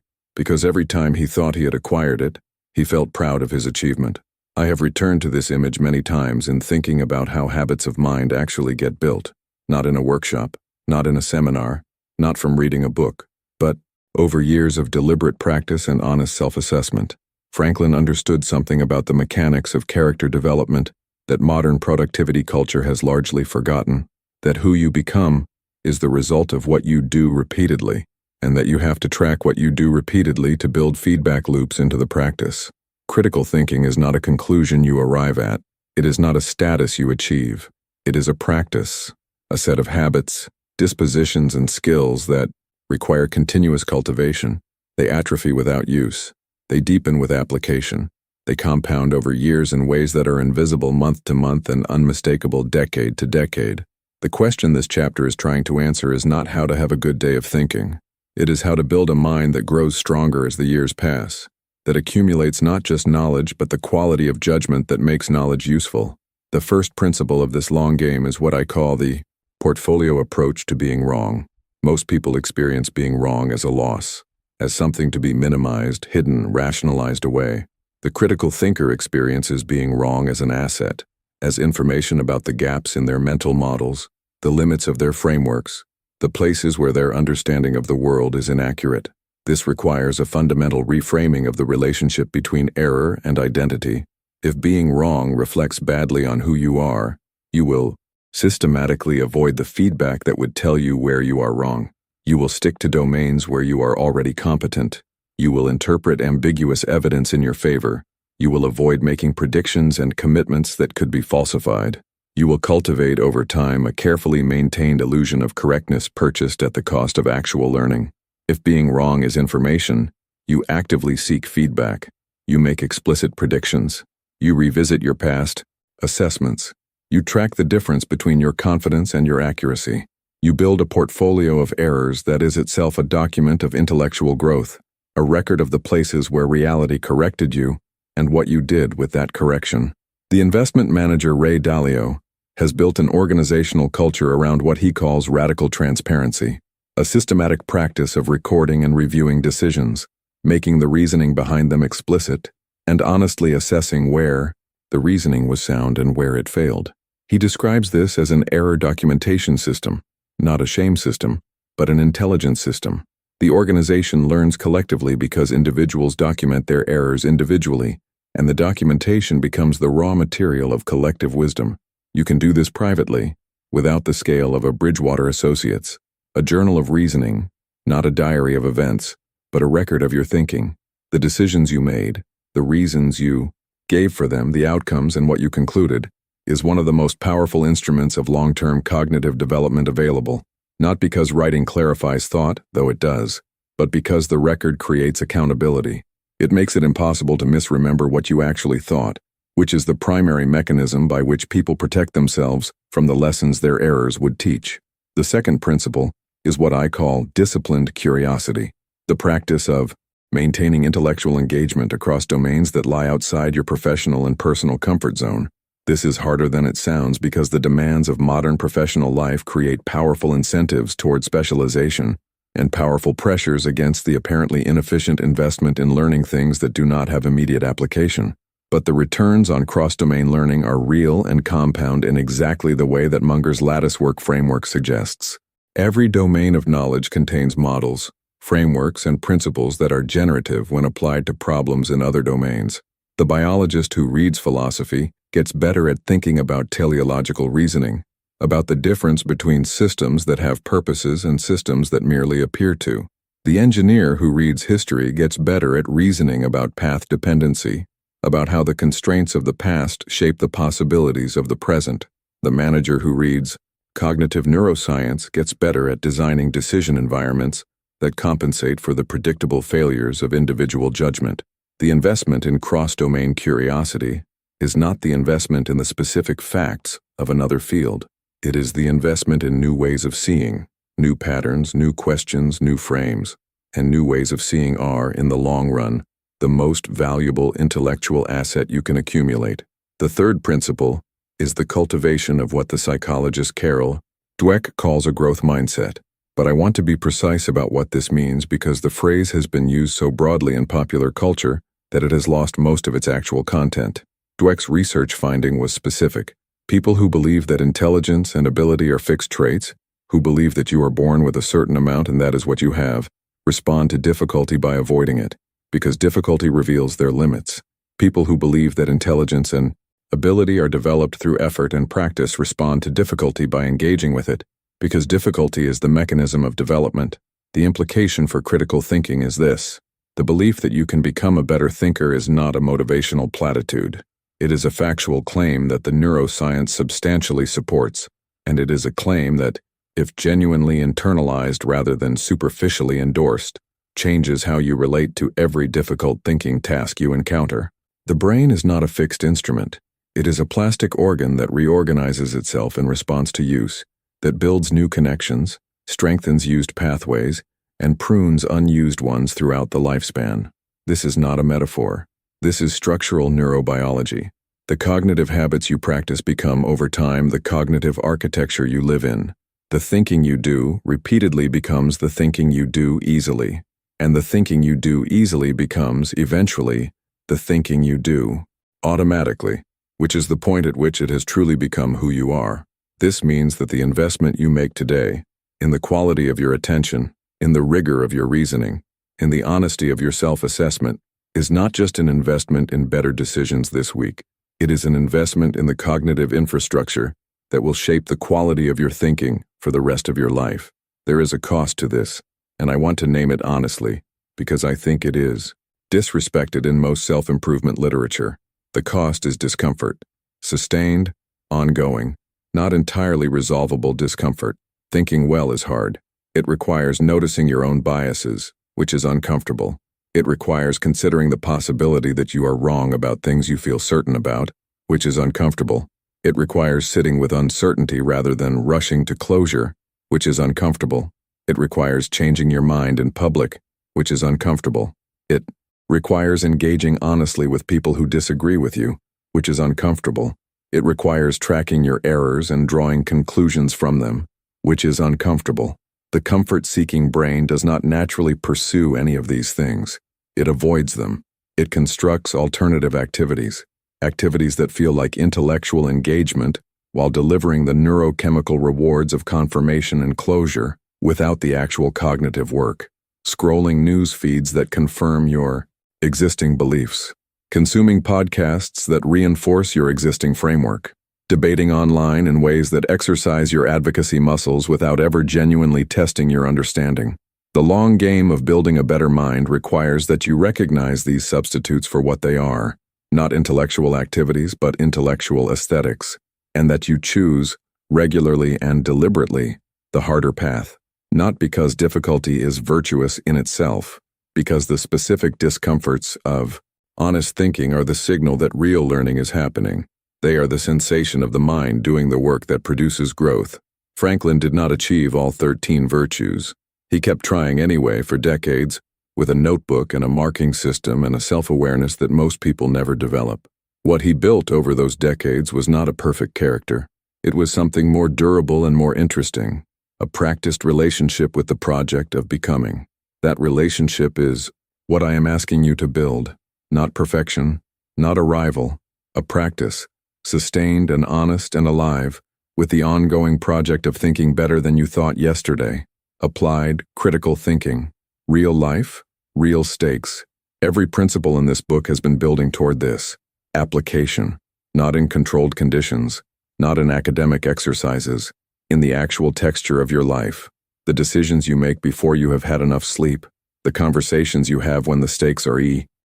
because every time he thought he had acquired it, he felt proud of his achievement. I have returned to this image many times in thinking about how habits of mind actually get built, not in a workshop, not in a seminar, not from reading a book, but over years of deliberate practice and honest self-assessment. Franklin understood something about the mechanics of character development that modern productivity culture has largely forgotten, that who you become is the result of what you do repeatedly, and that you have to track what you do repeatedly to build feedback loops into the practice. Critical thinking is not a conclusion you arrive at. It is not a status you achieve. It is a practice, a set of habits, dispositions, and skills that require continuous cultivation. They atrophy without use. They deepen with application. They compound over years in ways that are invisible month to month and unmistakable decade to decade. The question this chapter is trying to answer is not how to have a good day of thinking. It is how to build a mind that grows stronger as the years pass, that accumulates not just knowledge but the quality of judgment that makes knowledge useful. The first principle of this long game is what I call the portfolio approach to being wrong. Most people experience being wrong as a loss, as something to be minimized, hidden, rationalized away. The critical thinker experiences being wrong as an asset, as information about the gaps in their mental models, the limits of their frameworks, the places where their understanding of the world is inaccurate. This requires a fundamental reframing of the relationship between error and identity. If being wrong reflects badly on who you are, you will systematically avoid the feedback that would tell you where you are wrong. You will stick to domains where you are already competent. You will interpret ambiguous evidence in your favor. You will avoid making predictions and commitments that could be falsified. You will cultivate over time a carefully maintained illusion of correctness purchased at the cost of actual learning. If being wrong is information, you actively seek feedback. You make explicit predictions. You revisit your past assessments. You track the difference between your confidence and your accuracy. You build a portfolio of errors that is itself a document of intellectual growth, a record of the places where reality corrected you and what you did with that correction. The investment manager Ray Dalio has built an organizational culture around what he calls radical transparency, a systematic practice of recording and reviewing decisions, making the reasoning behind them explicit, and honestly assessing where the reasoning was sound and where it failed. He describes this as an error documentation system, not a shame system, but an intelligence system. The organization learns collectively because individuals document their errors individually, and the documentation becomes the raw material of collective wisdom. You can do this privately, without the scale of a Bridgewater Associates, a journal of reasoning, not a diary of events, but a record of your thinking, the decisions you made, the reasons you gave for them, the outcomes, and what you concluded, is one of the most powerful instruments of long-term cognitive development available, not because writing clarifies thought, though it does, but because the record creates accountability. It makes it impossible to misremember what you actually thought, which is the primary mechanism by which people protect themselves from the lessons their errors would teach. The second principle is what I call disciplined curiosity, the practice of maintaining intellectual engagement across domains that lie outside your professional and personal comfort zone. This is harder than it sounds because the demands of modern professional life create powerful incentives toward specialization and powerful pressures against the apparently inefficient investment in learning things that do not have immediate application. But the returns on cross-domain learning are real and compound in exactly the way that Munger's Latticework framework suggests. Every domain of knowledge contains models, frameworks, and principles that are generative when applied to problems in other domains. The biologist who reads philosophy gets better at thinking about teleological reasoning, about the difference between systems that have purposes and systems that merely appear to. The engineer who reads history gets better at reasoning about path dependency, about how the constraints of the past shape the possibilities of the present. The manager who reads cognitive neuroscience gets better at designing decision environments that compensate for the predictable failures of individual judgment. The investment in cross-domain curiosity is not the investment in the specific facts of another field. It is the investment in new ways of seeing. New patterns, new questions, new frames, and new ways of seeing are, in the long run, the most valuable intellectual asset you can accumulate. The third principle is the cultivation of what the psychologist Carol Dweck calls a growth mindset. But I want to be precise about what this means because the phrase has been used so broadly in popular culture that it has lost most of its actual content. Dweck's research finding was specific. People who believe that intelligence and ability are fixed traits, who believe that you are born with a certain amount and that is what you have, respond to difficulty by avoiding it, because difficulty reveals their limits. People who believe that intelligence and ability are developed through effort and practice respond to difficulty by engaging with it, because difficulty is the mechanism of development. The implication for critical thinking is this: the belief that you can become a better thinker is not a motivational platitude. It is a factual claim that the neuroscience substantially supports, and it is a claim that, if genuinely internalized rather than superficially endorsed, changes how you relate to every difficult thinking task you encounter. The brain is not a fixed instrument. It is a plastic organ that reorganizes itself in response to use, that builds new connections, strengthens used pathways, and prunes unused ones throughout the lifespan. This is not a metaphor. This is structural neurobiology. The cognitive habits you practice become, over time, the cognitive architecture you live in. The thinking you do repeatedly becomes the thinking you do easily, and the thinking you do easily becomes, eventually, the thinking you do automatically, which is the point at which it has truly become who you are. This means that the investment you make today, in the quality of your attention, in the rigor of your reasoning, in the honesty of your self-assessment, is not just an investment in better decisions this week. It is an investment in the cognitive infrastructure that will shape the quality of your thinking for the rest of your life. There is a cost to this, and I want to name it honestly, because I think it is disrespected in most self-improvement literature. The cost is discomfort, sustained, ongoing, not entirely resolvable discomfort. Thinking well is hard. It requires noticing your own biases, which is uncomfortable. It requires considering the possibility that you are wrong about things you feel certain about, which is uncomfortable. It requires sitting with uncertainty rather than rushing to closure, which is uncomfortable. It requires changing your mind in public, which is uncomfortable. It requires engaging honestly with people who disagree with you, which is uncomfortable. It requires tracking your errors and drawing conclusions from them, which is uncomfortable. The comfort-seeking brain does not naturally pursue any of these things. It avoids them. It constructs alternative activities, activities that feel like intellectual engagement while delivering the neurochemical rewards of confirmation and closure without the actual cognitive work. Scrolling news feeds that confirm your existing beliefs. Consuming podcasts that reinforce your existing framework. Debating online in ways that exercise your advocacy muscles without ever genuinely testing your understanding. The long game of building a better mind requires that you recognize these substitutes for what they are, not intellectual activities but intellectual aesthetics, and that you choose, regularly and deliberately, the harder path, not because difficulty is virtuous in itself, because the specific discomforts of honest thinking are the signal that real learning is happening. They are the sensation of the mind doing the work that produces growth. Franklin did not achieve all 13 virtues. He kept trying anyway for decades, with a notebook and a marking system and a self-awareness that most people never develop. What he built over those decades was not a perfect character. It was something more durable and more interesting, a practiced relationship with the project of becoming. That relationship is what I am asking you to build, not perfection, not a rival, a practice, sustained and honest and alive, with the ongoing project of thinking better than you thought yesterday. Applied, critical thinking. Real life, real stakes. Every principle in this book has been building toward this. Application. Not in controlled conditions, not in academic exercises, in the actual texture of your life. The decisions you make before you have had enough sleep. The conversations you have when the stakes are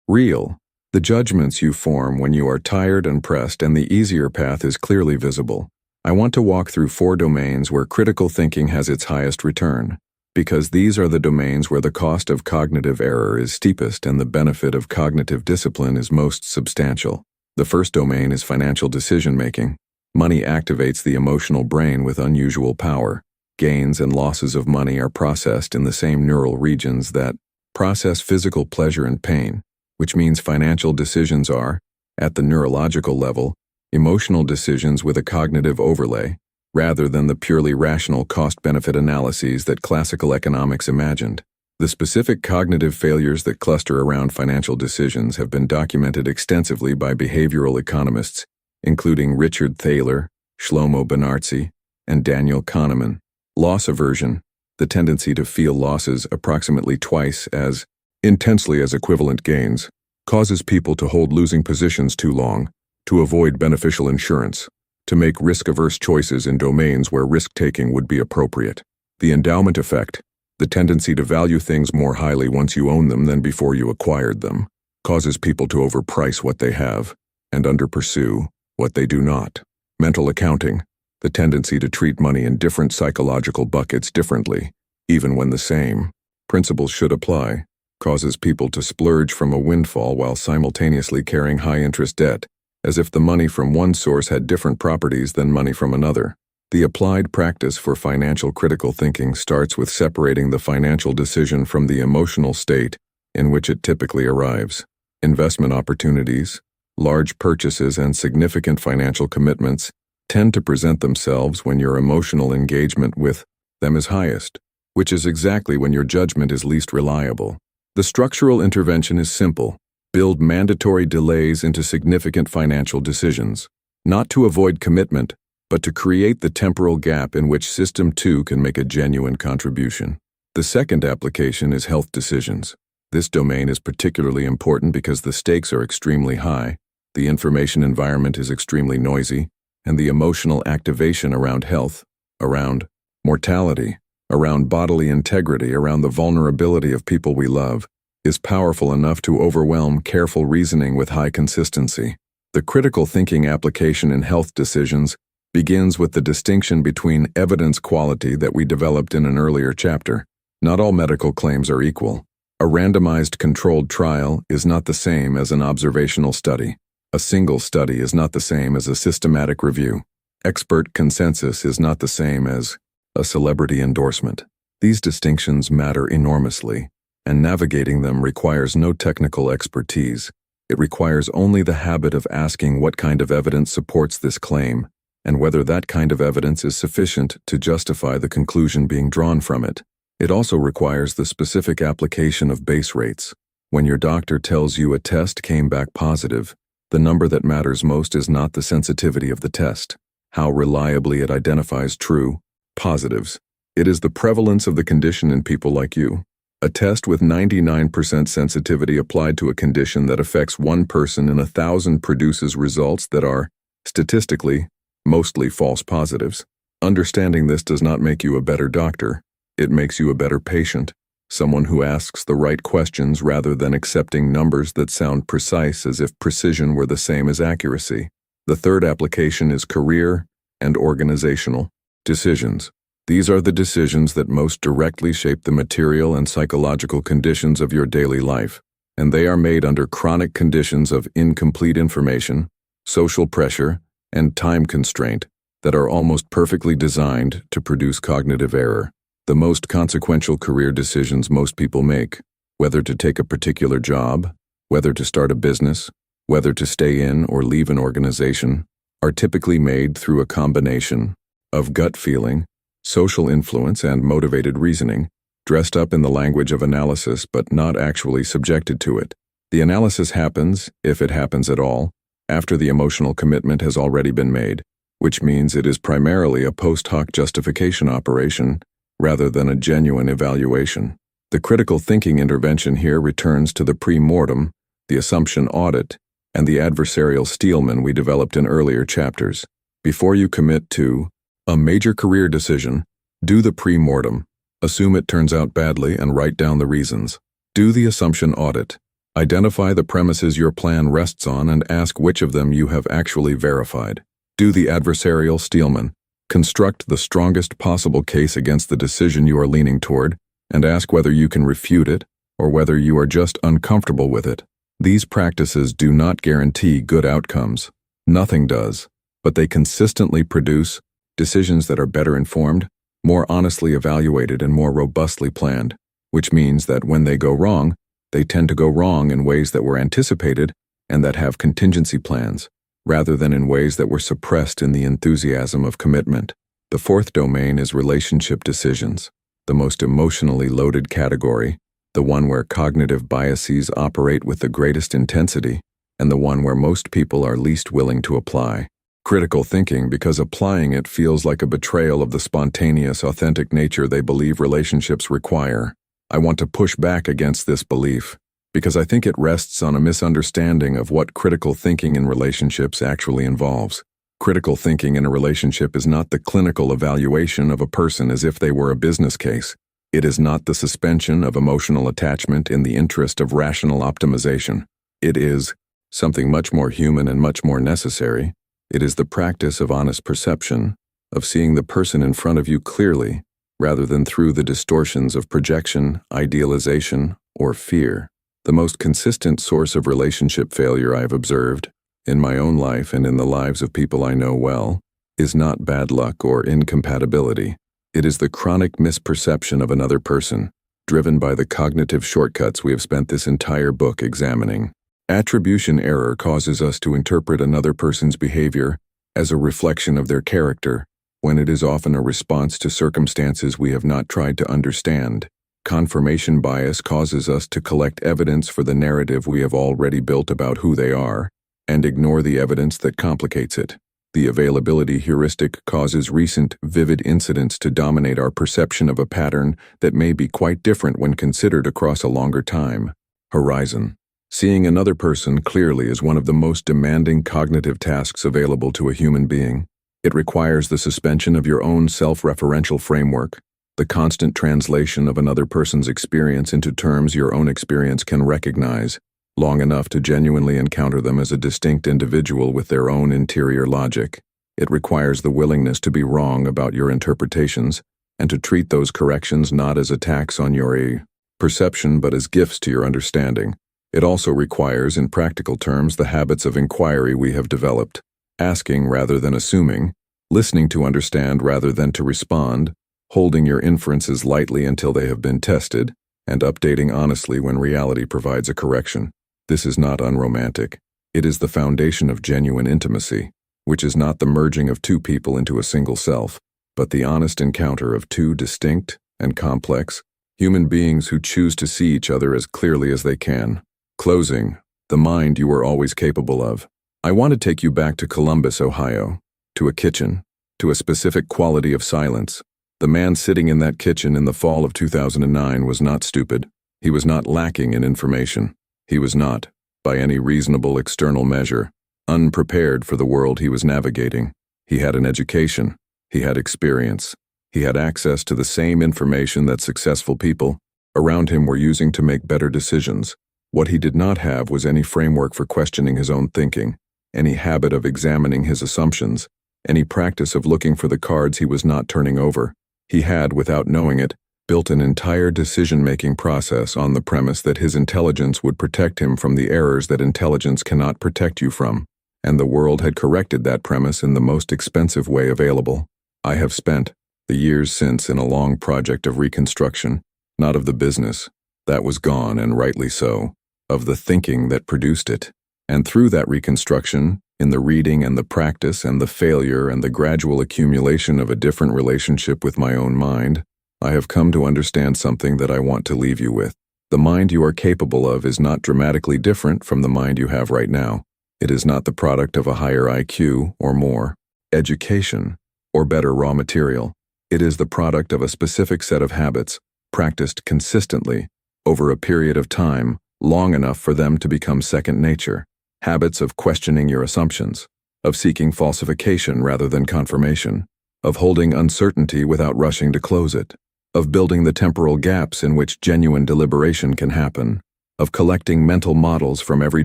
real. The judgments you form when you are tired and pressed and the easier path is clearly visible. I want to walk through 4 domains where critical thinking has its highest return, because these are the domains where the cost of cognitive error is steepest and the benefit of cognitive discipline is most substantial. The first domain is financial decision-making. Money activates the emotional brain with unusual power. Gains and losses of money are processed in the same neural regions that process physical pleasure and pain, which means financial decisions are, at the neurological level, emotional decisions with a cognitive overlay, rather than the purely rational cost-benefit analyses that classical economics imagined. The specific cognitive failures that cluster around financial decisions have been documented extensively by behavioral economists, including Richard Thaler, Shlomo Benartzi, and Daniel Kahneman. Loss aversion, the tendency to feel losses approximately twice as intensely as equivalent gains, causes people to hold losing positions too long, to avoid beneficial insurance, to make risk-averse choices in domains where risk-taking would be appropriate. The endowment effect, the tendency to value things more highly once you own them than before you acquired them, causes people to overprice what they have and underpursue what they do not. Mental accounting, the tendency to treat money in different psychological buckets differently, even when the same principles should apply, causes people to splurge from a windfall while simultaneously carrying high-interest debt, as if the money from one source had different properties than money from another. The applied practice for financial critical thinking starts with separating the financial decision from the emotional state in which it typically arrives. Investment opportunities, large purchases, and significant financial commitments tend to present themselves when your emotional engagement with them is highest, which is exactly when your judgment is least reliable. The structural intervention is simple. Build mandatory delays into significant financial decisions, not to avoid commitment, but to create the temporal gap in which System 2 can make a genuine contribution. The second application is health decisions. This domain is particularly important because the stakes are extremely high, the information environment is extremely noisy, and the emotional activation around health, around mortality, around bodily integrity, around the vulnerability of people we love, is powerful enough to overwhelm careful reasoning with high consistency. The critical thinking application in health decisions begins with the distinction between evidence quality that we developed in an earlier chapter. Not all medical claims are equal. A randomized controlled trial is not the same as an observational study. A single study is not the same as a systematic review. Expert consensus is not the same as a celebrity endorsement. These distinctions matter enormously, and navigating them requires no technical expertise. It requires only the habit of asking what kind of evidence supports this claim, and whether that kind of evidence is sufficient to justify the conclusion being drawn from it. It also requires the specific application of base rates. When your doctor tells you a test came back positive, the number that matters most is not the sensitivity of the test, how reliably it identifies true positives. It is the prevalence of the condition in people like you. A test with 99% sensitivity applied to a condition that affects one person in 1,000 produces results that are, statistically, mostly false positives. Understanding this does not make you a better doctor. It makes you a better patient. someone who asks the right questions rather than accepting numbers that sound precise as if precision were the same as accuracy. The third application is career and organizational decisions. These are the decisions that most directly shape the material and psychological conditions of your daily life, and they are made under chronic conditions of incomplete information, social pressure, and time constraint that are almost perfectly designed to produce cognitive error. The most consequential career decisions most people make, whether to take a particular job, whether to start a business, whether to stay in or leave an organization, are typically made through a combination of gut feeling, social influence, and motivated reasoning, dressed up in the language of analysis but not actually subjected to it. The analysis happens, if it happens at all, after the emotional commitment has already been made, which means it is primarily a post hoc justification operation rather than a genuine evaluation. The critical thinking intervention here returns to the premortem, the assumption audit, and the adversarial Steelman we developed in earlier chapters. Before you commit to a major career decision, do the premortem. Assume it turns out badly and write down the reasons. Do the assumption audit. Identify the premises your plan rests on and ask which of them you have actually verified. Do the adversarial Steelman. Construct the strongest possible case against the decision you are leaning toward and ask whether you can refute it or whether you are just uncomfortable with it. These practices do not guarantee good outcomes. Nothing does, but they consistently produce decisions that are better informed, more honestly evaluated, and more robustly planned, which means that when they go wrong, they tend to go wrong in ways that were anticipated and that have contingency plans, rather than in ways that were suppressed in the enthusiasm of commitment. The fourth domain is relationship decisions, the most emotionally loaded category, the one where cognitive biases operate with the greatest intensity, and the one where most people are least willing to apply critical thinking because applying it feels like a betrayal of the spontaneous, authentic nature they believe relationships require. I want to push back against this belief because I think it rests on a misunderstanding of what critical thinking in relationships actually involves. Critical thinking in a relationship is not the clinical evaluation of a person as if they were a business case. It is not the suspension of emotional attachment in the interest of rational optimization. It is something much more human and much more necessary. It is the practice of honest perception, of seeing the person in front of you clearly, rather than through the distortions of projection, idealization, or fear. The most consistent source of relationship failure I have observed, in my own life and in the lives of people I know well, is not bad luck or incompatibility. It is the chronic misperception of another person, driven by the cognitive shortcuts we have spent this entire book examining. Attribution error causes us to interpret another person's behavior as a reflection of their character, when it is often a response to circumstances we have not tried to understand. Confirmation bias causes us to collect evidence for the narrative we have already built about who they are, and ignore the evidence that complicates it. The availability heuristic causes recent, vivid incidents to dominate our perception of a pattern that may be quite different when considered across a longer time horizon. Seeing another person clearly is one of the most demanding cognitive tasks available to a human being. It requires the suspension of your own self-referential framework, the constant translation of another person's experience into terms your own experience can recognize, long enough to genuinely encounter them as a distinct individual with their own interior logic. It requires the willingness to be wrong about your interpretations, and to treat those corrections not as attacks on your perception but as gifts to your understanding. It also requires, in practical terms, the habits of inquiry we have developed, asking rather than assuming, listening to understand rather than to respond, holding your inferences lightly until they have been tested, and updating honestly when reality provides a correction. This is not unromantic. It is the foundation of genuine intimacy, which is not the merging of two people into a single self, but the honest encounter of two distinct and complex human beings who choose to see each other as clearly as they can. Closing, the mind you were always capable of. I want to take you back to Columbus, Ohio, to a kitchen, to a specific quality of silence. The man sitting in that kitchen in the fall of 2009 was not stupid. He was not lacking in information. He was not, by any reasonable external measure, unprepared for the world he was navigating. He had an education. He had experience. He had access to the same information that successful people, around him were using to make better decisions. What he did not have was any framework for questioning his own thinking, any habit of examining his assumptions, any practice of looking for the cards he was not turning over. He had, without knowing it, built an entire decision-making process on the premise that his intelligence would protect him from the errors that intelligence cannot protect you from, and the world had corrected that premise in the most expensive way available. I have spent the years since in a long project of reconstruction, not of the business, that was gone and rightly so, of the thinking that produced it. And through that reconstruction, in the reading and the practice and the failure and the gradual accumulation of a different relationship with my own mind, I have come to understand something that I want to leave you with. The mind you are capable of is not dramatically different from the mind you have right now. It is not the product of a higher IQ or more education or better raw material. It is the product of a specific set of habits, practiced consistently, over a period of time, long enough for them to become second nature. Habits of questioning your assumptions, of seeking falsification rather than confirmation, of holding uncertainty without rushing to close it, of building the temporal gaps in which genuine deliberation can happen, of collecting mental models from every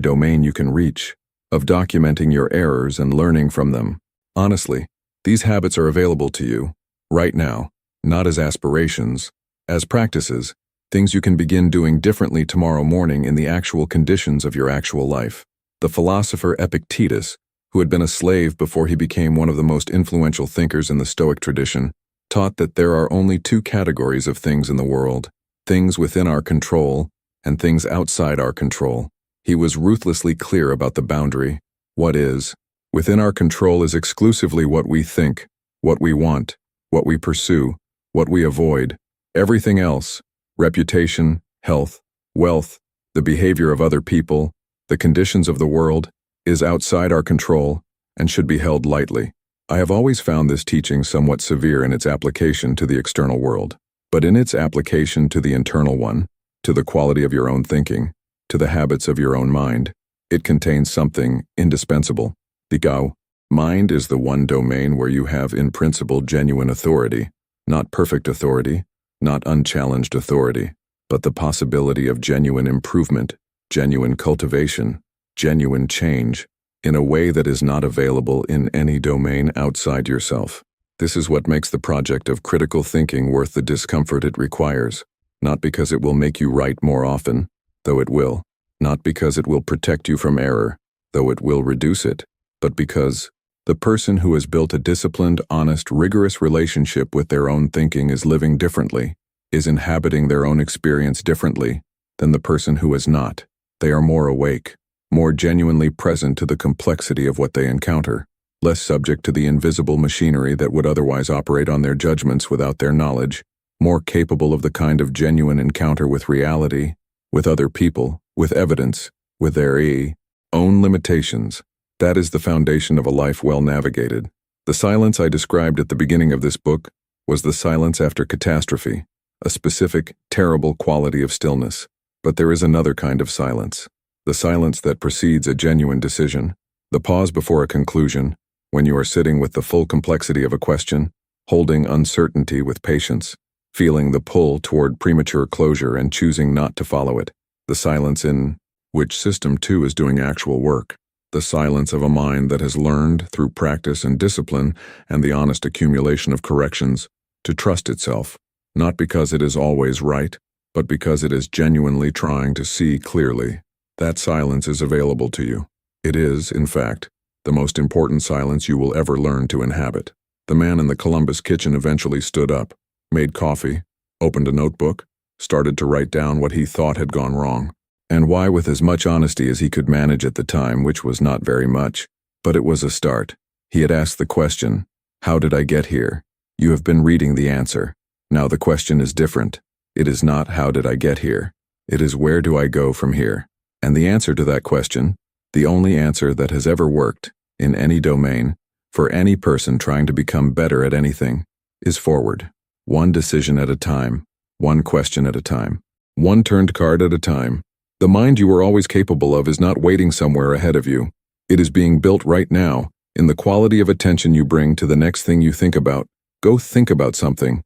domain you can reach, of documenting your errors and learning from them. Honestly, these habits are available to you, right now, not as aspirations, as practices, things you can begin doing differently tomorrow morning in the actual conditions of your actual life. The philosopher Epictetus, who had been a slave before he became one of the most influential thinkers in the Stoic tradition, taught that there are only two categories of things in the world, things within our control and things outside our control. He was ruthlessly clear about the boundary. What is within our control is exclusively what we think, what we want, what we pursue, what we avoid. Everything else, reputation, health, wealth, the behavior of other people, the conditions of the world, is outside our control and should be held lightly. I have always found this teaching somewhat severe in its application to the external world, but in its application to the internal one, to the quality of your own thinking, to the habits of your own mind, it contains something indispensable. The Gao. Mind is the one domain where you have in principle genuine authority, not perfect authority, not unchallenged authority, but the possibility of genuine improvement, genuine cultivation, genuine change, in a way that is not available in any domain outside yourself. This is what makes the project of critical thinking worth the discomfort it requires, not because it will make you right more often, though it will, not because it will protect you from error, though it will reduce it, but because the person who has built a disciplined, honest, rigorous relationship with their own thinking is living differently, is inhabiting their own experience differently than the person who is not. They are more awake, more genuinely present to the complexity of what they encounter, less subject to the invisible machinery that would otherwise operate on their judgments without their knowledge, more capable of the kind of genuine encounter with reality, with other people, with evidence, with their own limitations. That is the foundation of a life well navigated. The silence I described at the beginning of this book was the silence after catastrophe, a specific, terrible quality of stillness. But there is another kind of silence. The silence that precedes a genuine decision, the pause before a conclusion, when you are sitting with the full complexity of a question, holding uncertainty with patience, feeling the pull toward premature closure and choosing not to follow it, the silence in which system 2 is doing actual work, the silence of a mind that has learned through practice and discipline and the honest accumulation of corrections to trust itself, not because it is always right, but because it is genuinely trying to see clearly. That silence is available to you. It is, in fact, the most important silence you will ever learn to inhabit. The man in the Columbus kitchen eventually stood up, made coffee, opened a notebook, started to write down what he thought had gone wrong, and why with as much honesty as he could manage at the time, which was not very much, but it was a start. He had asked the question, "How did I get here?" You have been reading the answer. Now the question is different. It is not how did I get here. It is where do I go from here? And the answer to that question, the only answer that has ever worked, in any domain, for any person trying to become better at anything, is forward. One decision at a time, one question at a time, one turned card at a time. The mind you are always capable of is not waiting somewhere ahead of you. It is being built right now, in the quality of attention you bring to the next thing you think about. Go think about something.